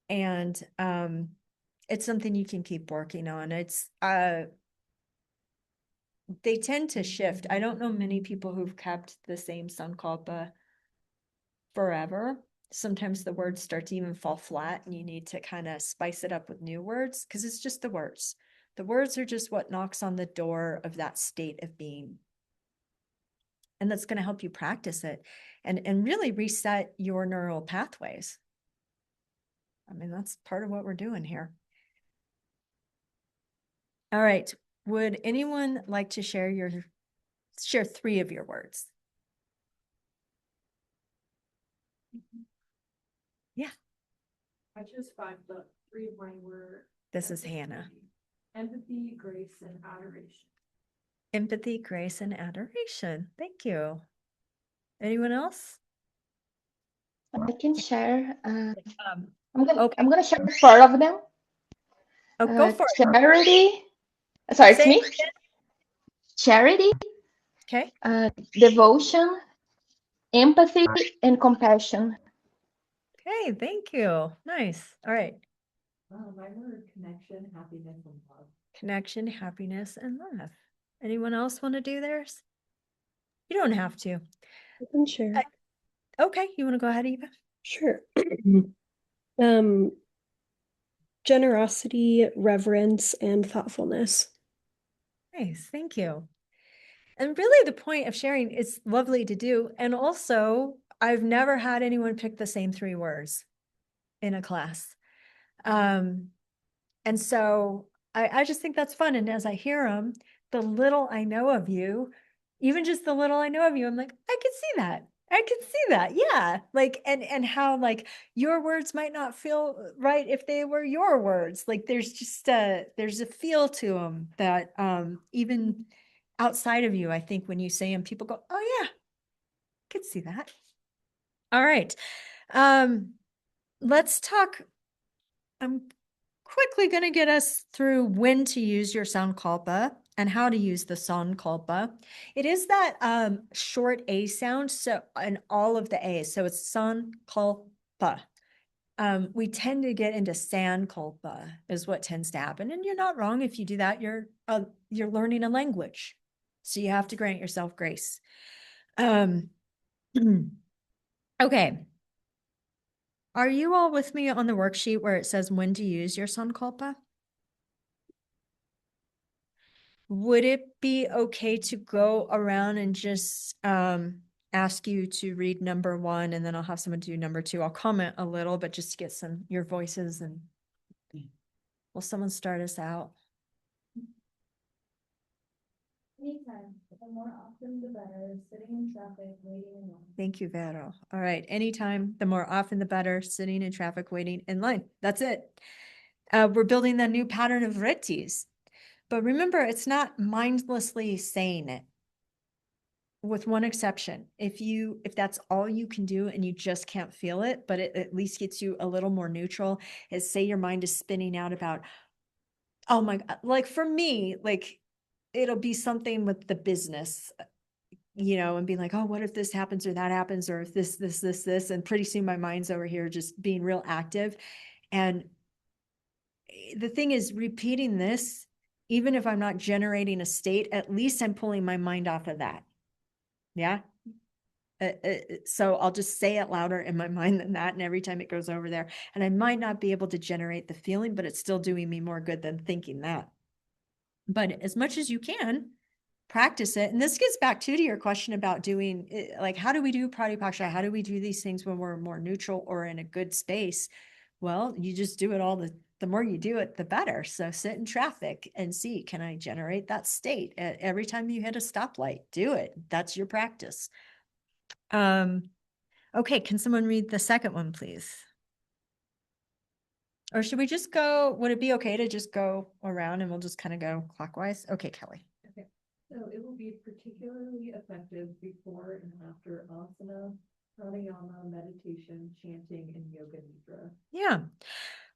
And it's something you can keep working on. It's they tend to shift. I don't know many people who've kept the same Sankalpa forever. Sometimes the words start to even fall flat and you need to kind of spice it up with new words because it's just the words. The words are just what knocks on the door of that state of being. And that's going to help you practice it and really reset your neural pathways. I mean, that's part of what we're doing here. All right. Would anyone like to share 3 of your words? Yeah. I chose 5, but 3 of mine were. This is Hannah. Empathy, grace, and adoration. Empathy, grace, and adoration. Thank you. Anyone else? I can share. Okay. I'm gonna share 4 of them. Oh, go for it. Charity. Sorry, it's Say me. it again. Charity. Okay. Devotion, empathy, and compassion. Okay, thank you. Nice. All right. Mine were connection, happiness, and love. Connection, happiness, and love. Anyone else want to do theirs? You don't have to. I can share. Okay, you want to go ahead, Eva? Sure. Generosity, reverence, and thoughtfulness. Nice, thank you. And really the point of sharing is lovely to do. And also, I've never had anyone pick the same 3 words in a class. And so I just think that's fun. And as I hear them, the little I know of you, even just the little I know of you, I'm like, I can see that. I can see that. Yeah. Like, and how like your words might not feel right if they were your words. Like there's just there's a feel to them that even outside of you, I think when you say them, people go, oh yeah, I can see that. All right. Let's talk. I'm quickly going to get us through when to use your Sankalpa and how to use the Sankalpa. It is that short A sound, so in all of the A's. So it's Sankalpa. We tend to get into Sankalpa is what tends to happen. And you're not wrong if you do that. You're learning a language. So you have to grant yourself grace. Okay. Are you all with me on the worksheet where it says when to use your Sankalpa? Would it be okay to go around and just ask you to read number 1 and then I'll have someone do number 2? I'll comment a little, but just to get your voices and will someone start us out? Anytime, the more often the better, sitting in traffic, waiting in line. Thank you, Vero. All right. Anytime, the more often the better, sitting in traffic, waiting in line. That's it. We're building the new pattern of vrittis. But remember, it's not mindlessly saying it. With one exception, if that's all you can do and you just can't feel it, but it at least gets you a little more neutral, is say your mind is spinning out about, oh my God, like for me, like it'll be something with the business, and being like, oh, what if this happens or that happens, or if this, and pretty soon my mind's over here just being real active. And the thing is, repeating this, even if I'm not generating a state, at least I'm pulling my mind off of that. Yeah. So I'll just say it louder in my mind than that. And every time it goes over there, and I might not be able to generate the feeling, but it's still doing me more good than thinking that. But as much as you can, practice it. And this gets back to your question about doing like, how do we do pratipakша? How do we do these things when we're more neutral or in a good space? Well, you just do it all the more you do it, the better. So sit in traffic and see, can I generate that state? Every time you hit a stoplight, do it. That's your practice. Okay, can someone read the second one, please? Or should we just go, would it be okay to just go around and we'll just kind of go clockwise? Okay, Kelly. Okay, so it will be particularly effective before and after asana, pranayama, meditation, chanting, and yoga nidra. Yeah.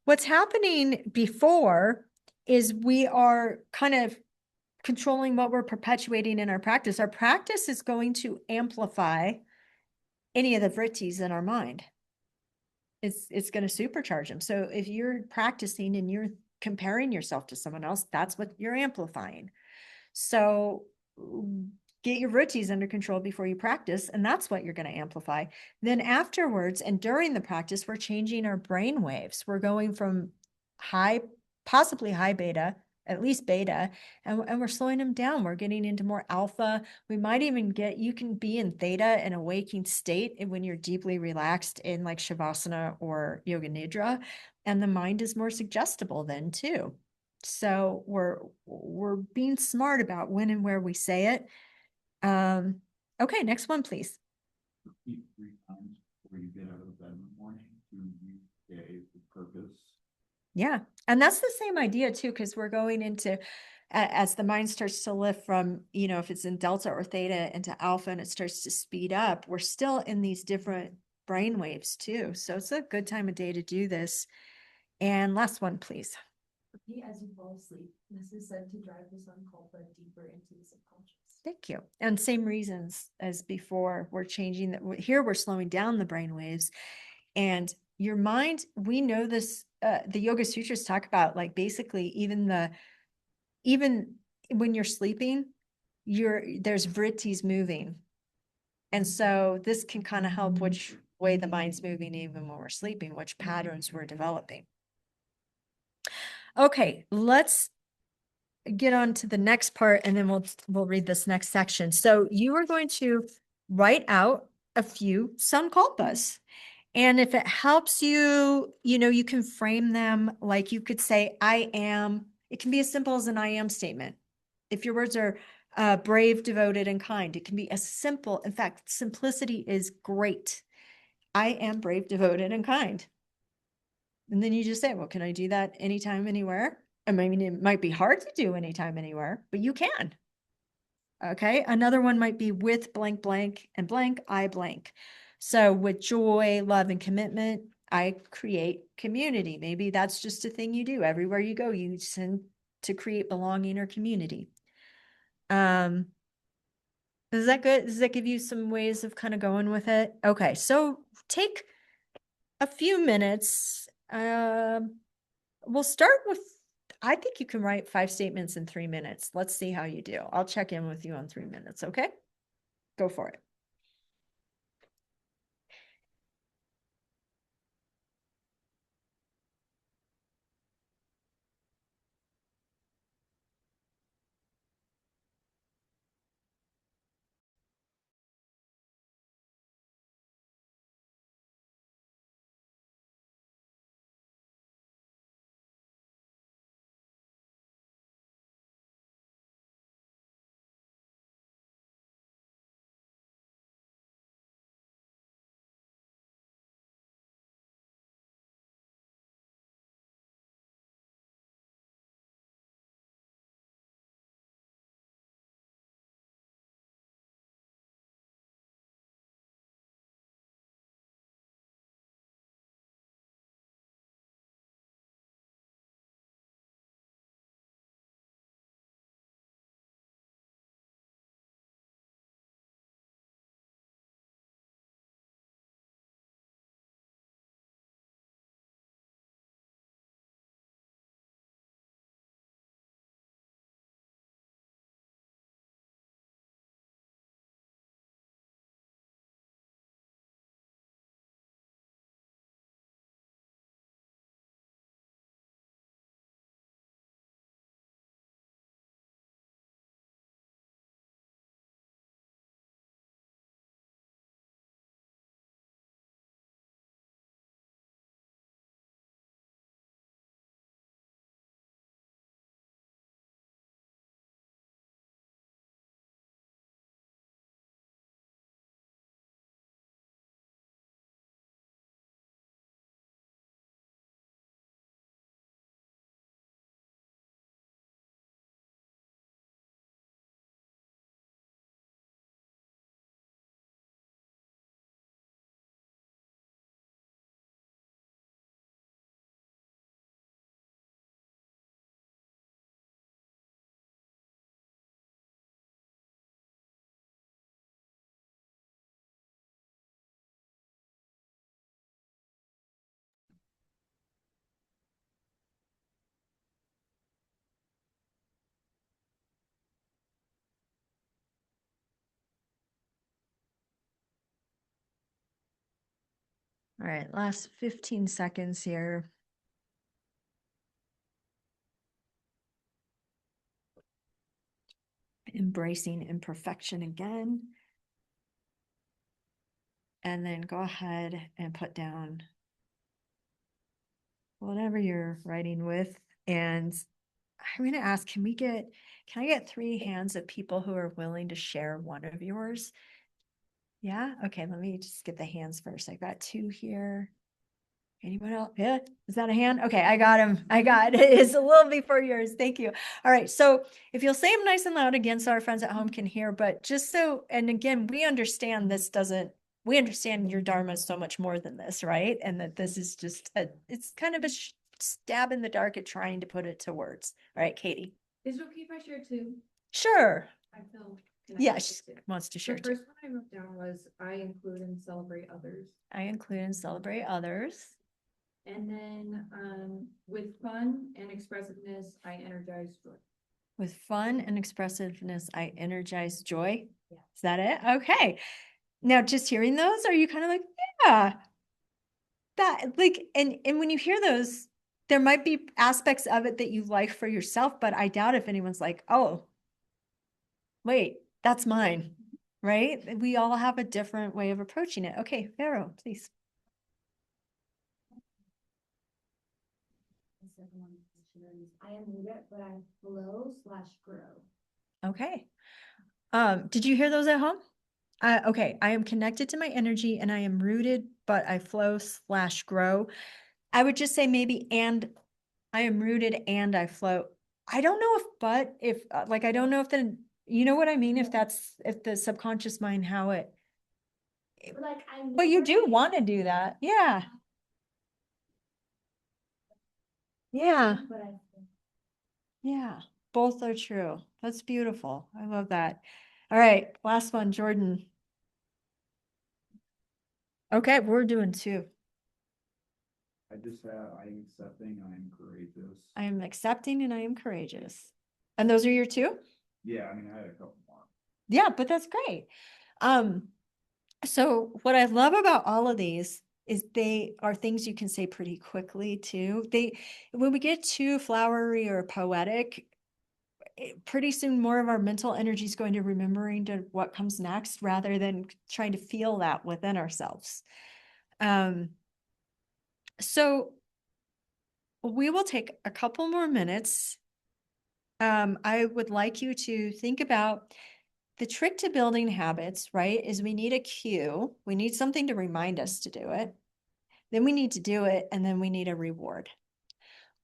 What's happening before is we are kind of controlling what we're perpetuating in our practice. Our practice is going to amplify any of the vrittis in our mind. It's going to supercharge them. So if you're practicing and you're comparing yourself to someone else, that's what you're amplifying. So get your vrittis under control before you practice, and that's what you're going to amplify. Then afterwards and during the practice, we're changing our brain waves. We're going from high, possibly high beta, at least beta, and we're slowing them down. We're getting into more alpha. We might even you can be in theta, in a waking state, when you're deeply relaxed in like Shavasana or Yoga Nidra, and the mind is more suggestible then too. So we're being smart about when and where we say it. Okay, next one, please. Repeat 3 times before you get out of bed in the morning to use day for purpose. Yeah, and that's the same idea too, because we're going into, as the mind starts to lift from, if it's in delta or theta into alpha and it starts to speed up, we're still in these different brain waves too. So it's a good time of day to do this. And last one, please. Repeat as you fall asleep. This is said to drive the Sankalpa deeper into the subconscious. Thank you. And same reasons as before, we're changing that. Here we're slowing down the brain waves, and your mind, we know this, the Yoga Sutras talk about like basically even when you're sleeping, there's vrittis moving. And so this can kind of help which way the mind's moving, even when we're sleeping, which patterns we're developing. Okay, let's get on to the next part, and then we'll read this next section. So you are going to write out a few sankalpas. And if it helps you, you can frame them like you could say, I am. It can be as simple as an I am statement. If your words are brave, devoted, and kind, it can be as simple. In fact, simplicity is great. I am brave, devoted, and kind. And then you just say, well, can I do that anytime, anywhere? I mean, it might be hard to do anytime, anywhere, but you can. Okay. Another one might be with blank, blank, and blank, I blank. So with joy, love, and commitment, I create community. Maybe that's just a thing you do. Everywhere you go, you tend to create belonging or community. Is that good? Does that give you some ways of kind of going with it? Okay. So take a few minutes. We'll start with, I think you can write 5 statements in 3 minutes. Let's see how you do. I'll check in with you on 3 minutes. Okay. Go for it. All right, last 15 seconds here. Embracing imperfection again. And then go ahead and put down whatever you're writing with. And I'm going to ask, can I get 3 hands of people who are willing to share one of yours? Yeah. Okay. Let me just get the hands first. I got 2 here. Anyone else? Yeah. Is that a hand? Okay. I got him. I got it. It's a little before yours. Thank you. All right. So if you'll say them nice and loud again, so our friends at home can hear, but just so, and again, we understand we understand your Dharma is so much more than this, right? And that this is just it's kind of a stab in the dark at trying to put it to words. All right, Katie. Is it okay if I share too? Sure. I feel Yeah, she wants to share the too. first one I wrote down was I include and celebrate others. I include and celebrate others. And then with fun and expressiveness, I energize joy. With fun and expressiveness, I energize joy. Yeah. Is that it? Okay. Now, just hearing those, are you kind of like, yeah, that like, and when you hear those, there might be aspects of it that you like for yourself, but I doubt if anyone's like, oh, wait, that's mine, right? We all have a different way of approaching it. Okay, Vero, please. I am rooted, but I flow/grow. Okay. Did you hear those at home? Okay, I am connected to my energy and I am rooted, but I flow/grow. I would just say maybe, and I am rooted and I flow. I don't know if like, I don't know if you know what I mean? If the subconscious mind, how it, Like but you do want to do that. Yeah. Yeah. Yeah. Both are true. That's beautiful. I love that. All right. Last one, Jordan. Okay. We're doing 2. I just have, I am accepting, I am courageous. I am accepting and I am courageous. And those are your 2? Yeah, I mean, I had a couple more. Yeah, but that's great. So what I love about all of these is they are things you can say pretty quickly too. When we get too flowery or poetic, pretty soon more of our mental energy is going to remembering to what comes next rather than trying to feel that within ourselves. So we will take a couple more minutes. I would like you to think about the trick to building habits, right? Is we need a cue. We need something to remind us to do it. Then we need to do it, and then we need a reward.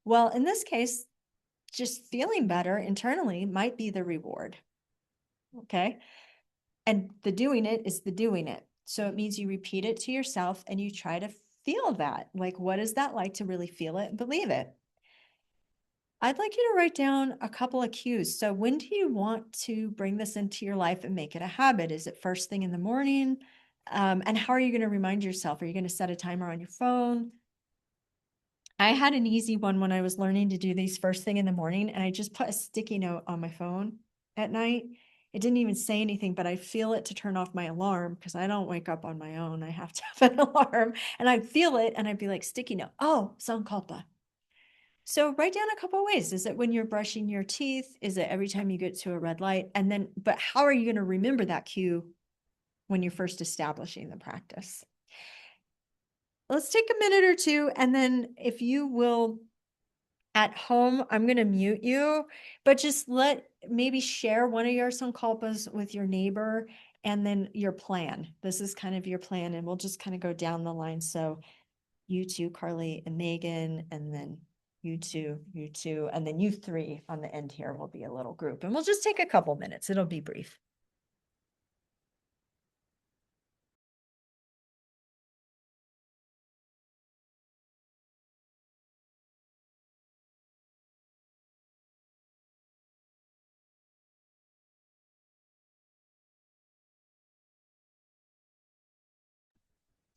Well, in this case, just feeling better internally might be the reward. Okay. And the doing it is the doing it. So it means you repeat it to yourself and you try to feel that. Like, what is that like to really feel it and believe it? I'd like you to write down a couple of cues. So when do you want to bring this into your life and make it a habit? Is it first thing in the morning? And how are you going to remind yourself? Are you going to set a timer on your phone? I had an easy one when I was learning to do these first thing in the morning, and I just put a sticky note on my phone at night. It didn't even say anything, but I feel it to turn off my alarm because I don't wake up on my own. I have to have an alarm, and I'd feel it and I'd be like, sticky note. Oh, Sankalpa. So write down a couple of ways. Is it when you're brushing your teeth? Is it every time you get to a red light? And then, but how are you going to remember that cue when you're first establishing the practice? Let's take a minute or two. And then if you will, at home, I'm going to mute you, but just maybe share one of your sankalpas with your neighbor and then your plan. This is kind of your plan. And we'll just kind of go down the line. So you 2, Carly and Megan, and then you 2, and then you 3 on the end here will be a little group. And we'll just take a couple minutes. It'll be brief.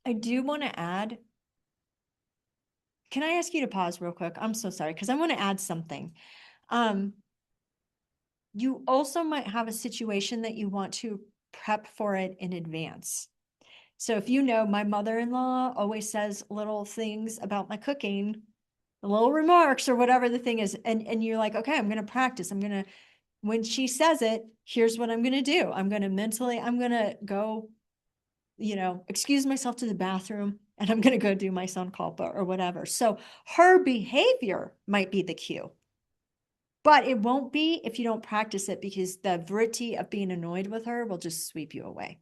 I do want to add, can I ask you to pause real quick? I'm so sorry, because I want to add something. You also might have a situation that you want to prep for it in advance. So if you know, my mother-in-law always says little things about my cooking, little remarks or whatever the thing is. And you're like, okay, I'm going to practice. When she says it, here's what I'm going to do. I'm going to go, excuse myself to the bathroom and I'm going to go do my Sankalpa or whatever. So her behavior might be the cue, but it won't be if you don't practice it, because the vritti of being annoyed with her will just sweep you away.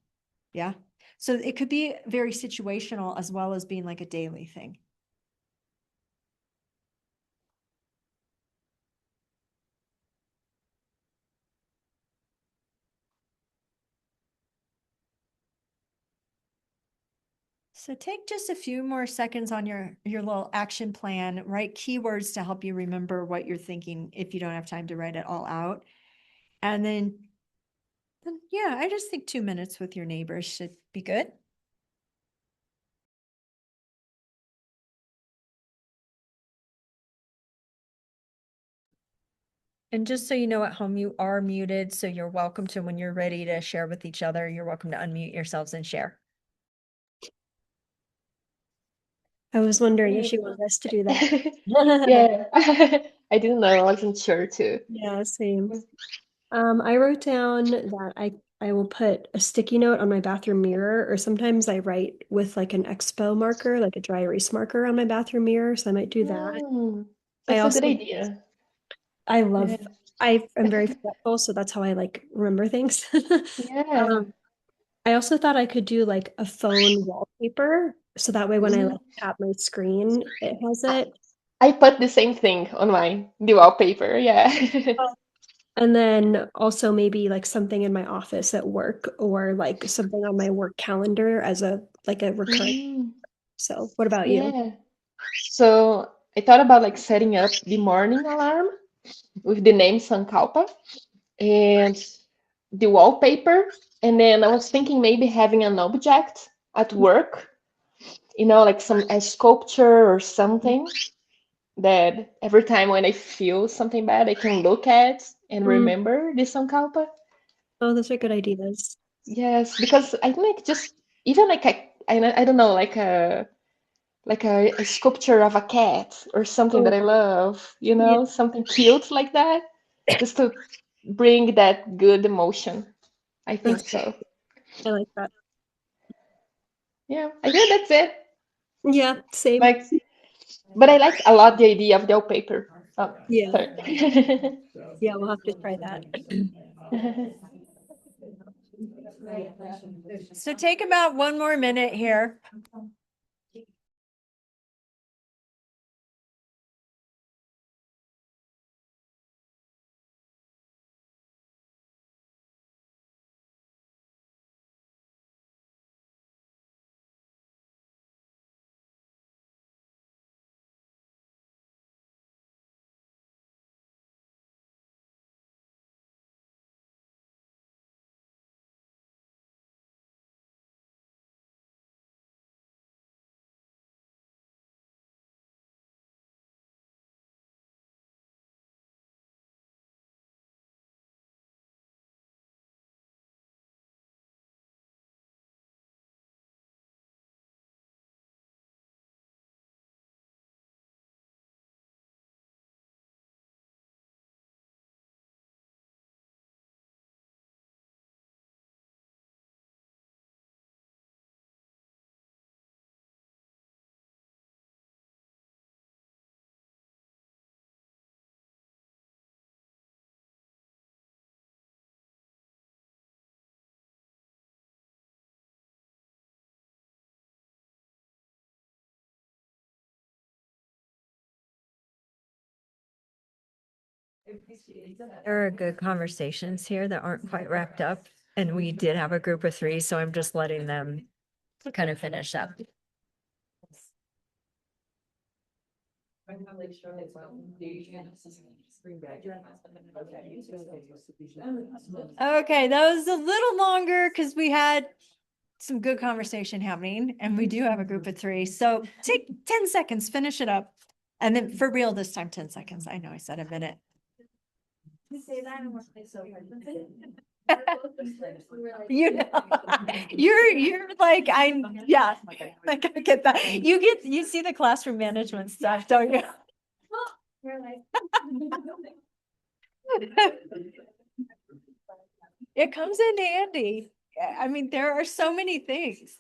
Yeah. So it could be very situational as well as being like a daily thing. So take just a few more seconds on your little action plan, write keywords to help you remember what you're thinking if you don't have time to write it all out. And then yeah, I just think 2 minutes with your neighbors should be good. And just so you know, at home, you are muted, so you're welcome to, when you're ready to share with each other, you're welcome to unmute yourselves and share. I was wondering if she wanted us to do that. Yeah, I didn't know. I wasn't sure too. Yeah, same. I wrote down that I will put a sticky note on my bathroom mirror, or sometimes I write with like an expo marker, like a dry erase marker on my bathroom mirror. So I might do that. I That's a also, good idea. I love, Yeah. I am very forgetful, so that's how I like remember things. Yeah. I also thought I could do like a phone wallpaper, so that way when I like tap my screen, it has it. I put the same thing on my the wallpaper. Yeah. And then also maybe like something in my office at work, or like something on my work calendar as a recurring. So what about you? Yeah. So I thought about like setting up the morning alarm with the name Sankalpa and the wallpaper. And then I was thinking maybe having an object at work, like a sculpture or something that every time when I feel something bad, I can look at and remember the Sankalpa. Oh, those are good ideas. Yes, because I think just even like I don't know, like a sculpture of a cat or something that I love, Yeah. something cute like that, just to bring that good emotion. I think so. I like that. Yeah, I think that's it. Yeah, same. Like, but I like a lot the idea of the wallpaper. Oh, Yeah. sorry. Yeah, we'll have to try that. So take about 1 more minute here. There are good conversations here that aren't quite wrapped up, and we did have a group of 3, so I'm just letting them kind of finish up. Okay, that was a little longer because we had some good conversation happening, and we do have a group of 3. So take 10 seconds, finish it up. And then for real this time, 10 seconds. I know I said a minute. Say that and we'll say so. You know, you're like, yeah, like I get that. You see the classroom management stuff, don't you? It comes in handy. I mean, there are so many things.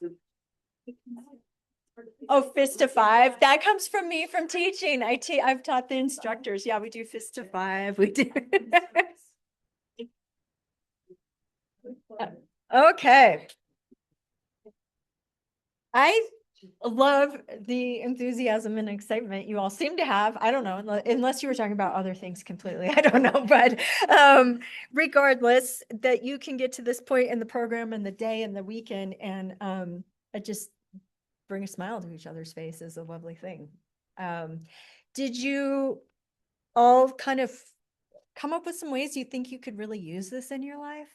Oh, fist to five. That comes from me from teaching. I've taught the instructors. Yeah, we do fist to five. We do. Okay. I love the enthusiasm and excitement you all seem to have. I don't know, unless you were talking about other things completely. I don't know, but regardless, that you can get to this point in the program and the day and the weekend, and just bring a smile to each other's face is a lovely thing. Did you all kind of come up with some ways you think you could really use this in your life?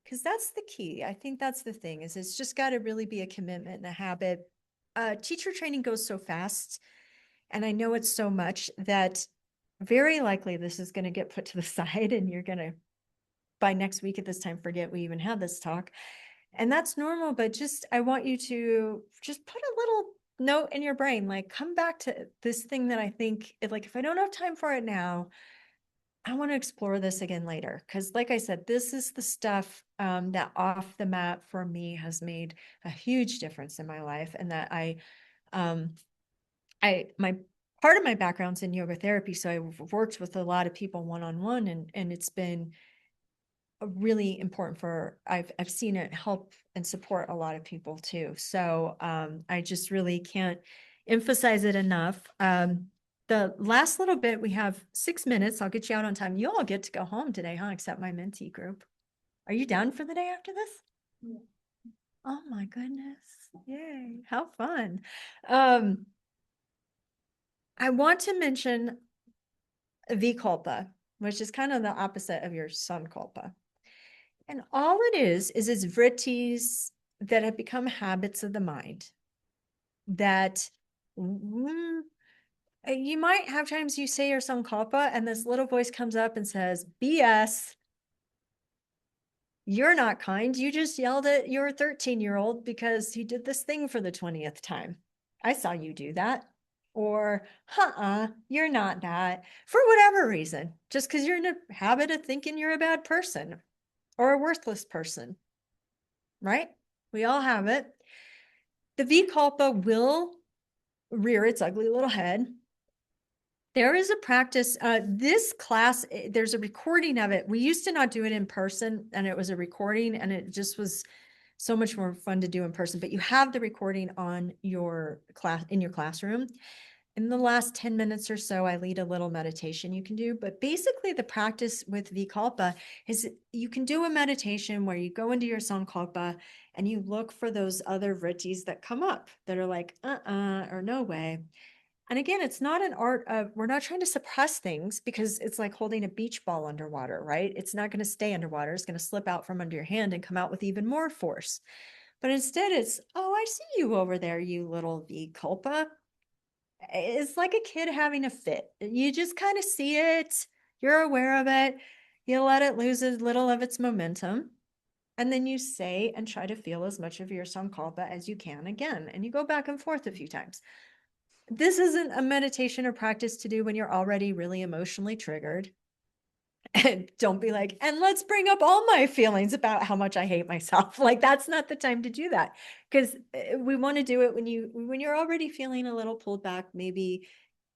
Because that's the key. I think that's the thing, is it's just got to really be a commitment and a habit. Teacher training goes so fast, and I know it's so much that very likely this is going to get put to the side, and you're going to, by next week at this time, forget we even had this talk. And that's normal, but just, I want you to just put a little note in your brain, like, come back to this thing that I think, like, if I don't have time for it now, I want to explore this again later. Because like I said, this is the stuff that off the mat for me has made a huge difference in my life. And that my part of my background's in yoga therapy. So I've worked with a lot of people one-on-one, and it's been a really important for, I've seen it help and support a lot of people too. So I just really can't emphasize it enough. The last little bit, we have 6 minutes. I'll get you out on time. You all get to go home today, huh? Except my mentee group. Are you done for the day after this? Yeah. Oh my goodness. Yay. How fun. I want to mention Vikalpa, which is kind of the opposite of your Sankalpa. And all it is it's vrittis that have become habits of the mind that you might have times you say your Sankalpa and this little voice comes up and says, BS, you're not kind. You just yelled at your 13-year-old because he did this thing for the 20th time. I saw you do that. Or, you're not that, for whatever reason, just because you're in a habit of thinking you're a bad person or a worthless person, right? We all have it. The Vikalpa will rear its ugly little head. There is a practice, this class, there's a recording of it. We used to not do it in person, and it was a recording, and it just was so much more fun to do in person, but you have the recording on your class, in your classroom. In the last 10 minutes or so, I lead a little meditation you can do, but basically the practice with Vikalpa is you can do a meditation where you go into your Sankalpa and you look for those other vrittis that come up that are like, or no way. And again, it's not an art of, we're not trying to suppress things, because it's like holding a beach ball underwater, right? It's not going to stay underwater. It's going to slip out from under your hand and come out with even more force. But instead it's, oh, I see you over there, you little Vikalpa. It's like a kid having a fit. You just kind of see it. You're aware of it. You let it lose a little of its momentum. And then you say and try to feel as much of your Sankalpa as you can again. And you go back and forth a few times. This isn't a meditation or practice to do when you're already really emotionally triggered. And don't be like, and let's bring up all my feelings about how much I hate myself. Like, that's not the time to do that, because we want to do it when you're already feeling a little pulled back. Maybe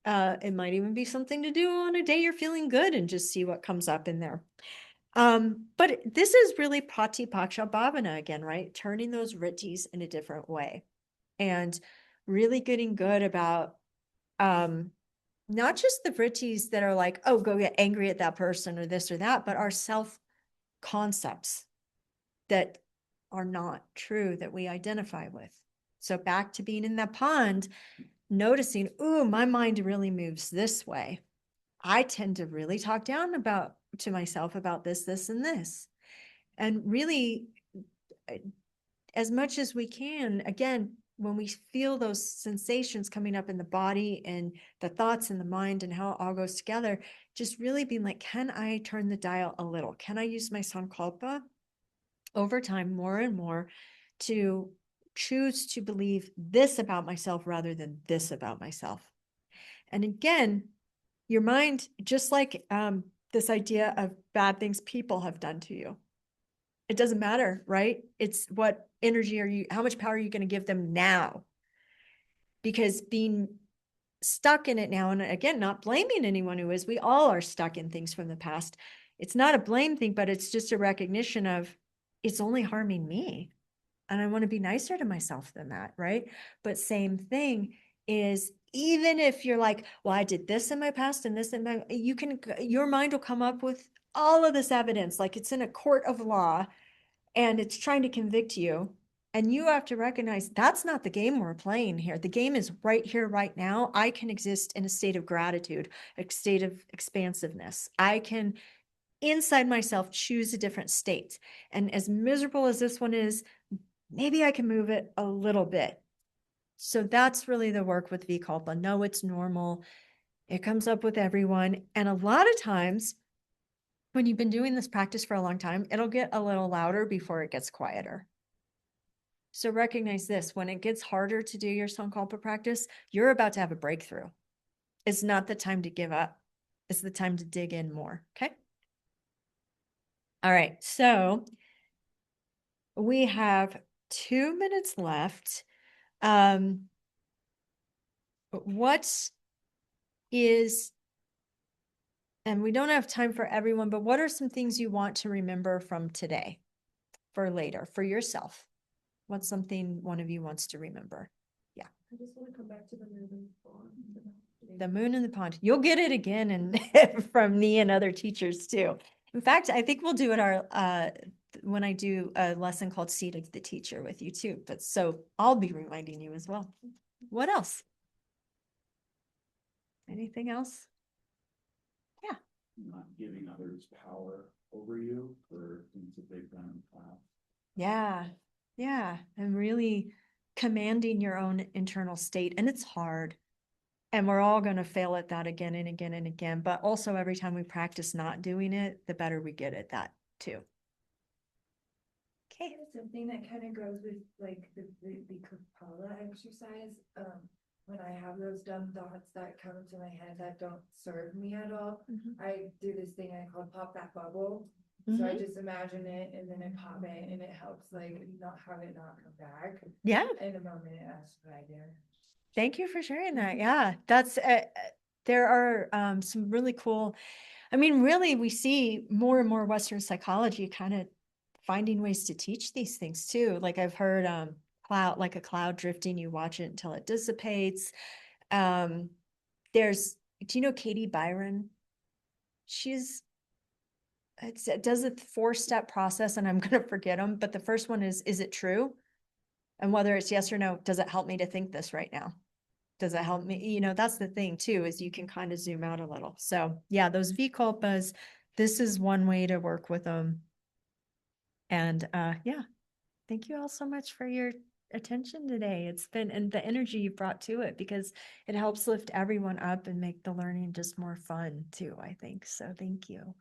it might even be something to do on a day you're feeling good, and just see what comes up in there. But this is really Pratipaksha Bhavana again, right? Turning those vrittis in a different way, and really getting good about not just the vrittis that are like, oh, go get angry at that person or this or that, but our self concepts that are not true, that we identify with. So back to being in that pond, noticing, ooh, my mind really moves this way. I tend to really talk down to myself about this, and this. And really, as much as we can, again, when we feel those sensations coming up in the body and the thoughts in the mind and how it all goes together, just really being like, can I turn the dial a little? Can I use my Sankalpa over time more and more to choose to believe this about myself rather than this about myself? And again, your mind, just like this idea of bad things people have done to you, it doesn't matter, right? It's what energy how much power are you going to give them now? Because being stuck in it now, and again, not blaming anyone who is, we all are stuck in things from the past. It's not a blame thing, but it's just a recognition of it's only harming me. And I want to be nicer to myself than that, right? But same thing is, even if you're like, well, I did this in my past and this in my, your mind will come up with all of this evidence, like it's in a court of law and it's trying to convict you. And you have to recognize that's not the game we're playing here. The game is right here, right now. I can exist in a state of gratitude, a state of expansiveness. I can, inside myself, choose a different state. And as miserable as this one is, maybe I can move it a little bit. So that's really the work with Vikalpa. No, it's normal. It comes up with everyone. And a lot of times, when you've been doing this practice for a long time, it'll get a little louder before it gets quieter. So recognize this, when it gets harder to do your Sankalpa practice, you're about to have a breakthrough. It's not the time to give up. It's the time to dig in more, okay? All right, so we have 2 minutes left. What is, and we don't have time for everyone, but what are some things you want to remember from today for later, for yourself? What's something one of you wants to remember? Yeah. I just want to come back to the moon and the pond. The moon in the pond. You'll get it again and from me and other teachers too. In fact, I think we'll do it when I do a lesson called Seat of the Teacher with you too. But so I'll be reminding you as well. What else? Anything else? Yeah. Not giving others power over you for things that they've done in the past. Yeah. Yeah. And really commanding your own internal state. And it's hard. And we're all going to fail at that again and again and again. But also every time we practice not doing it, the better we get at that too. Okay. Something that kind of goes with like the Kapala exercise. When I have those dumb thoughts that come to my head that don't serve me at all, I do this thing I call pop that bubble. So I just imagine it and then I pop it and it helps like not have it not come back. Yeah. In a moment, that's what I do. Thank you for sharing that. Yeah, that's there are some really cool. I mean, really, we see more and more Western psychology kind of finding ways to teach these things too. Like I've heard cloud, like a cloud drifting, you watch it until it dissipates. There's, do you know Katie Byron? It does a 4-step process and I'm going to forget them. But the first one is it true? And whether it's yes or no, does it help me to think this right now? Does it help me? You know, that's the thing too, is you can kind of zoom out a little. So yeah, those Vikalpas, this is one way to work with them. And yeah, thank you all so much for your attention today. It's been, and the energy you brought to it, because it helps lift everyone up and make the learning just more fun too, I think. So thank you.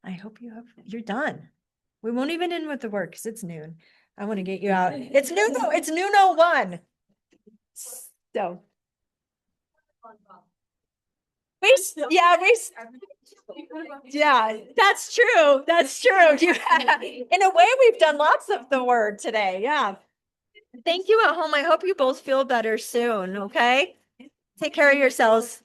I hope you're done. We won't even end with the work because it's noon. I want to get you out. It's noon. It's noon 01. So. Yeah, that's true. That's true. In a way, we've done lots of the word today. Yeah. Thank you at home. I hope you both feel better soon. Okay. Take care of yourselves.